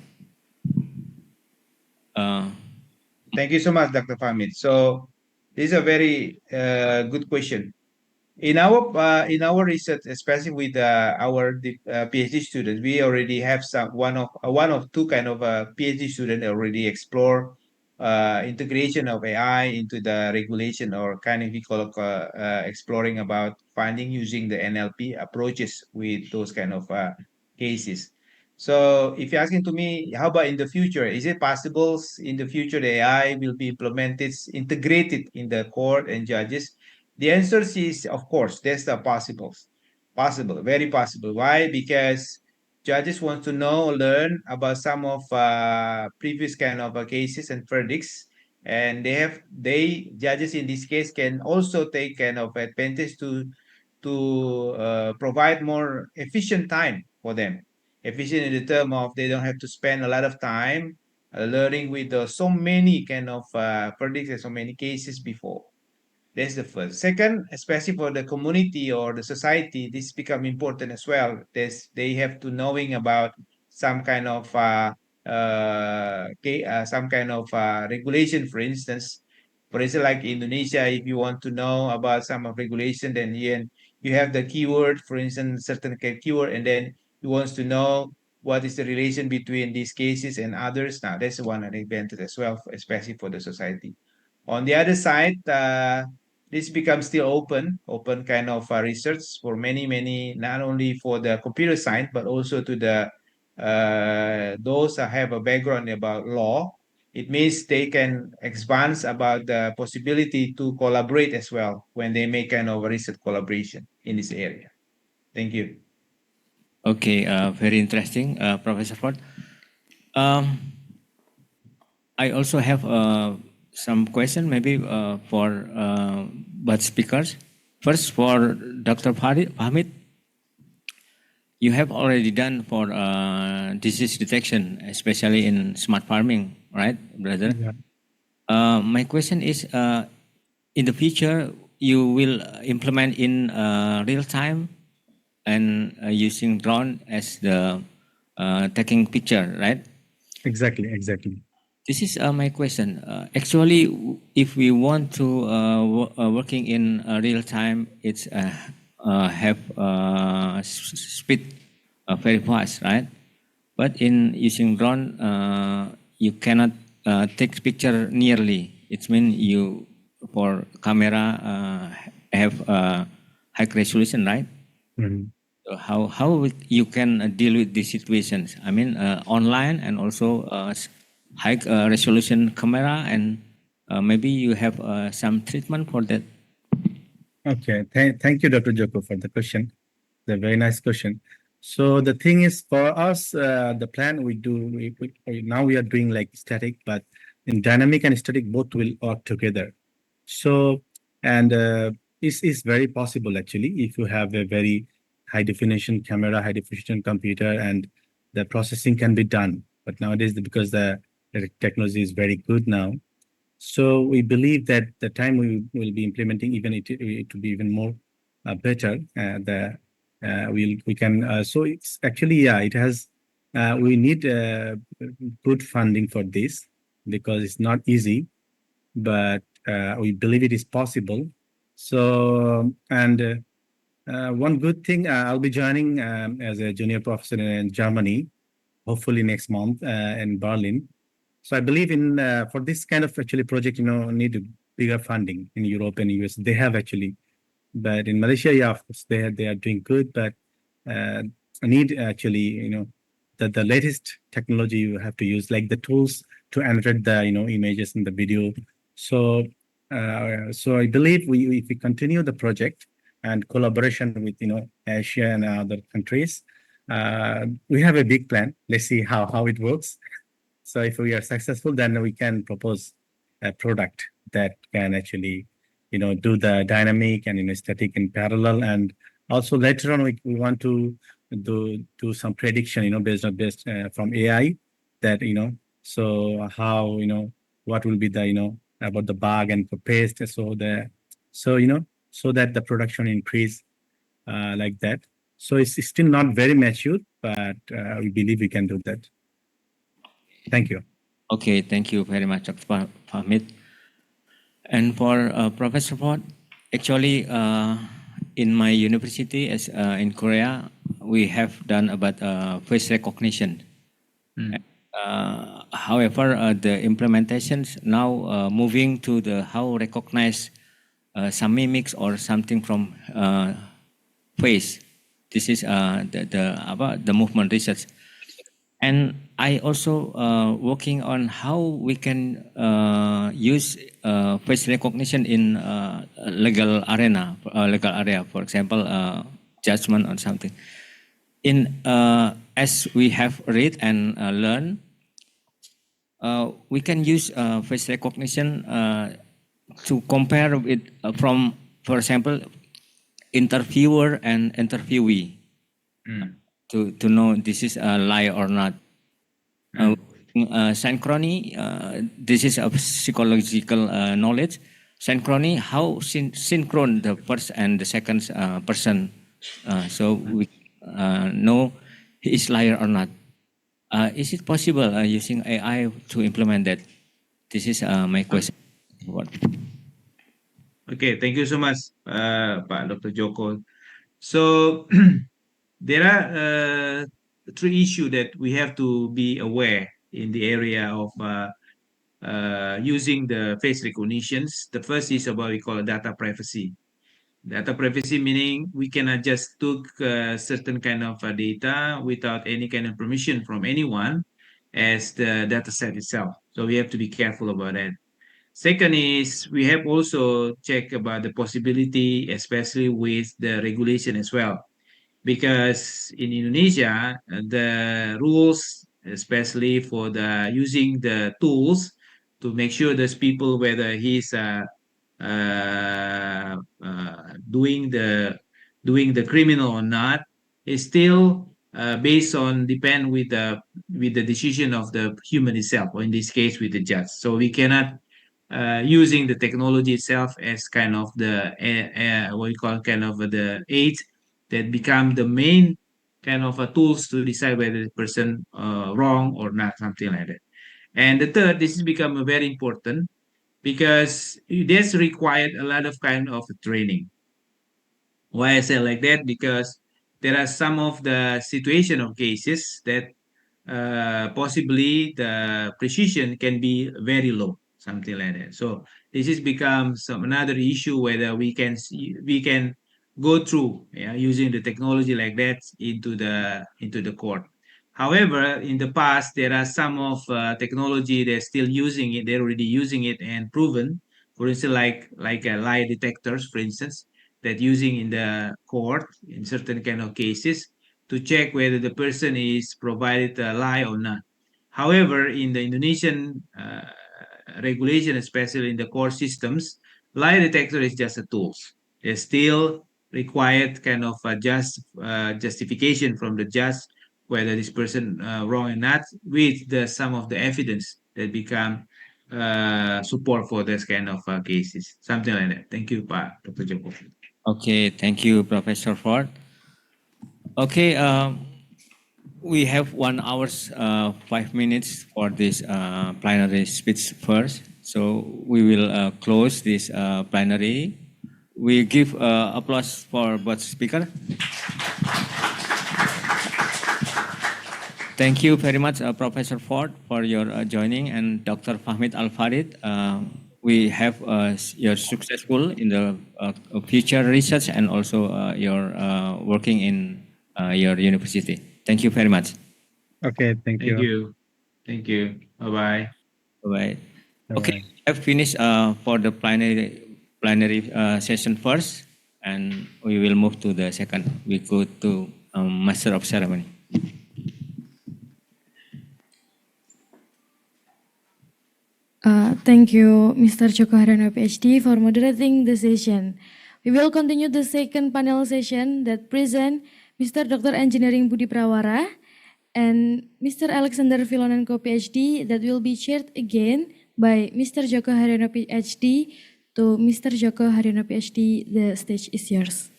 Thank you so much, Dr. Fahmid. So this is a very good question. In our research, especially with our PhD students, we already have one of two kind of PhD student already explore integration of AI into the regulation, or kind of we call exploring about finding using the NLP approaches with those kind of cases. So if you're asking to me, how about in the future? Is it possible in the future the AI will be implemented, integrated in the court and judges? The answer is, of course, that's the possible, very possible. Why? Because judges want to know, learn about some of previous kind of cases and verdicts, and they judges in this case can also take kind of advantage to provide more efficient time for them. Efficient in the term of they don't have to spend a lot of time learning with so many kind of verdicts and so many cases before. That's the first. Second, especially for the community or the society, this become important as well. They have to knowing about some kind of regulation, for instance. For instance, like Indonesia, if you want to know about some of regulation, then you have the keyword, for instance, certain keyword, and then you wants to know what is the relation between these cases and others. Now, that's one advantage as well, especially for the society. On the other side, this becomes still open kind of research for many, not only for the computer science, but also to the those that have a background about law. It means they can expand about the possibility to collaborate as well when they make kind of research collaboration in this area. Thank you. Okay, very interesting, Professor Ford. I also have some question maybe for both speakers. First, for Dr. Fahmid, you have already done for disease detection, especially in smart farming, right, brother? Yeah. My question is, in the future, you will implement in real time and using drone as the taking picture, right? Exactly. This is my question. Actually, if we want to working in real time, it's have speed very fast, right? But in using drone, you cannot take picture nearly. It means you for camera have high resolution, right? Mhm. So how you can deal with these situations? I mean, online and also high resolution camera, and maybe you have some treatment for that. Okay. Thank you, Dr. Joko, for the question. It's a very nice question. So the thing is, for us, the plan we do, now we are doing like static, but in dynamic and static, both will work together. So, and it's very possible actually, if you have a very high definition camera, high definition computer, and the processing can be done. But nowadays, because the technology is very good now, so we believe that the time we will be implementing, even it will be even more better. We can. So it's actually, yeah, it has. We need good funding for this because it's not easy. but we believe it is possible. So, and one good thing, I'll be joining as a junior professor in Germany, hopefully next month in Berlin. So I believe in for this kind of actually project, need bigger funding in Europe and US. They have actually, but in Malaysia, yeah, of course, they are doing good, but I need actually, the latest technology you have to use, like the tools to annotate the, images in the video. So, so I believe if we continue the project and collaboration with, Asia and other countries, we have a big plan. Let's see how it works. So if we are successful, then we can propose a product that can actually, do the dynamic and static in parallel. And also later on, we want to do some prediction, based from AI that, so how, what will be the, about the bug and for paste. So that the production increase like that. So it's still not very mature, but we believe we can do that. Thank you. Okay, thank you very much, Dr. Fahmid. And for Professor Ford, actually, in my university, as in Korea, we have done about face recognition. However, the implementations now moving to the how recognize some mimics or something from face. This is the movement research. And I also working on how we can use face recognition in legal area, for example, judgment or something. In as we have read and learned, we can use face recognition to compare with from, for example, interviewer and interviewee. To know this is a lie or not. Synchrony, this is a psychological knowledge. Synchrony, how synchron the first and the second person, so we know he is liar or not. Is it possible using AI to implement that? This is my question. Okay, thank you so much, Pak Dr. Joko. So there are three issues that we have to be aware in the area of using the face recognitions. The first is about we call data privacy. Data privacy meaning we cannot just took certain kind of data without any kind of permission from anyone as the data set itself. So we have to be careful about that. Second is we have also checked about the possibility, especially with the regulation as well, because in Indonesia the rules, especially for the using the tools to make sure those people whether he's doing the criminal or not, is still based on depend with the decision of the human itself, or in this case with the judge. So we cannot using the technology itself as kind of the what we call kind of the aid that become the main kind of tools to decide whether the person wrong or not, something like that. And the third, this has become very important because this required a lot of kind of training. Why I say like that? Because there are some of the situation of cases that possibly the precision can be very low, something like that. So this has become another issue whether we can go through, yeah, using the technology like that into the court. However, in the past there are some of technology they're still using it. They're already using it and proven. For instance, like lie detectors, for instance, that using in the court in certain kind of cases to check whether the person is provided a lie or not. However, in the Indonesian regulation, especially in the core systems, lie detector is just a tool. There's still required kind of a justification from the judge whether this person wrong or not, with the some of the evidence that become support for this kind of cases, something like that. Thank you, Pak Dr. Joko. Okay, thank you, Professor Ford. Okay, we have 1 hour, 5 minutes for this plenary speech first. So we will close this plenary. We give applause for both speakers. Thank you very much, Professor Ford, for your joining, and Dr. Fahmid Al-Farid. We have your successful in the future research and also your working in your university. Thank you very much. Okay, thank Thank you. you. Thank you. Bye-bye. Bye. Okay, Bye-bye. I've finished for the plenary session first, and we will move to the second. We go to Master of Ceremony. Thank you, Mr. Joko Haryono, PhD, for moderating the session. We will continue the second panel session that present Mr. Dr. Engineering Budi Prawara and Mr. Alexander Filonenko, PhD, that will be chaired again by Mr. Joko Haryono, PhD. To Mr. Joko Haryono, PhD, the stage is yours.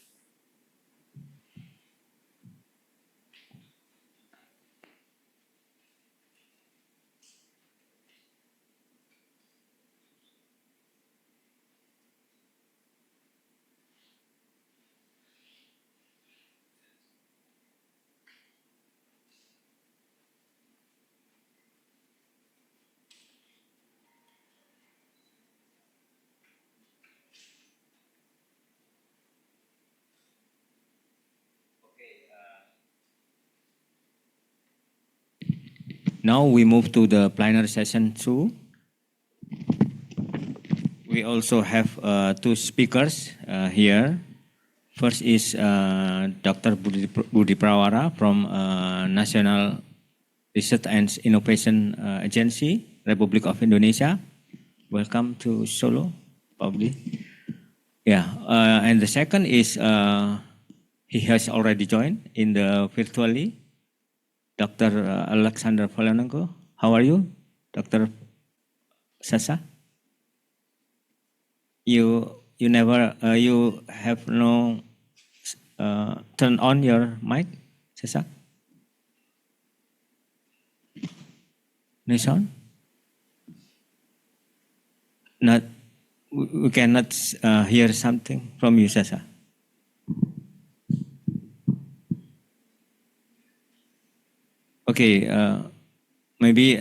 Now we move to the plenary session 2. We also have two speakers here. First is Dr. Budi Prawara from National Research and Innovation Agency, Republic of Indonesia. Welcome to Solo, probably. Yeah, and the second is he has already joined in the virtually. Dr. Alexander Filonenko. How are you, Dr. Sasa? You never you have no turn on your mic, Sasa? No sound? Not. We cannot hear something from you, Sasa. Okay, maybe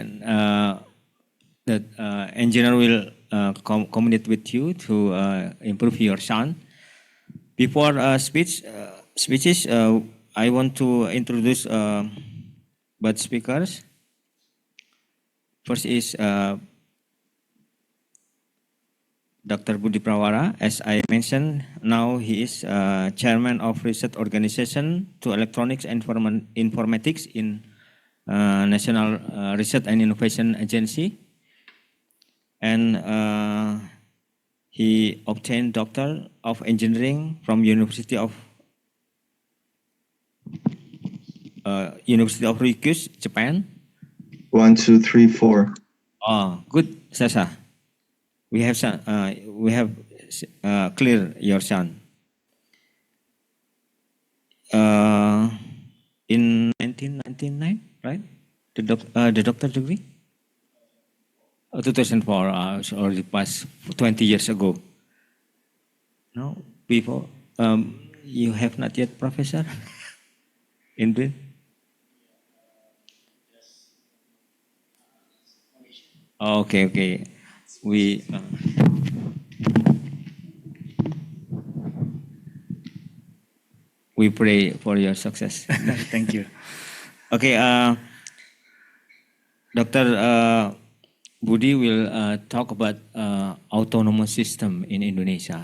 the engineer will communicate with you to improve your sound. Before speeches, I want to introduce both speakers. First is Dr. Budi Prawara. As I mentioned, now he is chairman of research organization to electronics and informatics in National Research and Innovation Agency, and he obtained Doctor of Engineering from University of Ryukyu, Japan. 1, 2, 3, 4. Oh, good, Sasa. We have clear your sound. In 1999, right? The doctor degree? 2004, already past 20 years ago. No, before, you have not yet professor in Britain? Okay. We pray for your success. Thank you. Okay, Dr. Budi will talk about autonomous system in Indonesia,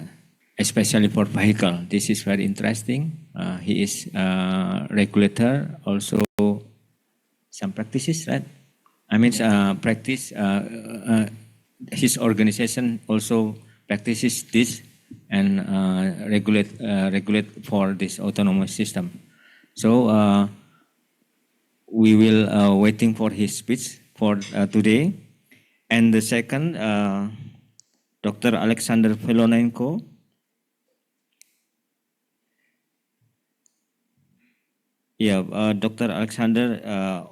especially for vehicle. This is very interesting. He is regulator, also some practices, right? I mean, practice. His organization also practices this and regulate for this autonomous system. So we will waiting for his speech for today. And the second, Dr. Alexander Filonenko. Yeah, Dr. Alexander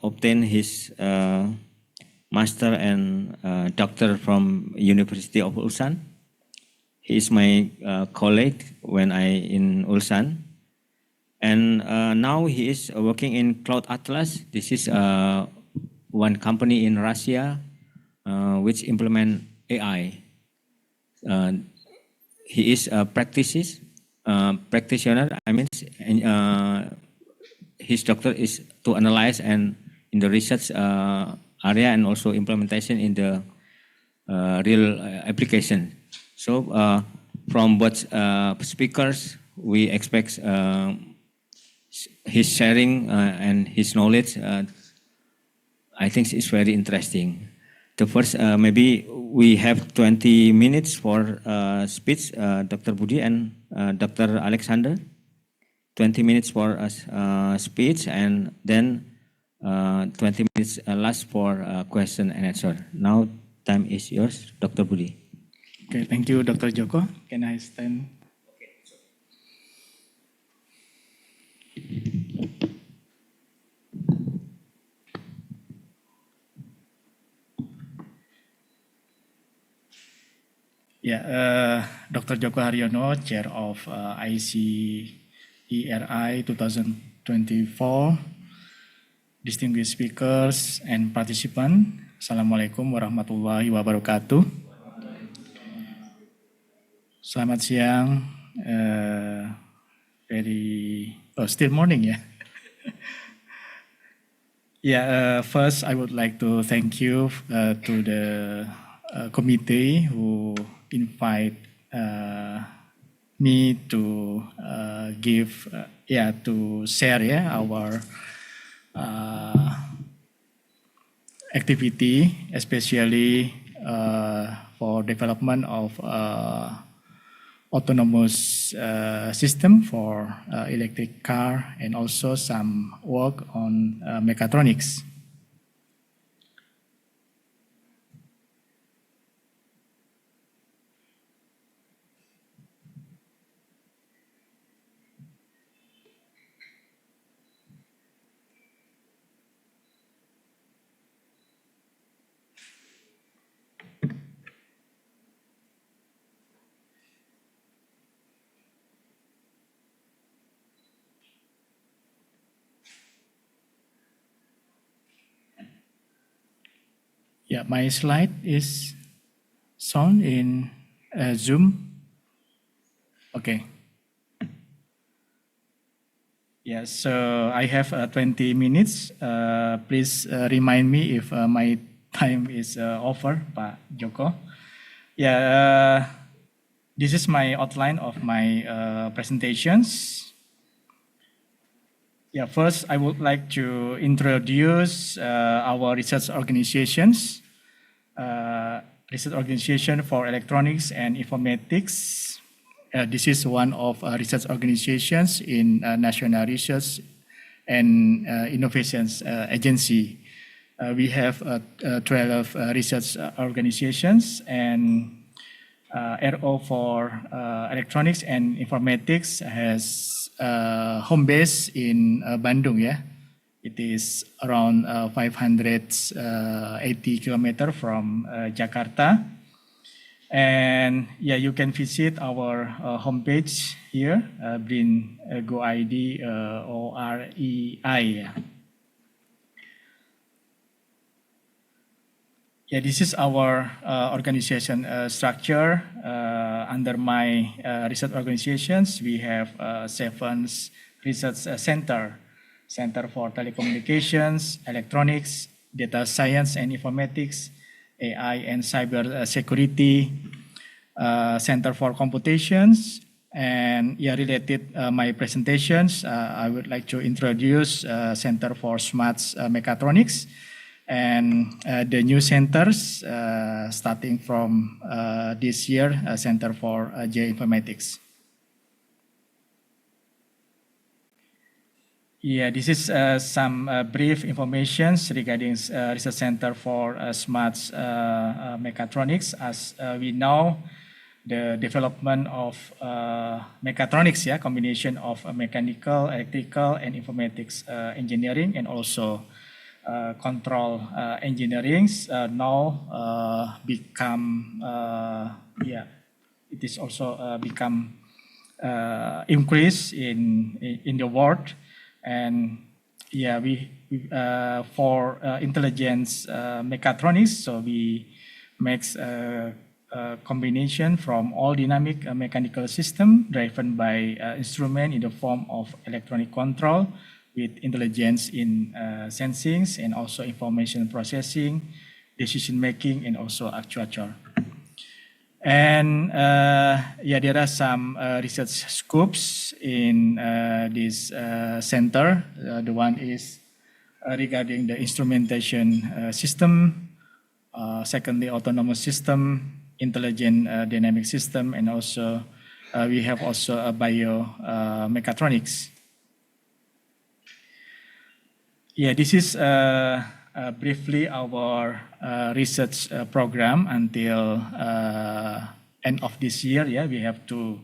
obtained his master and doctor from University of Ulsan. He is my colleague when I in Ulsan. And now he is working in Cloud Atlas. This is one company in Russia which implement AI. He is a practitioner. I mean, his doctor is to analyze and in the research area and also implementation in the real application. So from both speakers, we expect his sharing and his knowledge. I think it's very interesting. The first, maybe we have 20 minutes for speech, Dr. Budi and Dr. Alexander. 20 minutes for speech, and then 20 minutes last for question and answer. Now time is yours, Dr. Budi. Okay, thank you, Dr. Joko. Can I stand? Yeah, Dr. Joko Haryono, Chair of ICIERI 2024, distinguished speakers and participants, Assalamualaikum warahmatullahi wabarakatuh. Selamat siang, still morning, yeah. Yeah, first I would like to thank you to the committee who invite me to to share our activity, especially for development of autonomous system for electric car and also some work on mechatronics. Yeah, my slide is shown in Zoom. Okay. Yeah, so I have 20 minutes. Please remind me if my time is over, Pak Joko. Yeah, this is my outline of my presentations. Yeah, first I would like to introduce our research organizations. Research Organization for Electronics and Informatics. This is one of research organizations in National Research and Innovations Agency. We have 12 research organizations, and RO for Electronics and Informatics has home base in Bandung, yeah. It is around 580 kilometers from Jakarta. And yeah, you can visit our homepage here, Brin Go ID OREI. Yeah, this is our organization structure. Under my research organizations, we have 7 research center. Center for Telecommunications, Electronics, Data Science and Informatics, AI and Cyber Security, Center for Computations, and yeah, related my presentations, I would like to introduce Center for Smart Mechatronics and the new centers starting from this year, Center for Geoinformatics. Yeah, this is some brief information regarding Research Center for Smart Mechatronics. As we know, the development of mechatronics, yeah, combination of mechanical, electrical, and informatics engineering, and also control engineering now become it is also become increase in the world. And we for intelligence mechatronics, so we makes a combination from all dynamic mechanical system driven by instrument in the form of electronic control with intelligence in sensing and also information processing, decision making, and also actuator. And there are some research scopes in this center. The one is regarding the instrumentation system, secondly, autonomous system, intelligent dynamic system, and also we have also a biomechatronics. This is briefly our research program until end of this year. We have two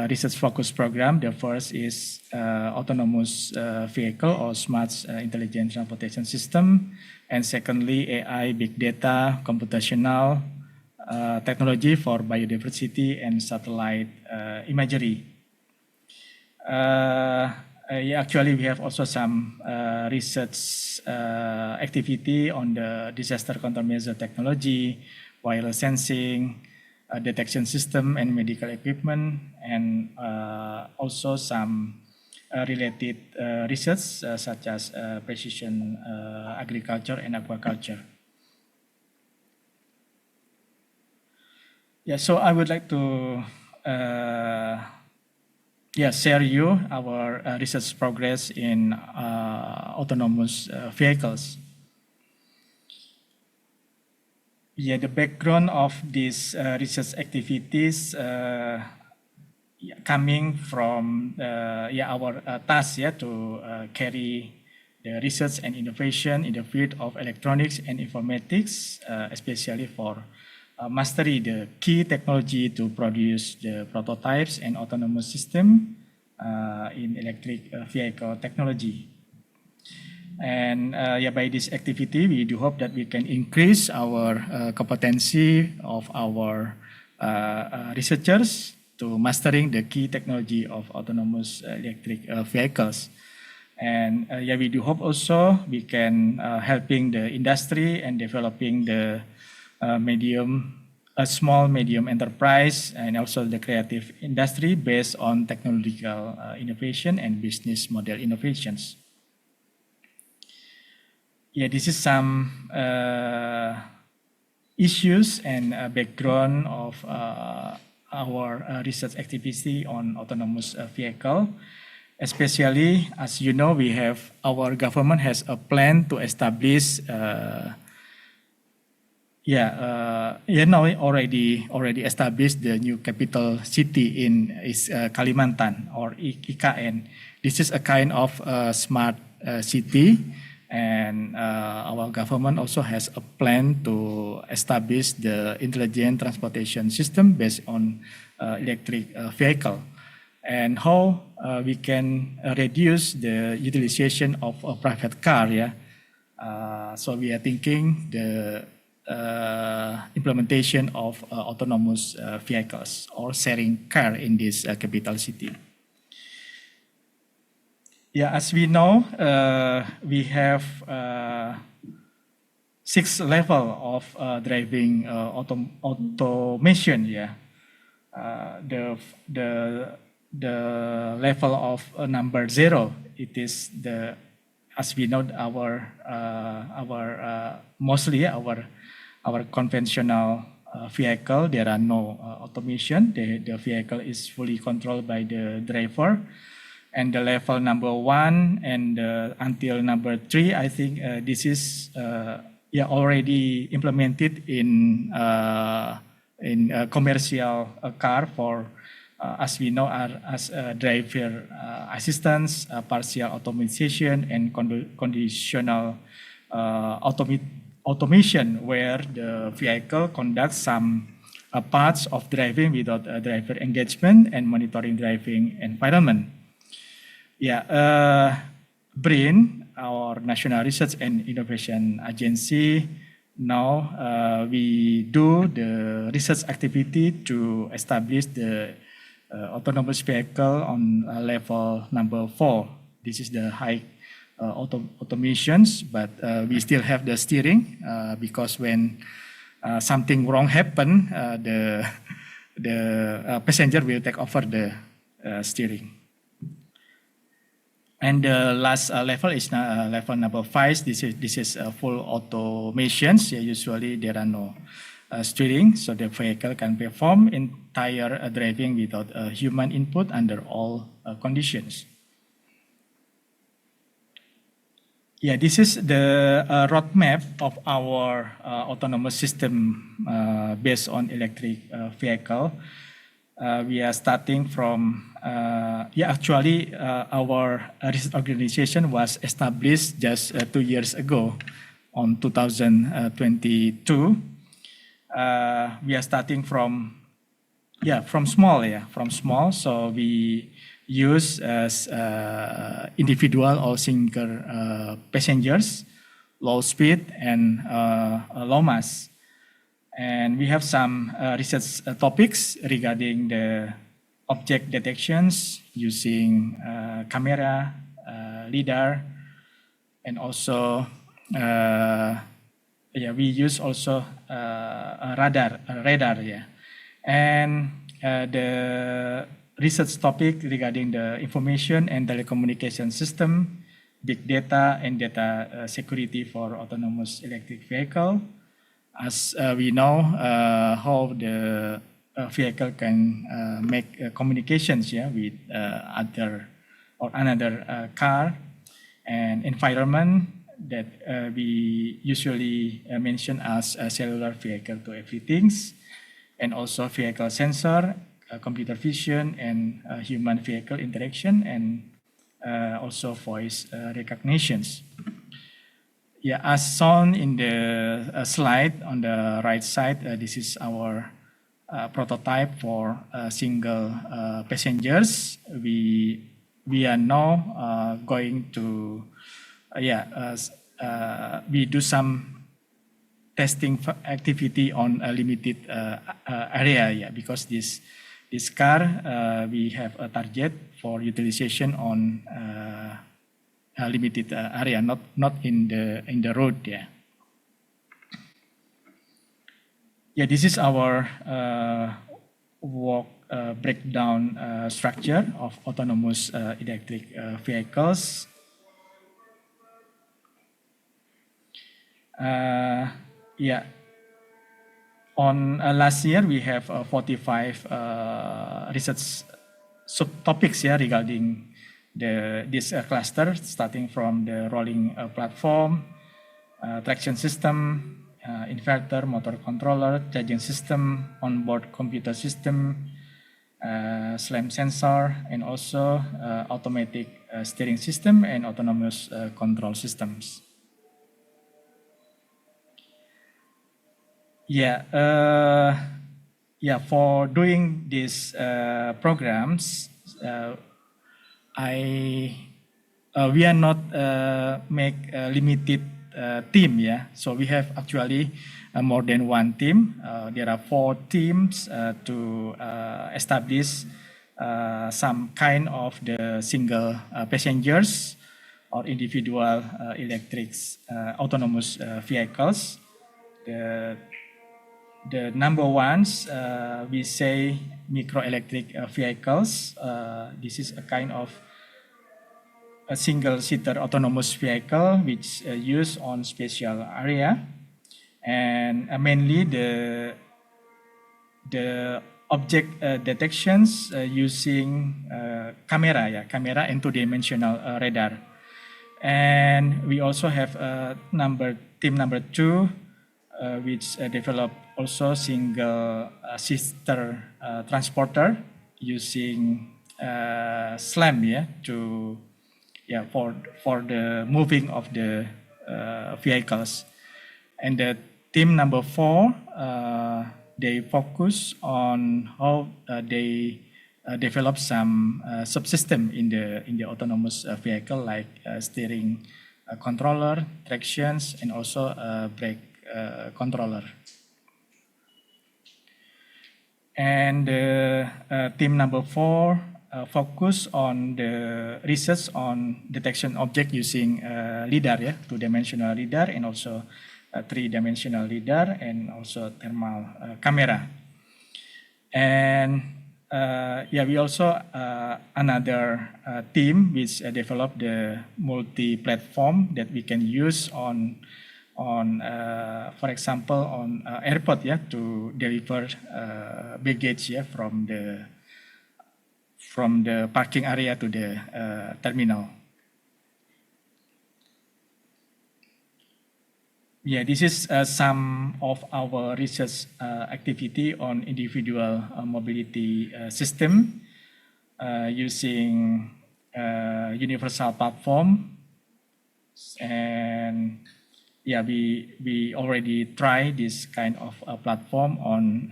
research focus program. The first is autonomous vehicle or smart intelligent transportation system, and secondly AI, big data, computational technology for biodiversity and satellite imagery. Actually, we have also some research activity on the disaster countermeasure technology, wireless sensing, detection system, and medical equipment, and also some related research such as precision agriculture and aquaculture. So I would like to share you our research progress in autonomous vehicles. The background of these research activities coming from our task to carry the research and innovation in the field of electronics and informatics, especially for mastery the key technology to produce the prototypes and autonomous system in electric vehicle technology. And by this activity, we do hope that we can increase our competency of our researchers to mastering the key technology of autonomous electric vehicles. And we do hope also we can helping the industry and developing the small medium enterprise and also the creative industry based on technological innovation and business model innovations. This is some issues and background of our research activity on autonomous vehicle. Especially, as you know, our government has a plan to establish already established the new capital city in Kalimantan or IKN. This is a kind of smart city, and our government also has a plan to establish the intelligent transportation system based on electric vehicle, and how we can reduce the utilization of a private car. So we are thinking the implementation of autonomous vehicles or sharing car in this capital city. As we know, we have 6 levels of driving automation. The level of number 0, it is as we know mostly our conventional vehicle, there are no automation. The vehicle is fully controlled by the driver. And the level number 1 and until number 3, I think this is already implemented in commercial car for, as we know, as driver assistance, partial automation, and conditional automation, where the vehicle conducts some parts of driving without driver engagement and monitoring driving environment. BRAIN our National Research and Innovation Agency, now we do the research activity to establish the autonomous vehicle on level number 4. This is the high automations, but we still have the steering because when something wrong happen, the passenger will take over the steering. And the last level is level number 5. This is full automations. Yeah, usually there are no steering, so the vehicle can perform entire driving without human input under all conditions. Yeah, this is the roadmap of our autonomous system based on electric vehicle. We are starting from, actually our research organization was established just 2 years ago on 2022. We are starting from small. So we use as individual or single passengers, low speed and low mass. And we have some research topics regarding the object detections using camera, LiDAR, and also we use also radar. Yeah, and the research topic regarding the information and telecommunication system, big data, and data security for autonomous electric vehicle. As we know how the vehicle can make communications with other or another car, and environment that we usually mention as a cellular vehicle to everything, and also vehicle sensor, computer vision, and human vehicle interaction, and also voice recognitions. Yeah, as shown in the slide on the right side, this is our prototype for single passengers. We are now going to we do some testing activity on a limited area, because this car we have a target for utilization on a limited area, not in the road. This is our work breakdown structure of autonomous electric vehicles. On last year we have 45 research subtopics regarding this cluster, starting from the rolling platform, traction system, inverter, motor controller, charging system, onboard computer system, SLAM sensor, and also automatic steering system and autonomous control systems. For doing these programs, we are not make a limited team. So we have actually more than one team. There are 4 teams to establish some kind of the single passengers or individual electric autonomous vehicles. The number ones, we say microelectric vehicles. This is a kind of a single-seater autonomous vehicle which used on special area, and mainly the object detections using camera and 2-dimensional radar. And we also have team number 2, which develop also single sister transporter using SLAM for the moving of the vehicles. And the team number 4, they focus on how they develop some subsystem in the autonomous vehicle, like steering controller, tractions, and also a brake controller. And team number 4 focus on the research on detection object using LiDAR, yeah, 2-dimensional LiDAR, and also 3-dimensional LiDAR, and also thermal camera. And we also another team which developed the multi-platform that we can use on for example, on airport, yeah, to deliver baggage, yeah, from the parking area to the terminal. Yeah, this is some of our research activity on individual mobility system using universal platform. And yeah, we already try this kind of platform on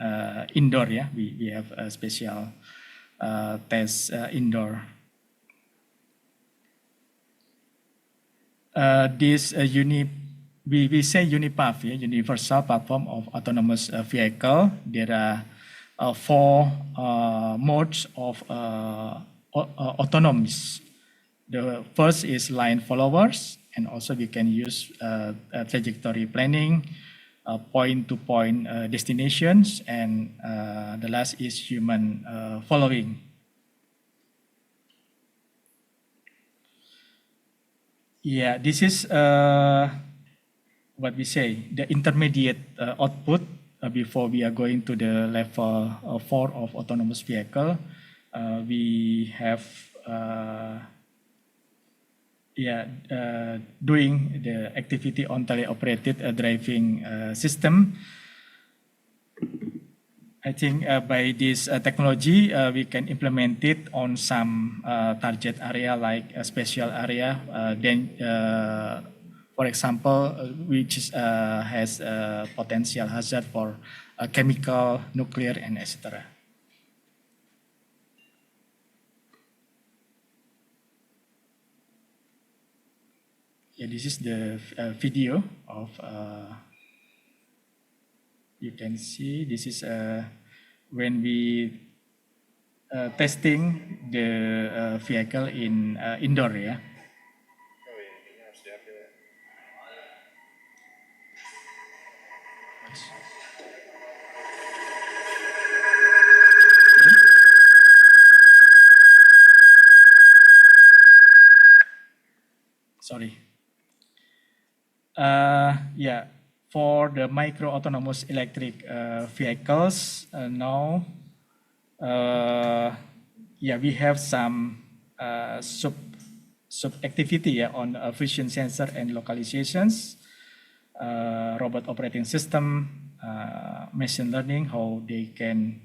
indoor. Yeah, we have a special test indoor. This we say UniPath, yeah, universal platform of autonomous vehicle. There are 4 modes of autonomous. The first is line followers, and also we can use trajectory planning, point-to-point destinations, and the last is human following. Yeah, this is what we say, the intermediate output before we are going to the level 4 of autonomous vehicle. We have doing the activity on teleoperated driving system. I think by this technology, we can implement it on some target area like a special area, for example, which has a potential hazard for chemical, nuclear, and etc. Yeah, this is the video of, you can see, this is when we testing the vehicle in indoor, yeah. Sorry. Yeah, for the micro autonomous electric vehicles now, we have some sub activity, yeah, on vision sensor and localizations, robot operating system, machine learning, how they can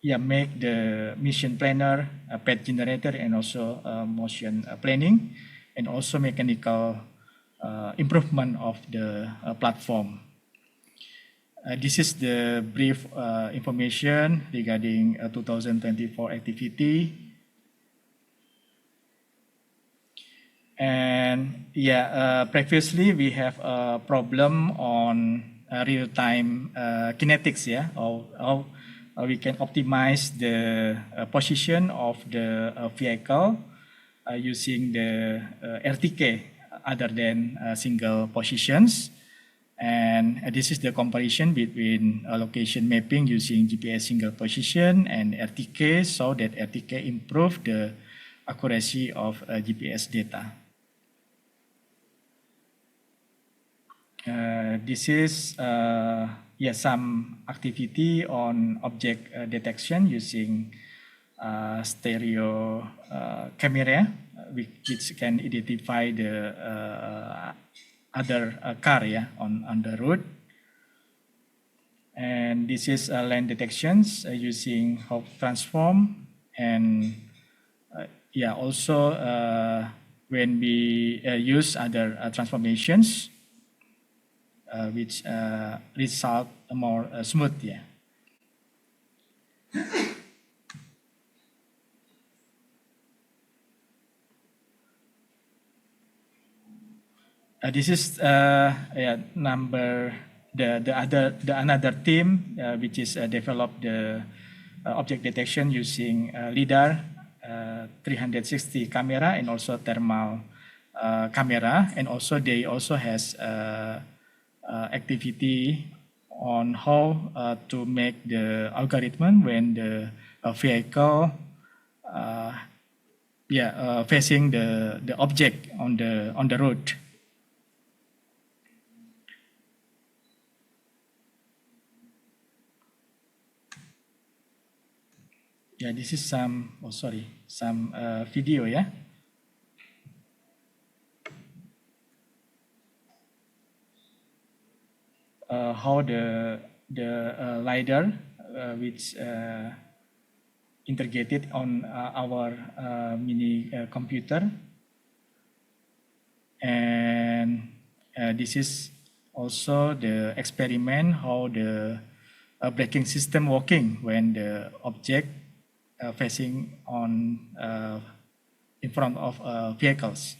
make the mission planner, path generator, and also motion planning, and also mechanical improvement of the platform. This is the brief information regarding 2024 activity. And previously we have a problem on real-time kinetics, yeah, how we can optimize the position of the vehicle using the RTK other than single positions. And this is the comparison between location mapping using GPS single position and RTK, so that RTK improve the accuracy of GPS data. This is some activity on object detection using stereo camera, which can identify the other car, yeah, on the road. And this is lane detections using Hawk transform, and also when we use other transformations, which result more smooth, yeah. This is another team which is developed the object detection using lidar, 360 camera, and also thermal camera, and also they also has activity on how to make the algorithm when the vehicle facing the object on the road. Yeah, this is some video, yeah. How the lidar which integrated on our mini computer, and this is also the experiment how the braking system working when the object facing on in front of vehicles.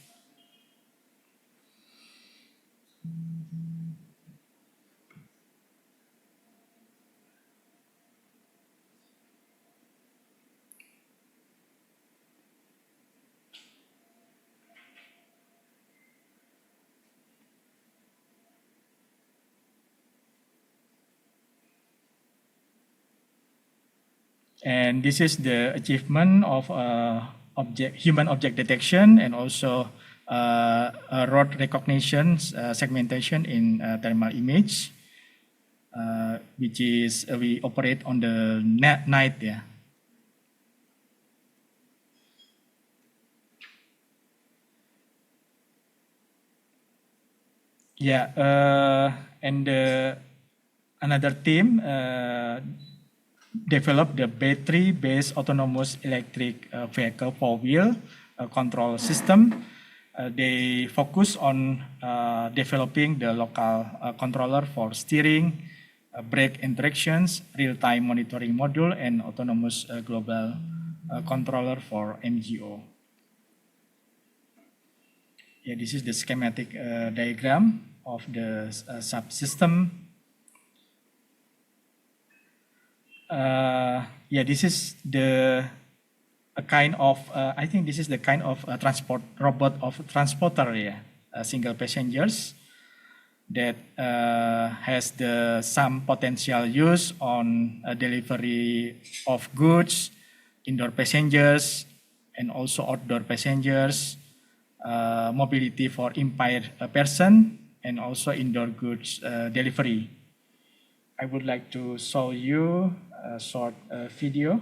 And this is the achievement of human object detection and also road recognition segmentation in thermal image, which is we operate on the night. Yeah. Yeah, and another team developed the battery-based autonomous electric vehicle four-wheel control system. They focus on developing the local controller for steering, brake interactions, real-time monitoring module, and autonomous global controller for MGO. Yeah, this is the schematic diagram of the subsystem. Yeah, this is the kind of I think this is the kind of transport robot of transporter, yeah, single passengers that has some potential use on delivery of goods, indoor passengers, and also outdoor passengers, mobility for impaired person, and also indoor goods delivery. I would like to show you a short video.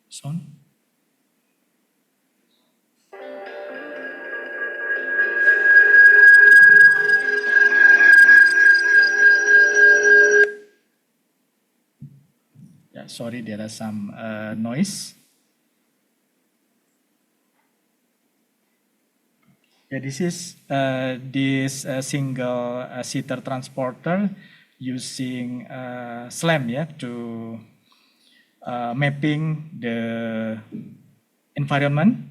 Son? Yeah, sorry, there are some noise. Yeah, this is this single seater transporter using SLAM, yeah, to mapping the environment,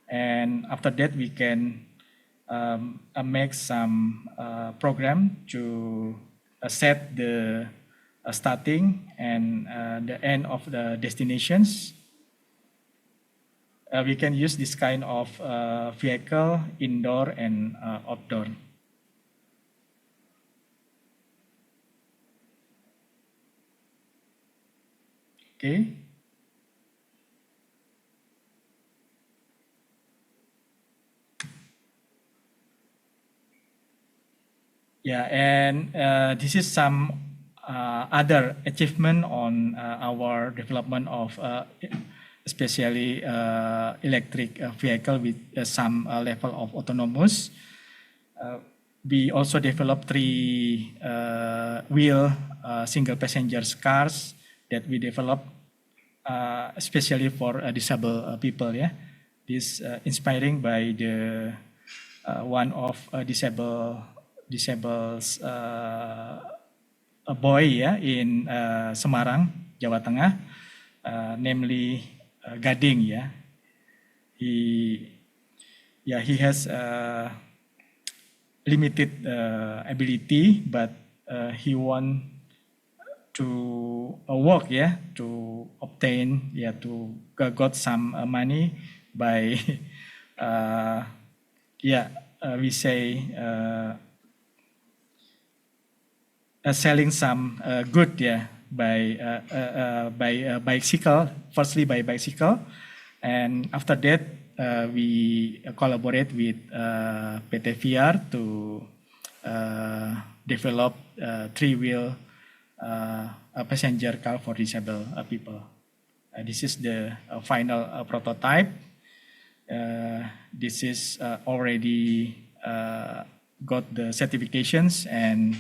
and after that we can make some program to set the starting and the end of the destinations. We can use this kind of vehicle indoor and outdoor. Okay. Yeah, and this is some other achievement on our development of especially electric vehicle with some level of autonomous. We also developed three wheel single passengers cars that we developed especially for disabled people. Yeah, this inspiring by the one of disabled a boy, yeah, in Semarang, Jawa Tengah, namely Gading. Yeah, he yeah, he has limited ability, but he want to work, yeah, to obtain, yeah, to got some money by, yeah, we say selling some good, yeah, by bicycle. Firstly, by bicycle, and after that, we collaborate with PT VR to develop three-wheel a passenger car for disabled people. This is the final prototype. This is already got the certifications and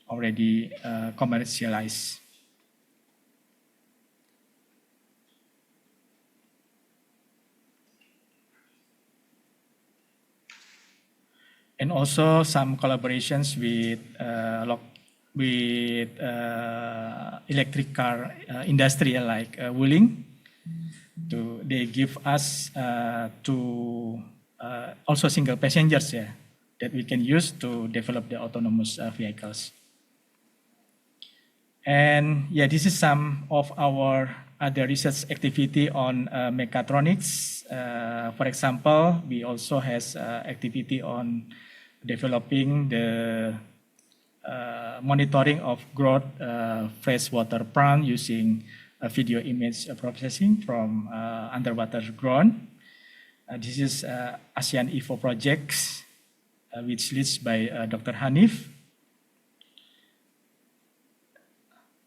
already commercialized. And also some collaborations with electric car industry like Wuling. They give us also single passengers, yeah, that we can use to develop the autonomous vehicles. And yeah, this is some of our other research activity on mechatronics. For example, we also has activity on developing the monitoring of growth freshwater prawn using video image processing from underwater ground. This is ASEAN EVO projects, which leads by Dr. Hanif.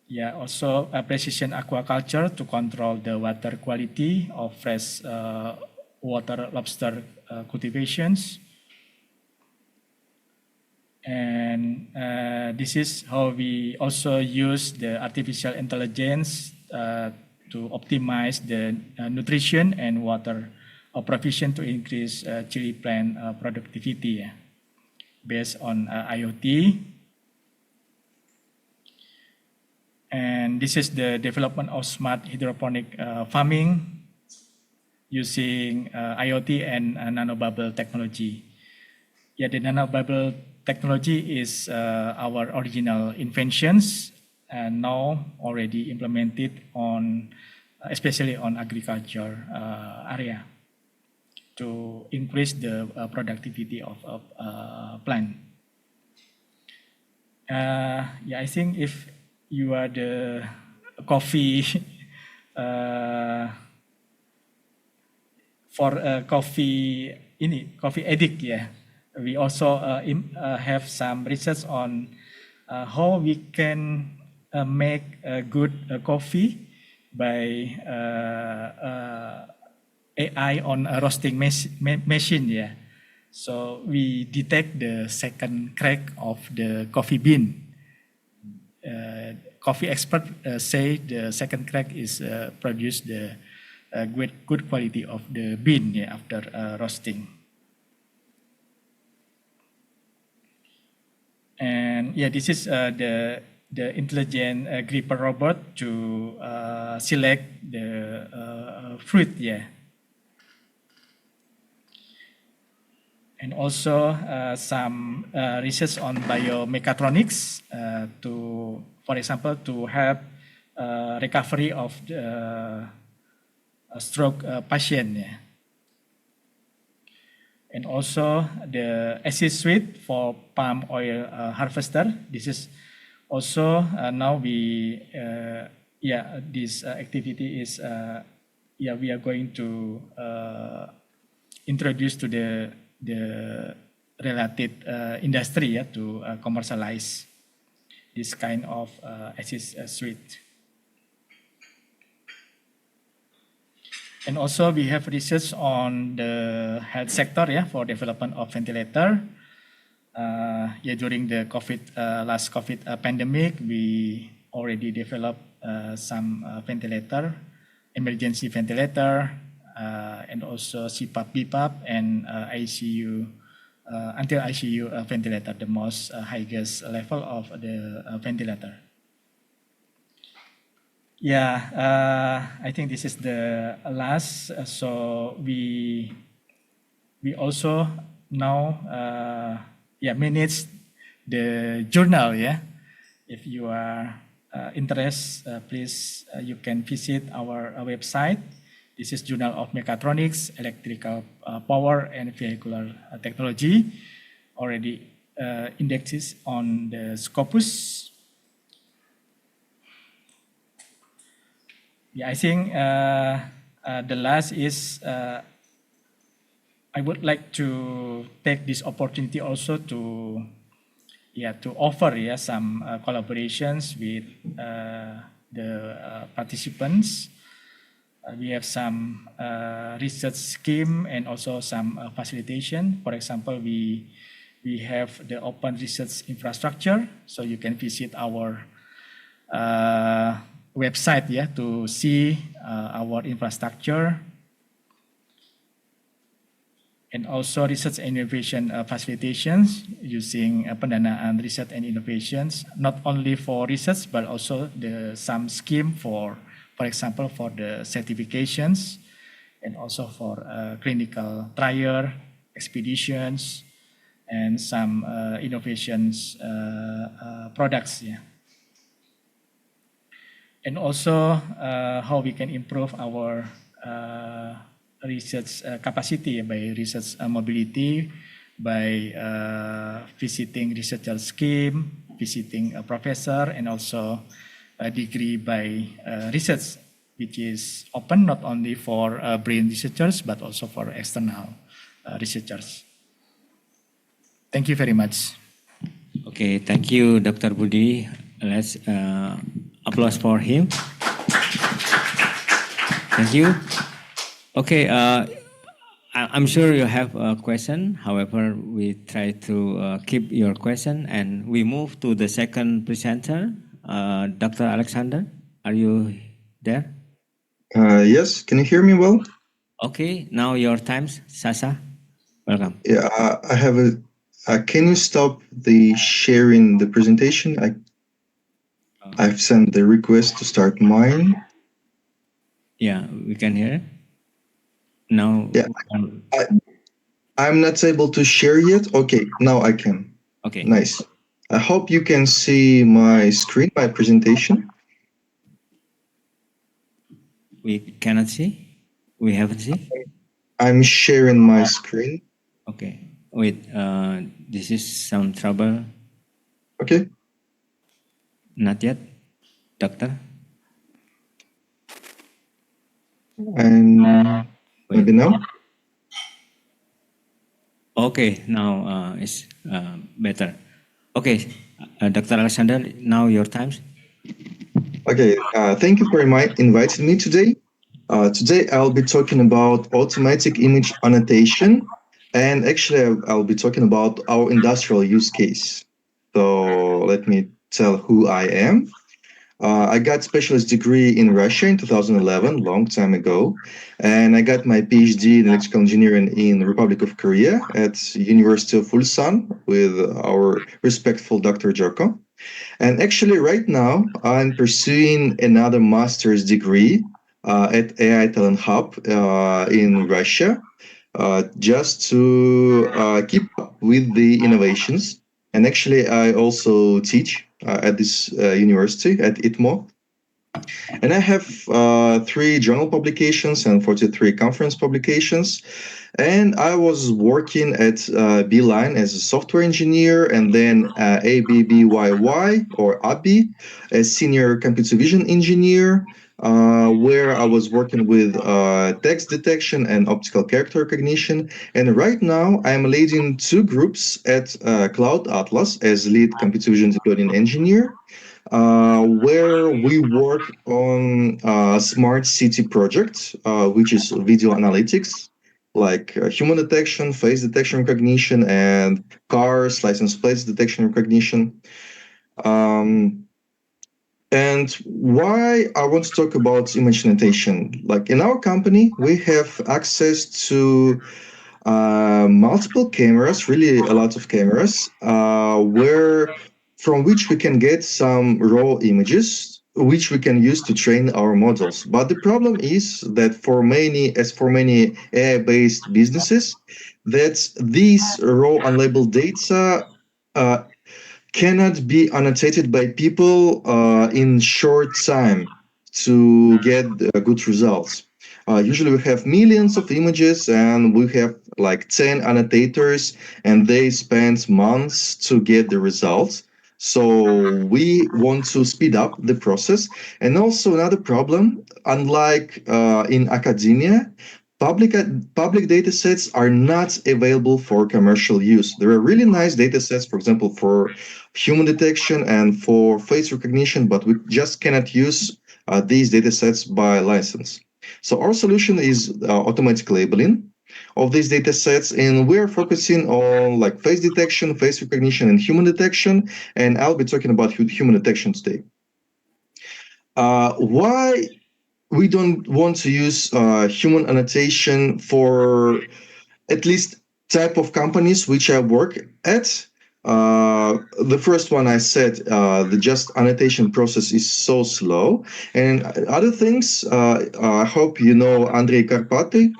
Yeah, also precision aquaculture to control the water quality of fresh water lobster cultivations. And this is how we also use the artificial intelligence to optimize the nutrition and water provision to increase chili plant productivity, based on IoT. And this is the development of smart hydroponic farming using IoT and nanobubble technology. Yeah, the nanobubble technology is our original inventions and now already implemented on, especially on agriculture area to increase the productivity of plant. Yeah, I think if you are the coffee coffee addict, yeah. We also have some research on how we can make a good coffee by AI on a roasting machine, yeah. So we detect the second crack of the coffee bean. Coffee experts say the second crack is produce the good quality of the bean, yeah, after roasting. And yeah, this is the intelligent gripper robot to select the fruit, yeah. And also some research on biomechatronics to, for example, to help recovery of the stroke patient, yeah. And also the assist suite for palm oil harvester. This is also now we this activity is we are going to introduce to the related industry, to commercialize this kind of assist suite. And also we have research on the health sector, for development of ventilator. During the last COVID pandemic, we already developed some ventilator, emergency ventilator, and also CPAP, BPAP, and ICU, until ICU ventilator, the most highest level of the ventilator. Yeah, I think this is the last. So we we also now manage the journal. If you are interested, please you can visit our website. This is Journal of Mechatronics, Electrical Power and Vehicular Technology, already indexes on the Scopus. I think the last is I would like to take this opportunity also to offer some collaborations with the participants. We have some research scheme and also some facilitation. For example, we have the open research infrastructure, so you can visit our website to see our infrastructure, and also research and innovation facilitations using pendanaan research and innovations, not only for research but also some scheme for example, for the certifications and also for clinical trial expeditions and some innovations products. And also how we can improve our research capacity by research mobility, by visiting researcher scheme, visiting a professor, and also a degree by research, which is open not only for brain researchers, but also for external researchers. Thank you very much. Okay, thank you, Dr. Budi. Let's applause for him. Thank you. Okay, I'm sure you have a question. However, we try to keep your question, and we move to the second presenter, Dr. Alexander. Are you there? Yes, can you hear me well? Okay, now your times, Sasa. Welcome. Yeah, I have a. Can you stop the sharing the presentation? I've sent the request to start mine. Yeah, we can hear. Now. Yeah, I'm not able to share yet. Okay, now I can. Okay. Nice. I hope you can see my screen, my presentation. We cannot see. We haven't seen. I'm sharing my screen. Okay. Wait. This is some trouble. Okay. Not yet, doctor. And maybe now. Okay, now it's better. Okay, Dr. Alexander, now your times. Okay, thank you for inviting me today. Today I'll be talking about automatic image annotation, and actually I'll be talking about our industrial use case. So let me tell who I am. I got specialist degree in Russia in 2011, long time ago, and I got my PhD in electrical engineering in the Republic of Korea at University of Ulsan with our respectful Dr. Joko. And actually, right now, I'm pursuing another master's degree at AI Talent Hub in Russia, just to keep up with the innovations. And actually, I also teach at this university at ITMO. And I have 3 journal publications and 43 conference publications. And I was working at Beeline as a software engineer, and then ABBYY or ABI as senior computer vision engineer, where I was working with text detection and optical character recognition. And right now, I'm leading 2 groups at Cloud Atlas as lead computer vision deep learning engineer, where we work on a smart city project, which is video analytics, like human detection, face detection recognition, and cars, license plates detection recognition. And why I want to talk about image annotation. Like in our company, we have access to multiple cameras, really a lot of cameras, from which we can get some raw images which we can use to train our models. But the problem is that for many AI-based businesses, that these raw unlabeled data cannot be annotated by people in short time to get good results. Usually we have millions of images and we have like 10 annotators and they spend months to get the results. So we want to speed up the process. And also another problem, unlike in academia, public data sets are not available for commercial use. There are really nice data sets, for example, for human detection and for face recognition, but we just cannot use these data sets by license. So our solution is automatic labeling of these data sets, and we're focusing on like face detection, face recognition, and human detection. And I'll be talking about human detection today. Why we don't want to use human annotation for at least type of companies which I work at? The first one I said, the just annotation process is so slow. And other things, I hope you know Andrei Karpaty.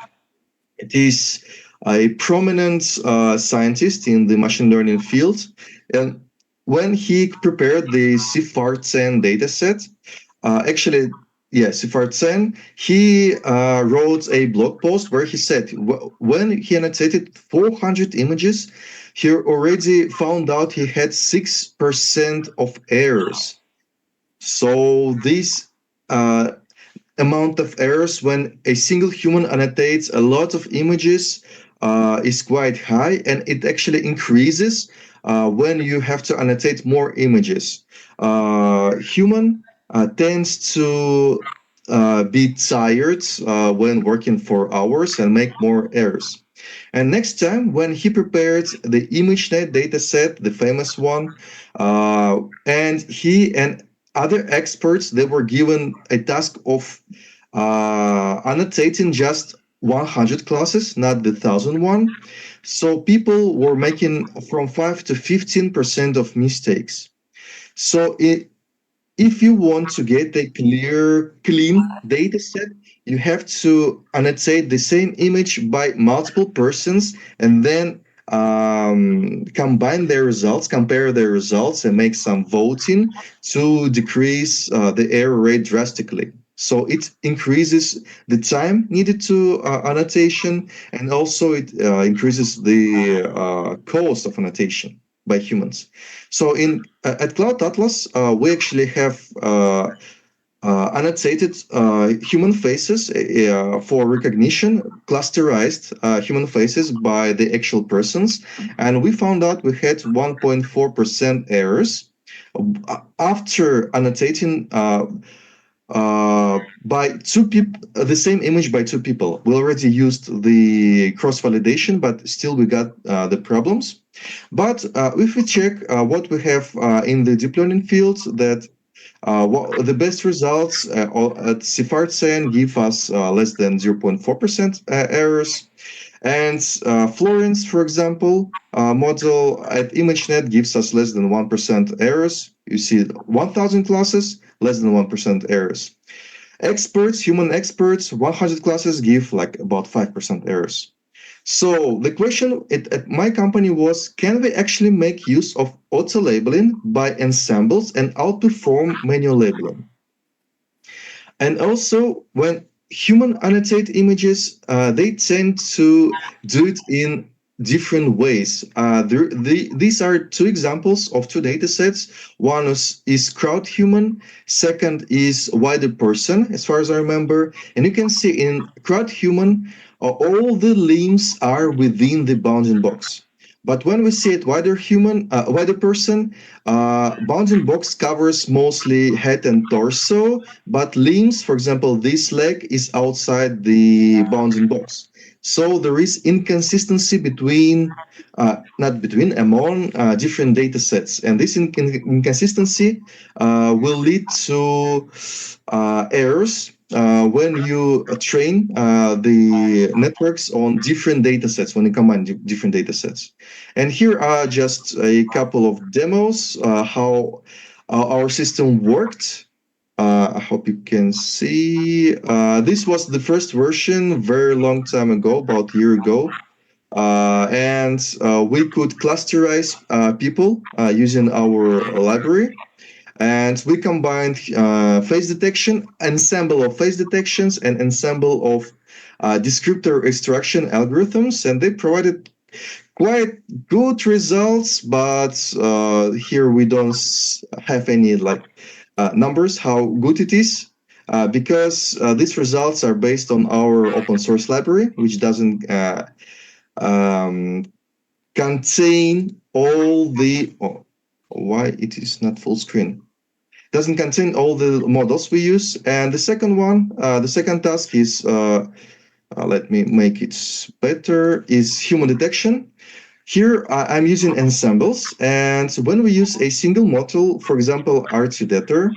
It is a prominent scientist in the machine learning field. And when he prepared the CIFAR-10 dataset, CIFAR-10, he wrote a blog post where he said when he annotated 400 images, he already found out he had 6% of errors. So this amount of errors when a single human annotates a lot of images is quite high, and it actually increases when you have to annotate more images. Human tends to be tired when working for hours and make more errors. And next time, when he prepared the ImageNet dataset, the famous one, and he and other experts, they were given a task of annotating just 100 classes, not the 1,001. So people were making from 5 to 15% of mistakes. So if you want to get a clean data set, you have to annotate the same image by multiple persons and then combine their results, compare their results, and make some voting to decrease the error rate drastically. So it increases the time needed to annotation, and also it increases the cost of annotation by humans. So at Cloud Atlas, we actually have annotated human faces for recognition, clusterized human faces by the actual persons, and we found out we had 1.4% errors after annotating by two people, the same image by two people. We already used the cross-validation, but still we got the problems. But if we check what we have in the deep learning field, that the best results at CIFAR-10 give us less than 0.4% errors. And Florence, for example, model at ImageNet gives us less than 1% errors. You see 1,000 classes, less than 1% errors. Experts, human experts, 100 classes give like about 5% errors. So the question at my company was, can we actually make use of auto labeling by ensembles and outperform manual labeling? And also, when human annotate images, they tend to do it in different ways. These are two examples of two data sets. One is crowd human, second is wider person, as far as I remember. And you can see in crowd human, all the limbs are within the bounding box. But when we see it wider person, bounding box covers mostly head and torso, but limbs, for example, this leg is outside the bounding box. So there is inconsistency among different data sets. And this inconsistency will lead to errors when you train the networks on different data sets, when you combine different data sets. And here are just a couple of demos how our system worked. I hope you can see. This was the first version very long time ago, about a year ago. And we could clusterize people using our library. And we combined face detection, ensemble of face detections, and ensemble of descriptor extraction algorithms. And they provided quite good results, but here we don't have any numbers how good it is. Because these results are based on our open source library, which doesn't um, contain all the why it is not full screen, doesn't contain all the models we use. And the second one, the second task is let me make it better, is human detection. Here I'm using ensembles, and when we use a single model, for example R2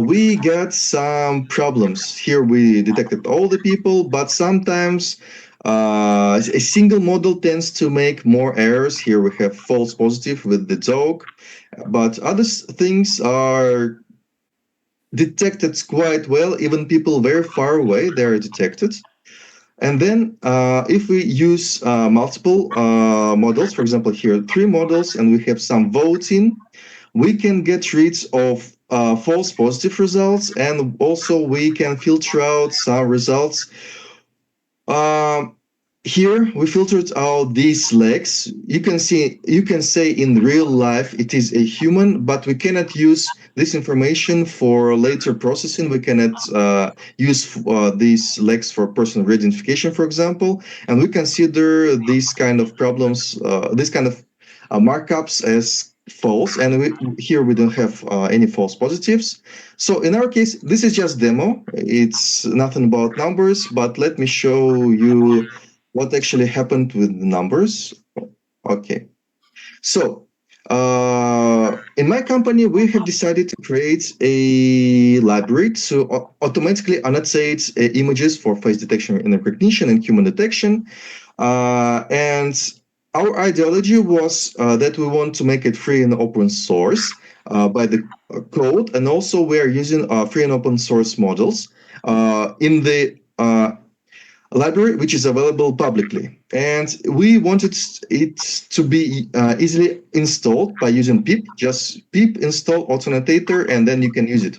we get some problems. Here we detected all the people, but sometimes a single model tends to make more errors. Here we have false positive with the dog, but other things are detected quite well. Even people very far away, they are detected. And then if we use multiple models, for example, here 3 models, and we have some voting, we can get rid of false positive results, and also we can filter out some results. Here we filtered out these legs. You can say in real life it is a human, but we cannot use this information for later processing. We cannot use these legs for personal identification, for example, and we consider these kind of problems, this kind of markups as false, and here we don't have any false positives. So in our case, this is just demo. It's nothing about numbers, but let me show you what actually happened with the numbers. Okay. So in my company, we have decided to create a library to automatically annotate images for face detection and recognition and human detection. And our ideology was that we want to make it free and open source by the code, and also we are using free and open source models in the library, which is available publicly. And we wanted it to be easily installed by using pip. Just pip install authenticator, and then you can use it.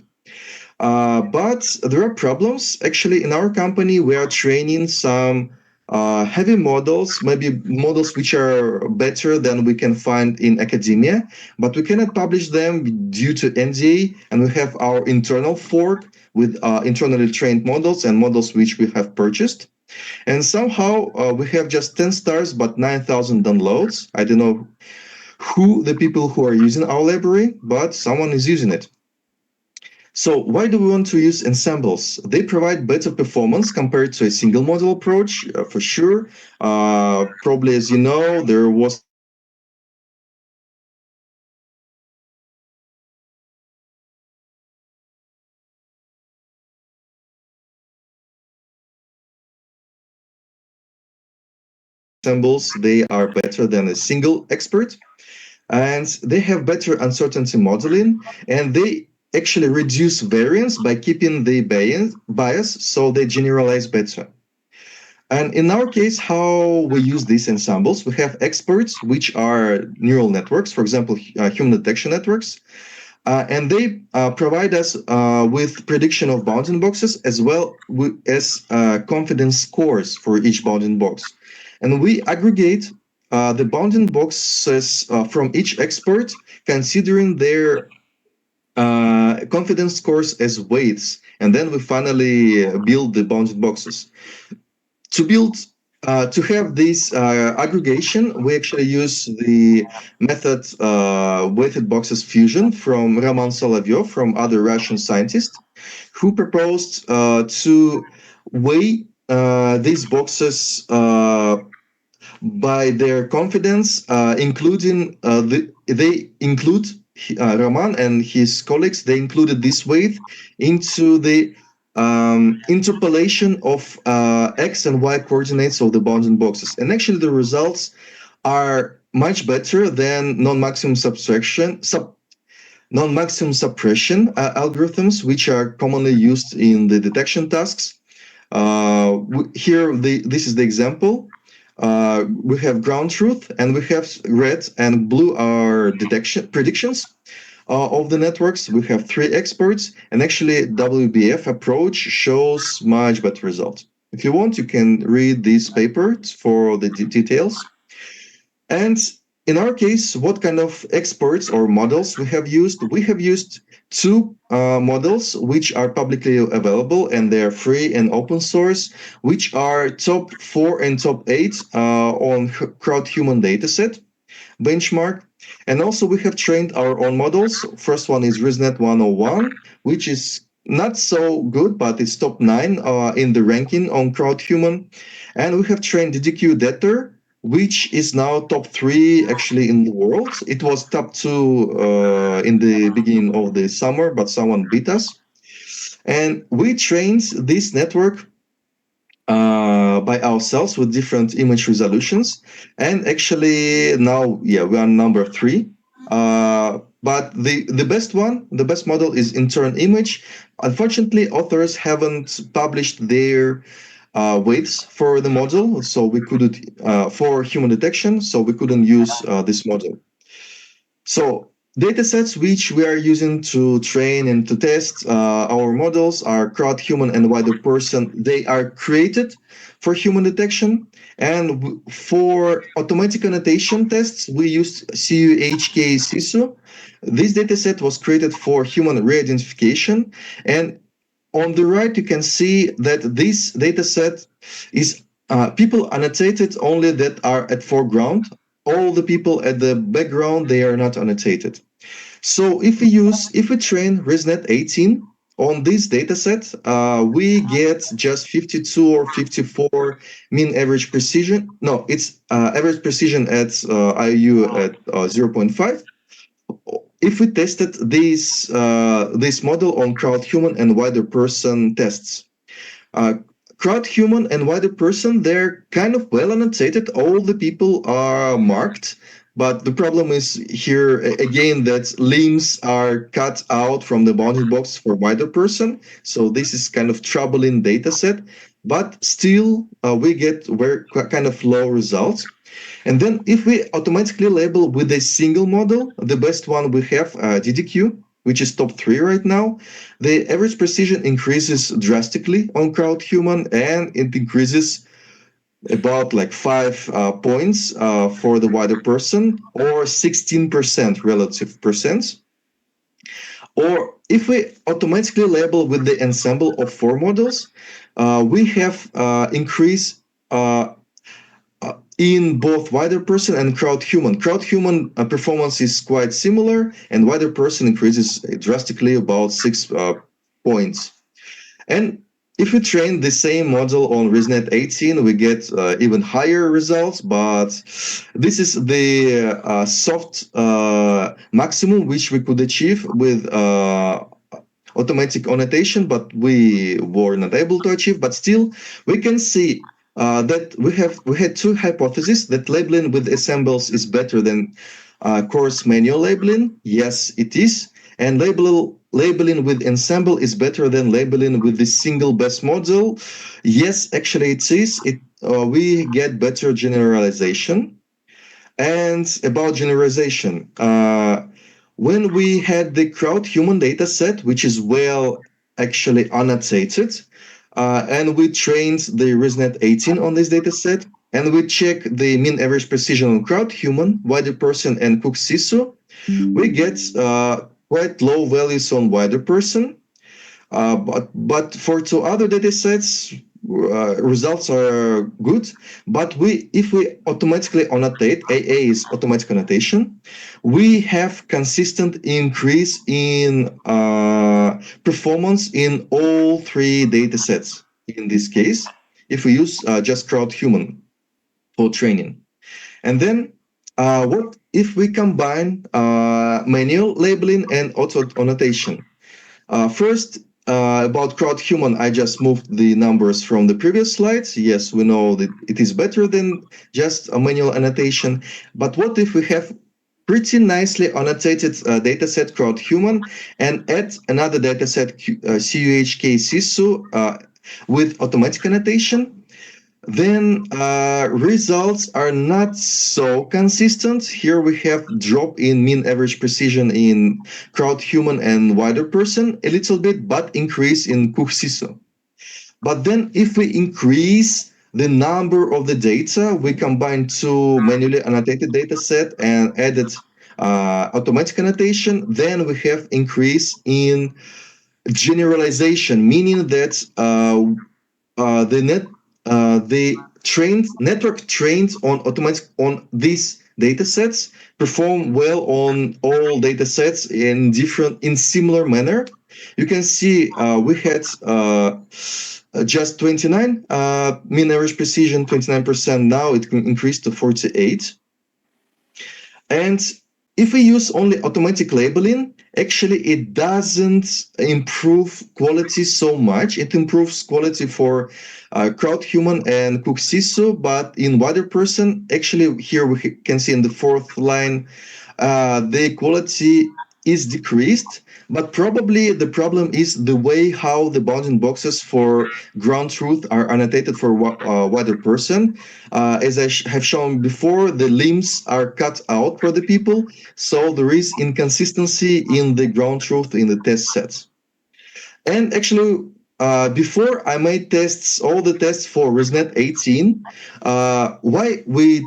But there are problems. Actually, in our company, we are training some heavy models, maybe models which are better than we can find in academia, but we cannot publish them due to NDA, and we have our internal fork with internally trained models and models which we have purchased. And somehow we have just 10 stars, but 9,000 downloads. I don't know who the people who are using our library, but someone is using it. So why do we want to use ensembles? They provide better performance compared to a single model approach, for sure. Probably, as you know, there was ensembles, they are better than a single expert, and they have better uncertainty modeling, and they actually reduce variance by keeping the bias, so they generalize better. And in our case, how we use these ensembles, we have experts, which are neural networks, for example, human detection networks, and they provide us with prediction of bounding boxes as well as confidence scores for each bounding box. And we aggregate the bounding boxes from each expert, considering their confidence scores as weights, and then we finally build the bounding boxes. To have this aggregation, we actually use the method weighted boxes fusion from Roman Solovyov, from other Russian scientists, who proposed to weigh these boxes by their confidence, including they include Roman and his colleagues. They included this weight into the interpolation of x and y coordinates of the bounding boxes, and actually the results are much better than non-maximum subtraction. non-maximum suppression algorithms, which are commonly used in the detection tasks. Here, this is the example. We have ground truth, and we have red and blue are detection predictions of the networks. We have 3 experts, and actually WBF approach shows much better results. If you want, you can read this paper for the details. And in our case, what kind of experts or models we have used? We have used 2 models which are publicly available, and they are free and open source, which are top 4 and top 8 on crowd-human dataset benchmark. And also we have trained our own models. First one is ResNet 101, which is not so good, but it's top 9 in the ranking on crowd-human. And we have trained DDQ Deter, which is now top 3 actually in the world. It was top 2 in the beginning of the summer, but someone beat us. And we trained this network by ourselves with different image resolutions. And actually now, we are number 3. But the best model is intern image. Unfortunately, authors haven't published their weights for the model, so we couldn't for human detection, so we couldn't use this model. So datasets which we are using to train and to test our models are crowd, human, and wider person. They are created for human detection, and for automatic annotation tests, we used CUHK CISO. This dataset was created for human re-identification, and on the right, you can see that this dataset is people annotated only that are at foreground. All the people at the background, they are not annotated. So if we train ResNet 18 on this dataset, we get just 52 or 54 mean average precision. No, it's average precision at IU at 0.5. If we tested this model on crowd, human, and wider person tests, crowd, human, and wider person, they're kind of well annotated. All the people are marked, but the problem is here again that limbs are cut out from the bounding box for wider person. So this is kind of troubling data set, but still we get very kind of low results. And then if we automatically label with a single model, the best one we have, DDQ, which is top 3 right now, the average precision increases drastically on crowd human, and it increases about like 5 points for the wider person, or 16% relative percent. Or if we automatically label with the ensemble of 4 models, we have increase in both wider person and crowd human. Crowd human performance is quite similar, and wider person increases drastically about 6 points. And if we train the same model on ResNet 18, we get even higher results, but this is the soft maximum which we could achieve with automatic annotation, but we were not able to achieve. But still, we can see that we had 2 hypotheses that labeling with assembles is better than coarse manual labeling. Yes, it is. And labeling with ensemble is better than labeling with the single best model. Yes, actually it is. We get better generalization. And about generalization, when we had the crowd human data set, which is well actually annotated, and we trained the ResNet 18 on this data set, and we check the mean average precision on crowd human, wider person, and Cook CISO, we get quite low values on wider person. But for 2 other data sets, results are good. But if we automatically annotate, AA is automatic annotation, we have consistent increase in performance in all 3 data sets. In this case, if we use just crowd human for training. And then what if we combine manual labeling and auto annotation? First, about crowd human, I just moved the numbers from the previous slides. Yes, we know that it is better than just a manual annotation. But what if we have pretty nicely annotated dataset CrowdHuman and add another dataset CUHK CISO with automatic annotation, then results are not so consistent. Here we have drop in mean average precision in CrowdHuman and wider person a little bit, but increase in CUHSISO. But then if we increase the number of the data, we combine two manually annotated data set and added automatic annotation, then we have increase in generalization, meaning that the network trained on these data sets perform well on all data sets in similar manner. You can see we had just 29 mean average precision, 29%. Now it can increase to 48. And if we use only automatic labeling, actually it doesn't improve quality so much. It improves quality for CrowdHuman and CUHSISO, but in wider person, actually here we can see in the fourth line, the quality is decreased, but probably the problem is the way how the bounding boxes for ground truth are annotated for wider person. As I have shown before, the limbs are cut out for the people, so there is inconsistency in the ground truth in the test sets. And actually, before I made all the tests for ResNet 18, why we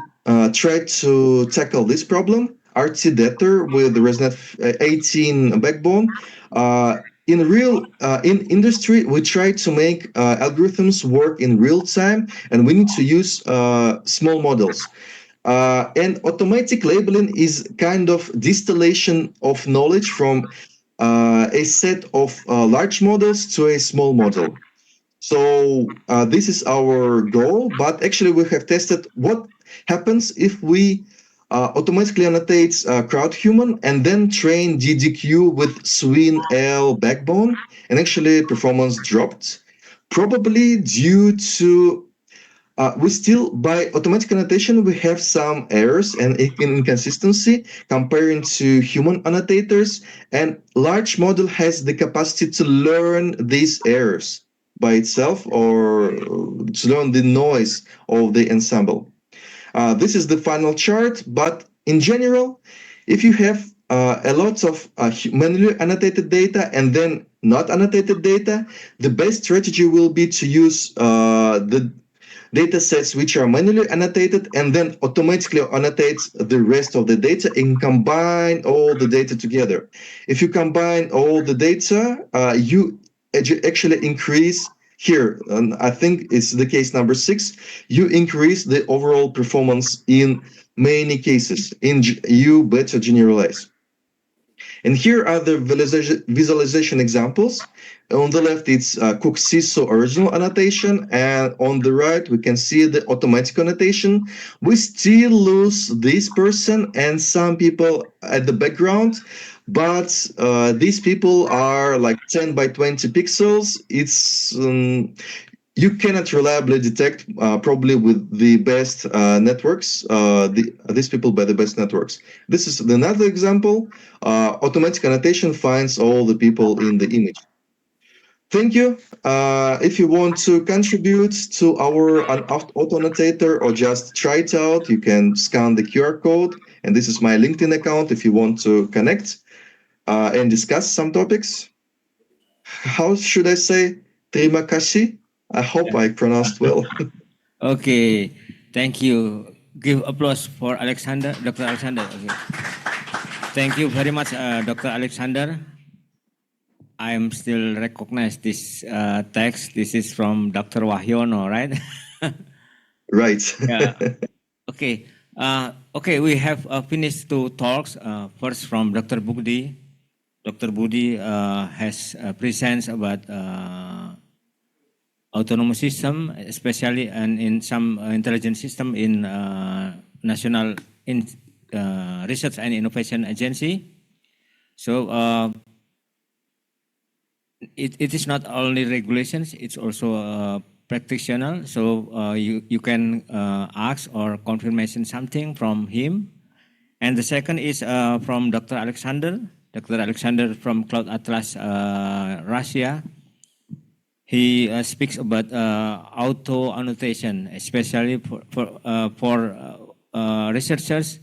tried to tackle this problem, RT Debtor with the ResNet 18 backbone. In industry, we try to make algorithms work in real time, and we need to use small models. And automatic labeling is kind of distillation of knowledge from a set of large models to a small model. So this is our goal, but actually we have tested what happens if we automatically annotate CrowdHuman and then train DDQ with SwinL backbone, and actually performance dropped, probably due to by automatic annotation, we have some errors and inconsistency comparing to human annotators, and large model has the capacity to learn these errors by itself or to learn the noise of the ensemble. This is the final chart, but in general, if you have a lot of manually annotated data and then not annotated data, the best strategy will be to use the data sets which are manually annotated and then automatically annotate the rest of the data and combine all the data together. If you combine all the data, you actually increase here, and I think it's the case number 6, you increase the overall performance in many cases, you better generalize. And here are the visualization examples. On the left, it's CUHSISO original annotation, and on the right, we can see the automatic annotation. We still lose this person and some people at the background, but these people are like 10 by 20 pixels. It's you cannot reliably detect probably with the best networks, these people by the best networks. This is another example. Automatic annotation finds all the people in the image. Thank you. If you want to contribute to our auto-annotator or just try it out, you can scan the QR code. And this is my LinkedIn account if you want to connect and discuss some topics. How should I say? Terima kasih. I hope I pronounced well. Okay, thank you. Give applause for Alexander, Dr. Alexander. Okay. Thank you very much, Dr. Alexander. I am still recognize this text. This is from Dr. Wahyono, right? Right. Yeah. Okay. Okay, we have finished 2 talks. First from Dr. Budi. Dr. Budi has presents about autonomous system, especially and in some intelligent system in National Research and Innovation Agency. So it is not only regulations, it's also practitioner. So you can ask or confirmation something from him. And the second is from Dr. Alexander. Dr. Alexander from Cloud Atlas, Russia. He speaks about auto annotation, especially for researchers.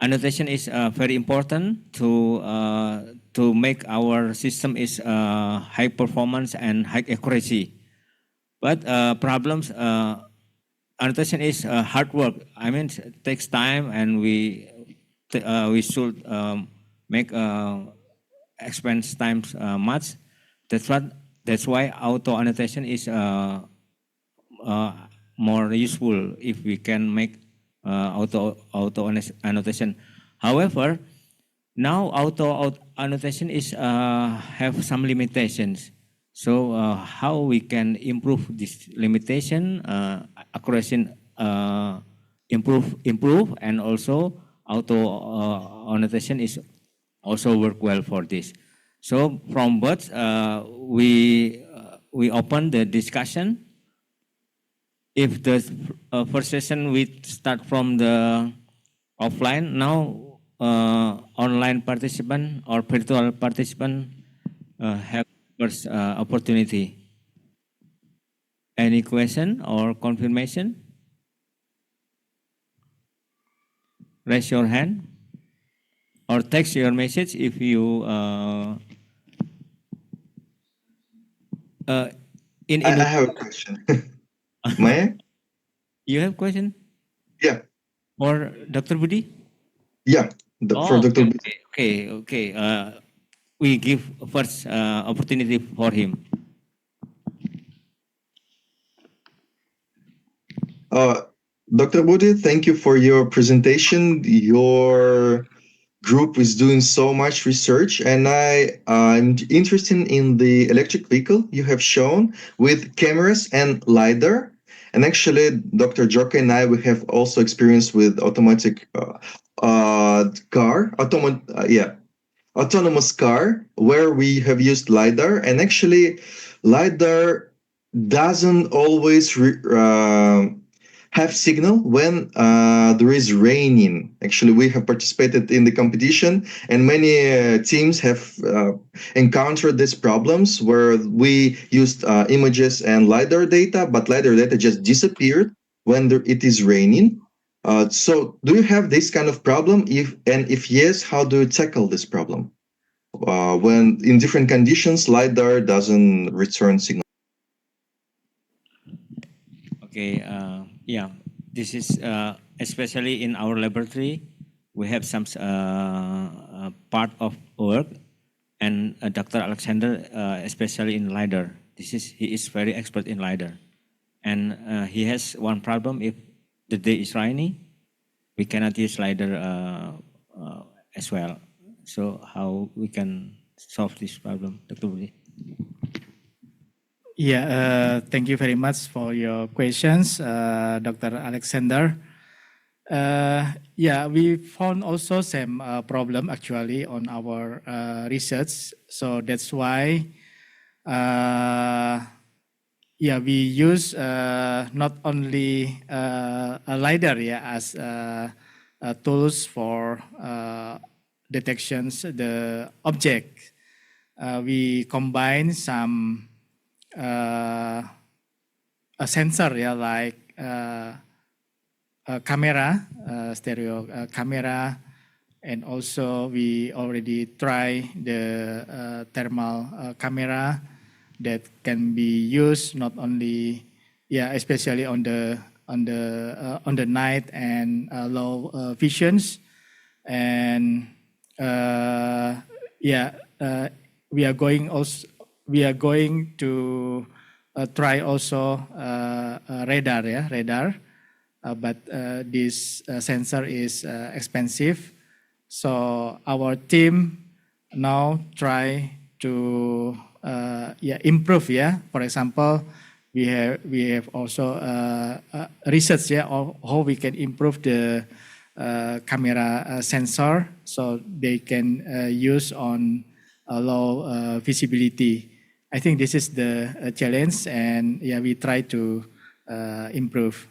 Annotation is very important to make our system is high performance and high accuracy. But problems, annotation is hard work. I mean, it takes time, and we should make expense times much. That's why auto annotation is more useful if we can make auto annotation. However, now auto annotation is have some limitations. So how we can improve this limitation, accuracy improve, and also auto annotation is also work well for this. So from both, we open the discussion. If the first session we start from the offline, now online participant or virtual participant have first opportunity. Any question or confirmation? Raise your hand or text your message if you I have a question. May I? You have question? Yeah. For Dr. Budi? Yeah, for Dr. Budi. Okay. We give first opportunity for him. Dr. Budi, thank you for your presentation. Your group is doing so much research, and I'm interested in the electric vehicle you have shown with cameras and LiDAR. And actually, Dr. Joka and I, we have also experience with automatic autonomous car, where we have used LiDAR. And actually, LiDAR doesn't always have signal when there is raining. Actually, we have participated in the competition, and many teams have encountered these problems where we used images and LiDAR data, but LiDAR data just disappeared when it is raining. So do you have this kind of problem? If yes, how do you tackle this problem? When in different conditions, LiDAR doesn't return signal. Okay, yeah, this is especially in our laboratory, we have some part of work, and Dr. Alexander, especially in LiDAR. He is very expert in LiDAR, and he has one problem. If the day is rainy, we cannot use LiDAR as well. So how we can solve this problem, Dr. Budi? Yeah, thank you very much for your questions, Dr. Alexander. Yeah, we found also some problem actually on our research. So that's why, we use not only a LiDAR as tools for detections the object. We combine some a sensor like a camera, stereo camera, and also we already try the thermal camera that can be used not only, especially on the night and low visions, and we are going to try also radar, but this sensor is expensive. So our team now try to improve. For example, we have also research on how we can improve the camera sensor so they can use on low visibility. I think this is the challenge, and we try to improve.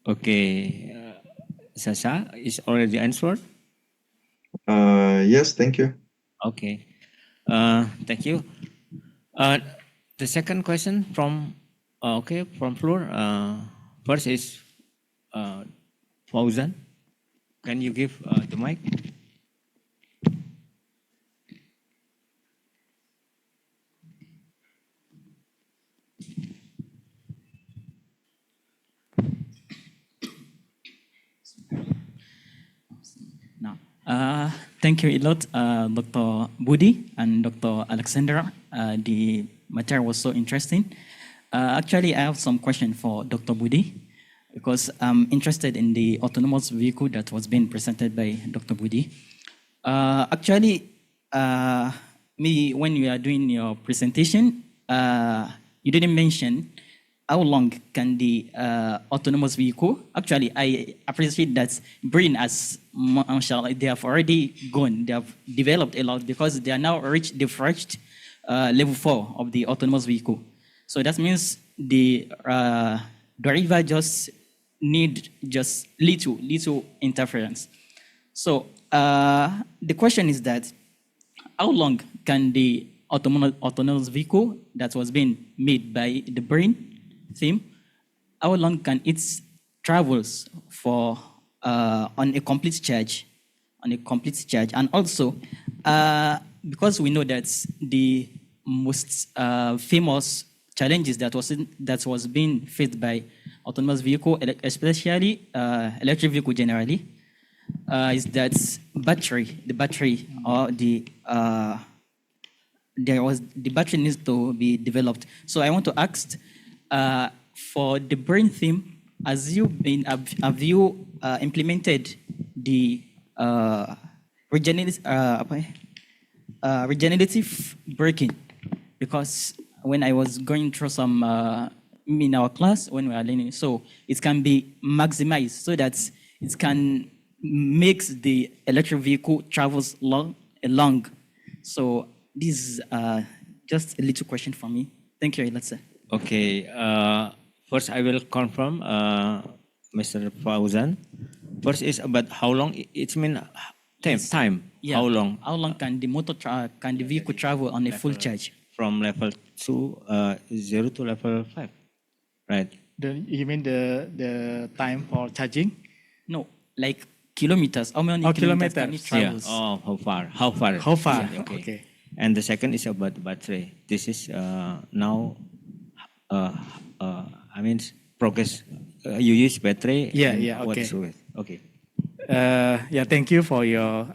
Okay, Sasha is already answered. Yes, thank you. Okay, thank you. The second question from from floor. First is Fauzan. Can you give the mic? No. Thank you a lot, Dr. Budi and Dr. Alexandra. The material was so interesting. Actually, I have some question for Dr. Budi because I'm interested in the autonomous vehicle that was being presented by Dr. Budi. Actually, when you are doing your presentation, you didn't mention how long can the autonomous vehicle, actually I appreciate that brain as mashallah, they have already gone, they have developed a lot because they are now reached the first level 4 of the autonomous vehicle. So that means the driver just need just little interference. So the question is that how long can the autonomous vehicle that was being made by the brain theme, how long can it travels for on a complete charge, and also because we know that the most famous challenges that was being faced by autonomous vehicle, especially electric vehicle generally, is that the battery or the battery needs to be developed. So I want to ask, for the brain theme, have you implemented the regenerative braking? Because when I was going through some in our class when we are learning, so it can be maximized so that it can make the electric vehicle travels long. So this is just a little question for me. Thank you, Elisa. Okay, first I will confirm, Mr. Fauzan. First is about how long it means time. Yeah. How long? How long can the can the vehicle travel on a full charge? From level 0 to level 5, right? You mean the time for charging? No, like kilometers. How many kilometers can it travel? Yeah. Oh, how far? How far? How far? Yeah, Okay. And the second is about the battery. This is now, I mean, progress. You use battery. Yeah. What Okay. is it? Okay. Yeah, thank you for your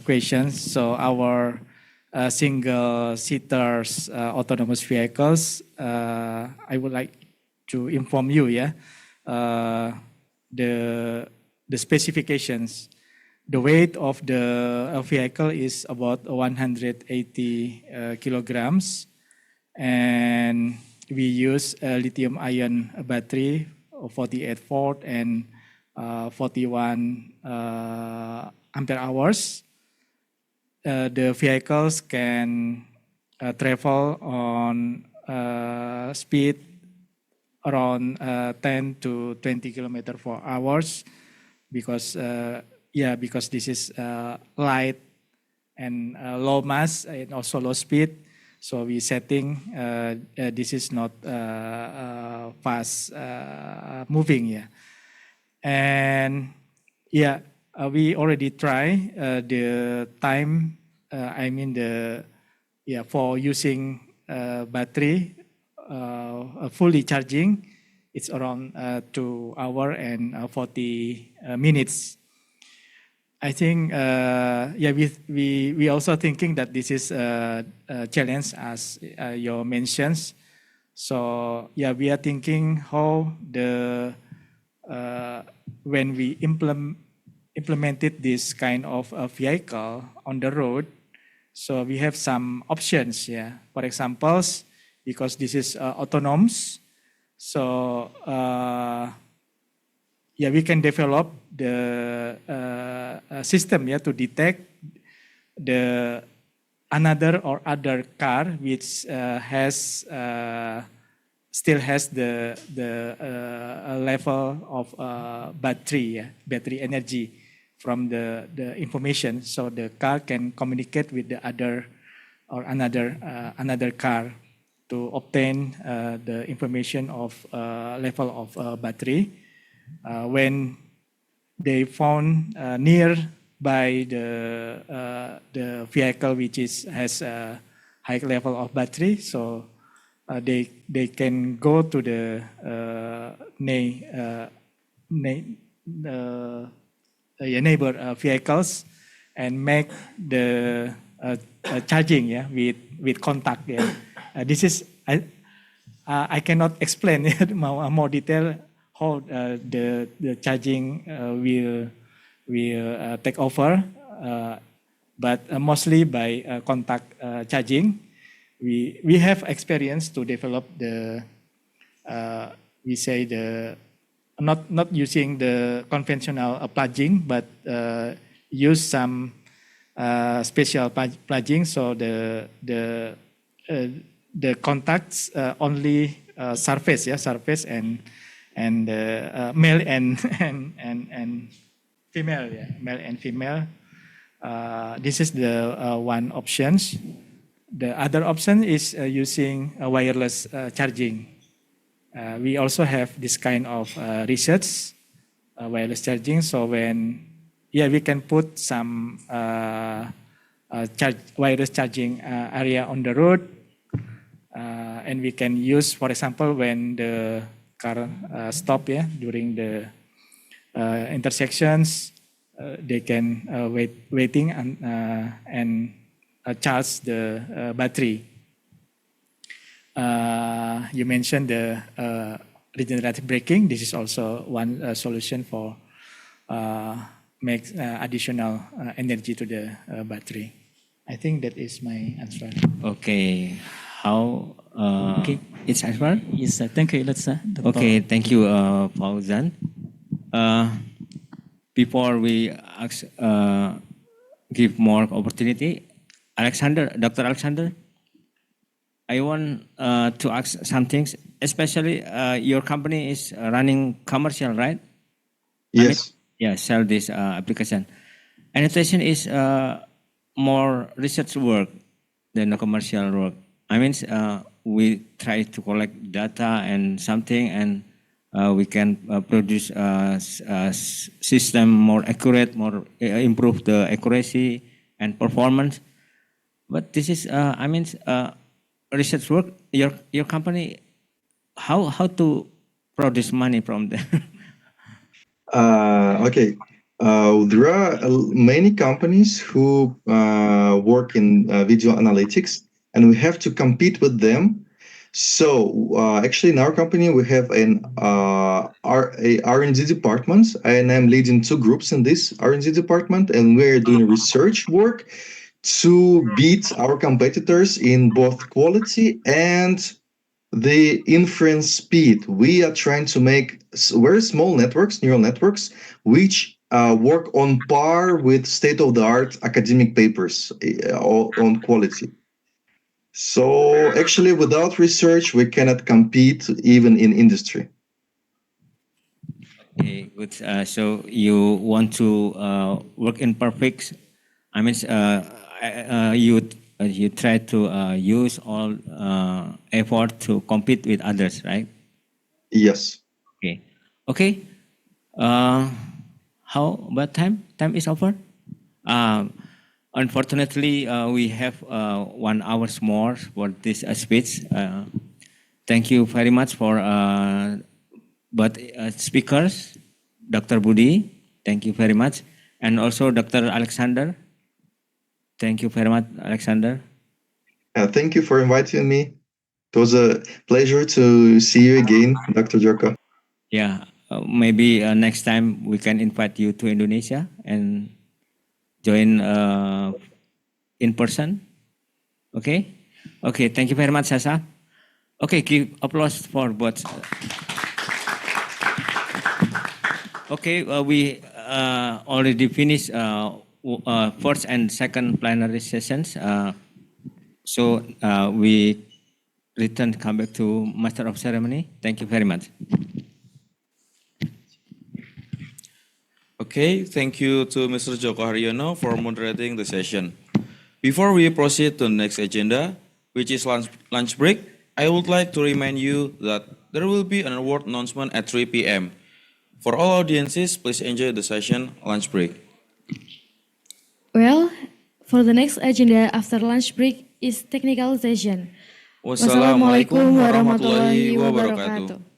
questions. So our single-seaters autonomous vehicles, I would like to inform you, the specifications. The weight of the vehicle is about 180 kilograms, and we use a lithium-ion battery, 48 volt and 41 ampere hours. The vehicles can travel on speed around 10 to 20 kilometers per hour because this is light and low mass and also low speed. So we setting this is not fast moving. And we already try the time. For using battery fully charging, it's around 2 hours and 40 minutes. I think we also thinking that this is a challenge as you mentioned. So we are thinking how the when we implemented this kind of vehicle on the road, so we have some options. For example, because this is autonomous, so we can develop the system to detect the other car which has still has the level of battery energy from the information, so the car can communicate with the other or another car to obtain the information of level of battery. When they found near by the vehicle which has a high level of battery, so they can go to the neighbor vehicles and make the charging with contact. This is I cannot explain it more detail how the charging will take over, but mostly by contact charging. We have experience to develop the not using the conventional plugin, but use some special plugin, so the contacts only surface and male and female, male and female. This is the one options. The other option is using wireless charging. We also have this kind of research, wireless charging. So when we can put some wireless charging area on the road, and we can use, for example, when the car stop during the intersections, they can waiting and charge the battery. You mentioned the regenerative braking. This is also one solution for make additional energy to the battery. I think that is my answer. Okay, how Okay. it's answer? Yes, sir. Thank you, sir. Okay, thank you, Fauzan. Before we ask, give more opportunity, Dr. Alexander, I want to ask some things, especially your company is running commercial, right? Yes. Sell this application. Annotation is more research work than a commercial work. I mean, we try to collect data and something, and we can produce a system more accurate, more improve the accuracy and performance. But this is, research work. Your company, how to produce money from there? Okay. There are many companies who work in video analytics, and we have to compete with them. So actually, in our company, we have a R&D department, and I'm leading two groups in this R&D department, and we're doing research work to beat our competitors in both quality and the inference speed. We are trying to make very small networks, neural networks, which work on par with state-of-the-art academic papers on quality. So actually, without research, we cannot compete even in industry. Okay, good. So you want to work in perfect. I mean, you try to use all effort to compete with others, right? Yes. Okay. How about time? Time is over. Unfortunately, we have 1 hour more for this speech. Thank you very much for both speakers, Dr. Budi. Thank you very much, and also Dr. Alexander. Thank you very much, Alexander. Thank you for inviting me. It was a pleasure to see you again, Dr. Joko. Yeah, maybe next time we can invite you to Indonesia and join in person. Okay? Okay, thank you very much, Sasa. Okay, give applause for both. Okay, we already finished first and second plenary sessions. So we return come back to Master of Ceremony. Thank you very much. Okay, thank you to Mr. Joko Haryono for moderating the session. Before we proceed to the next agenda, which is lunch break, I would like to remind you that there will be an award announcement at 3 p.m. For all audiences, please enjoy the session lunch break. Well, for the next agenda after lunch break is technical session. Wassalamualaikum warahmatullahi wabarakatuh.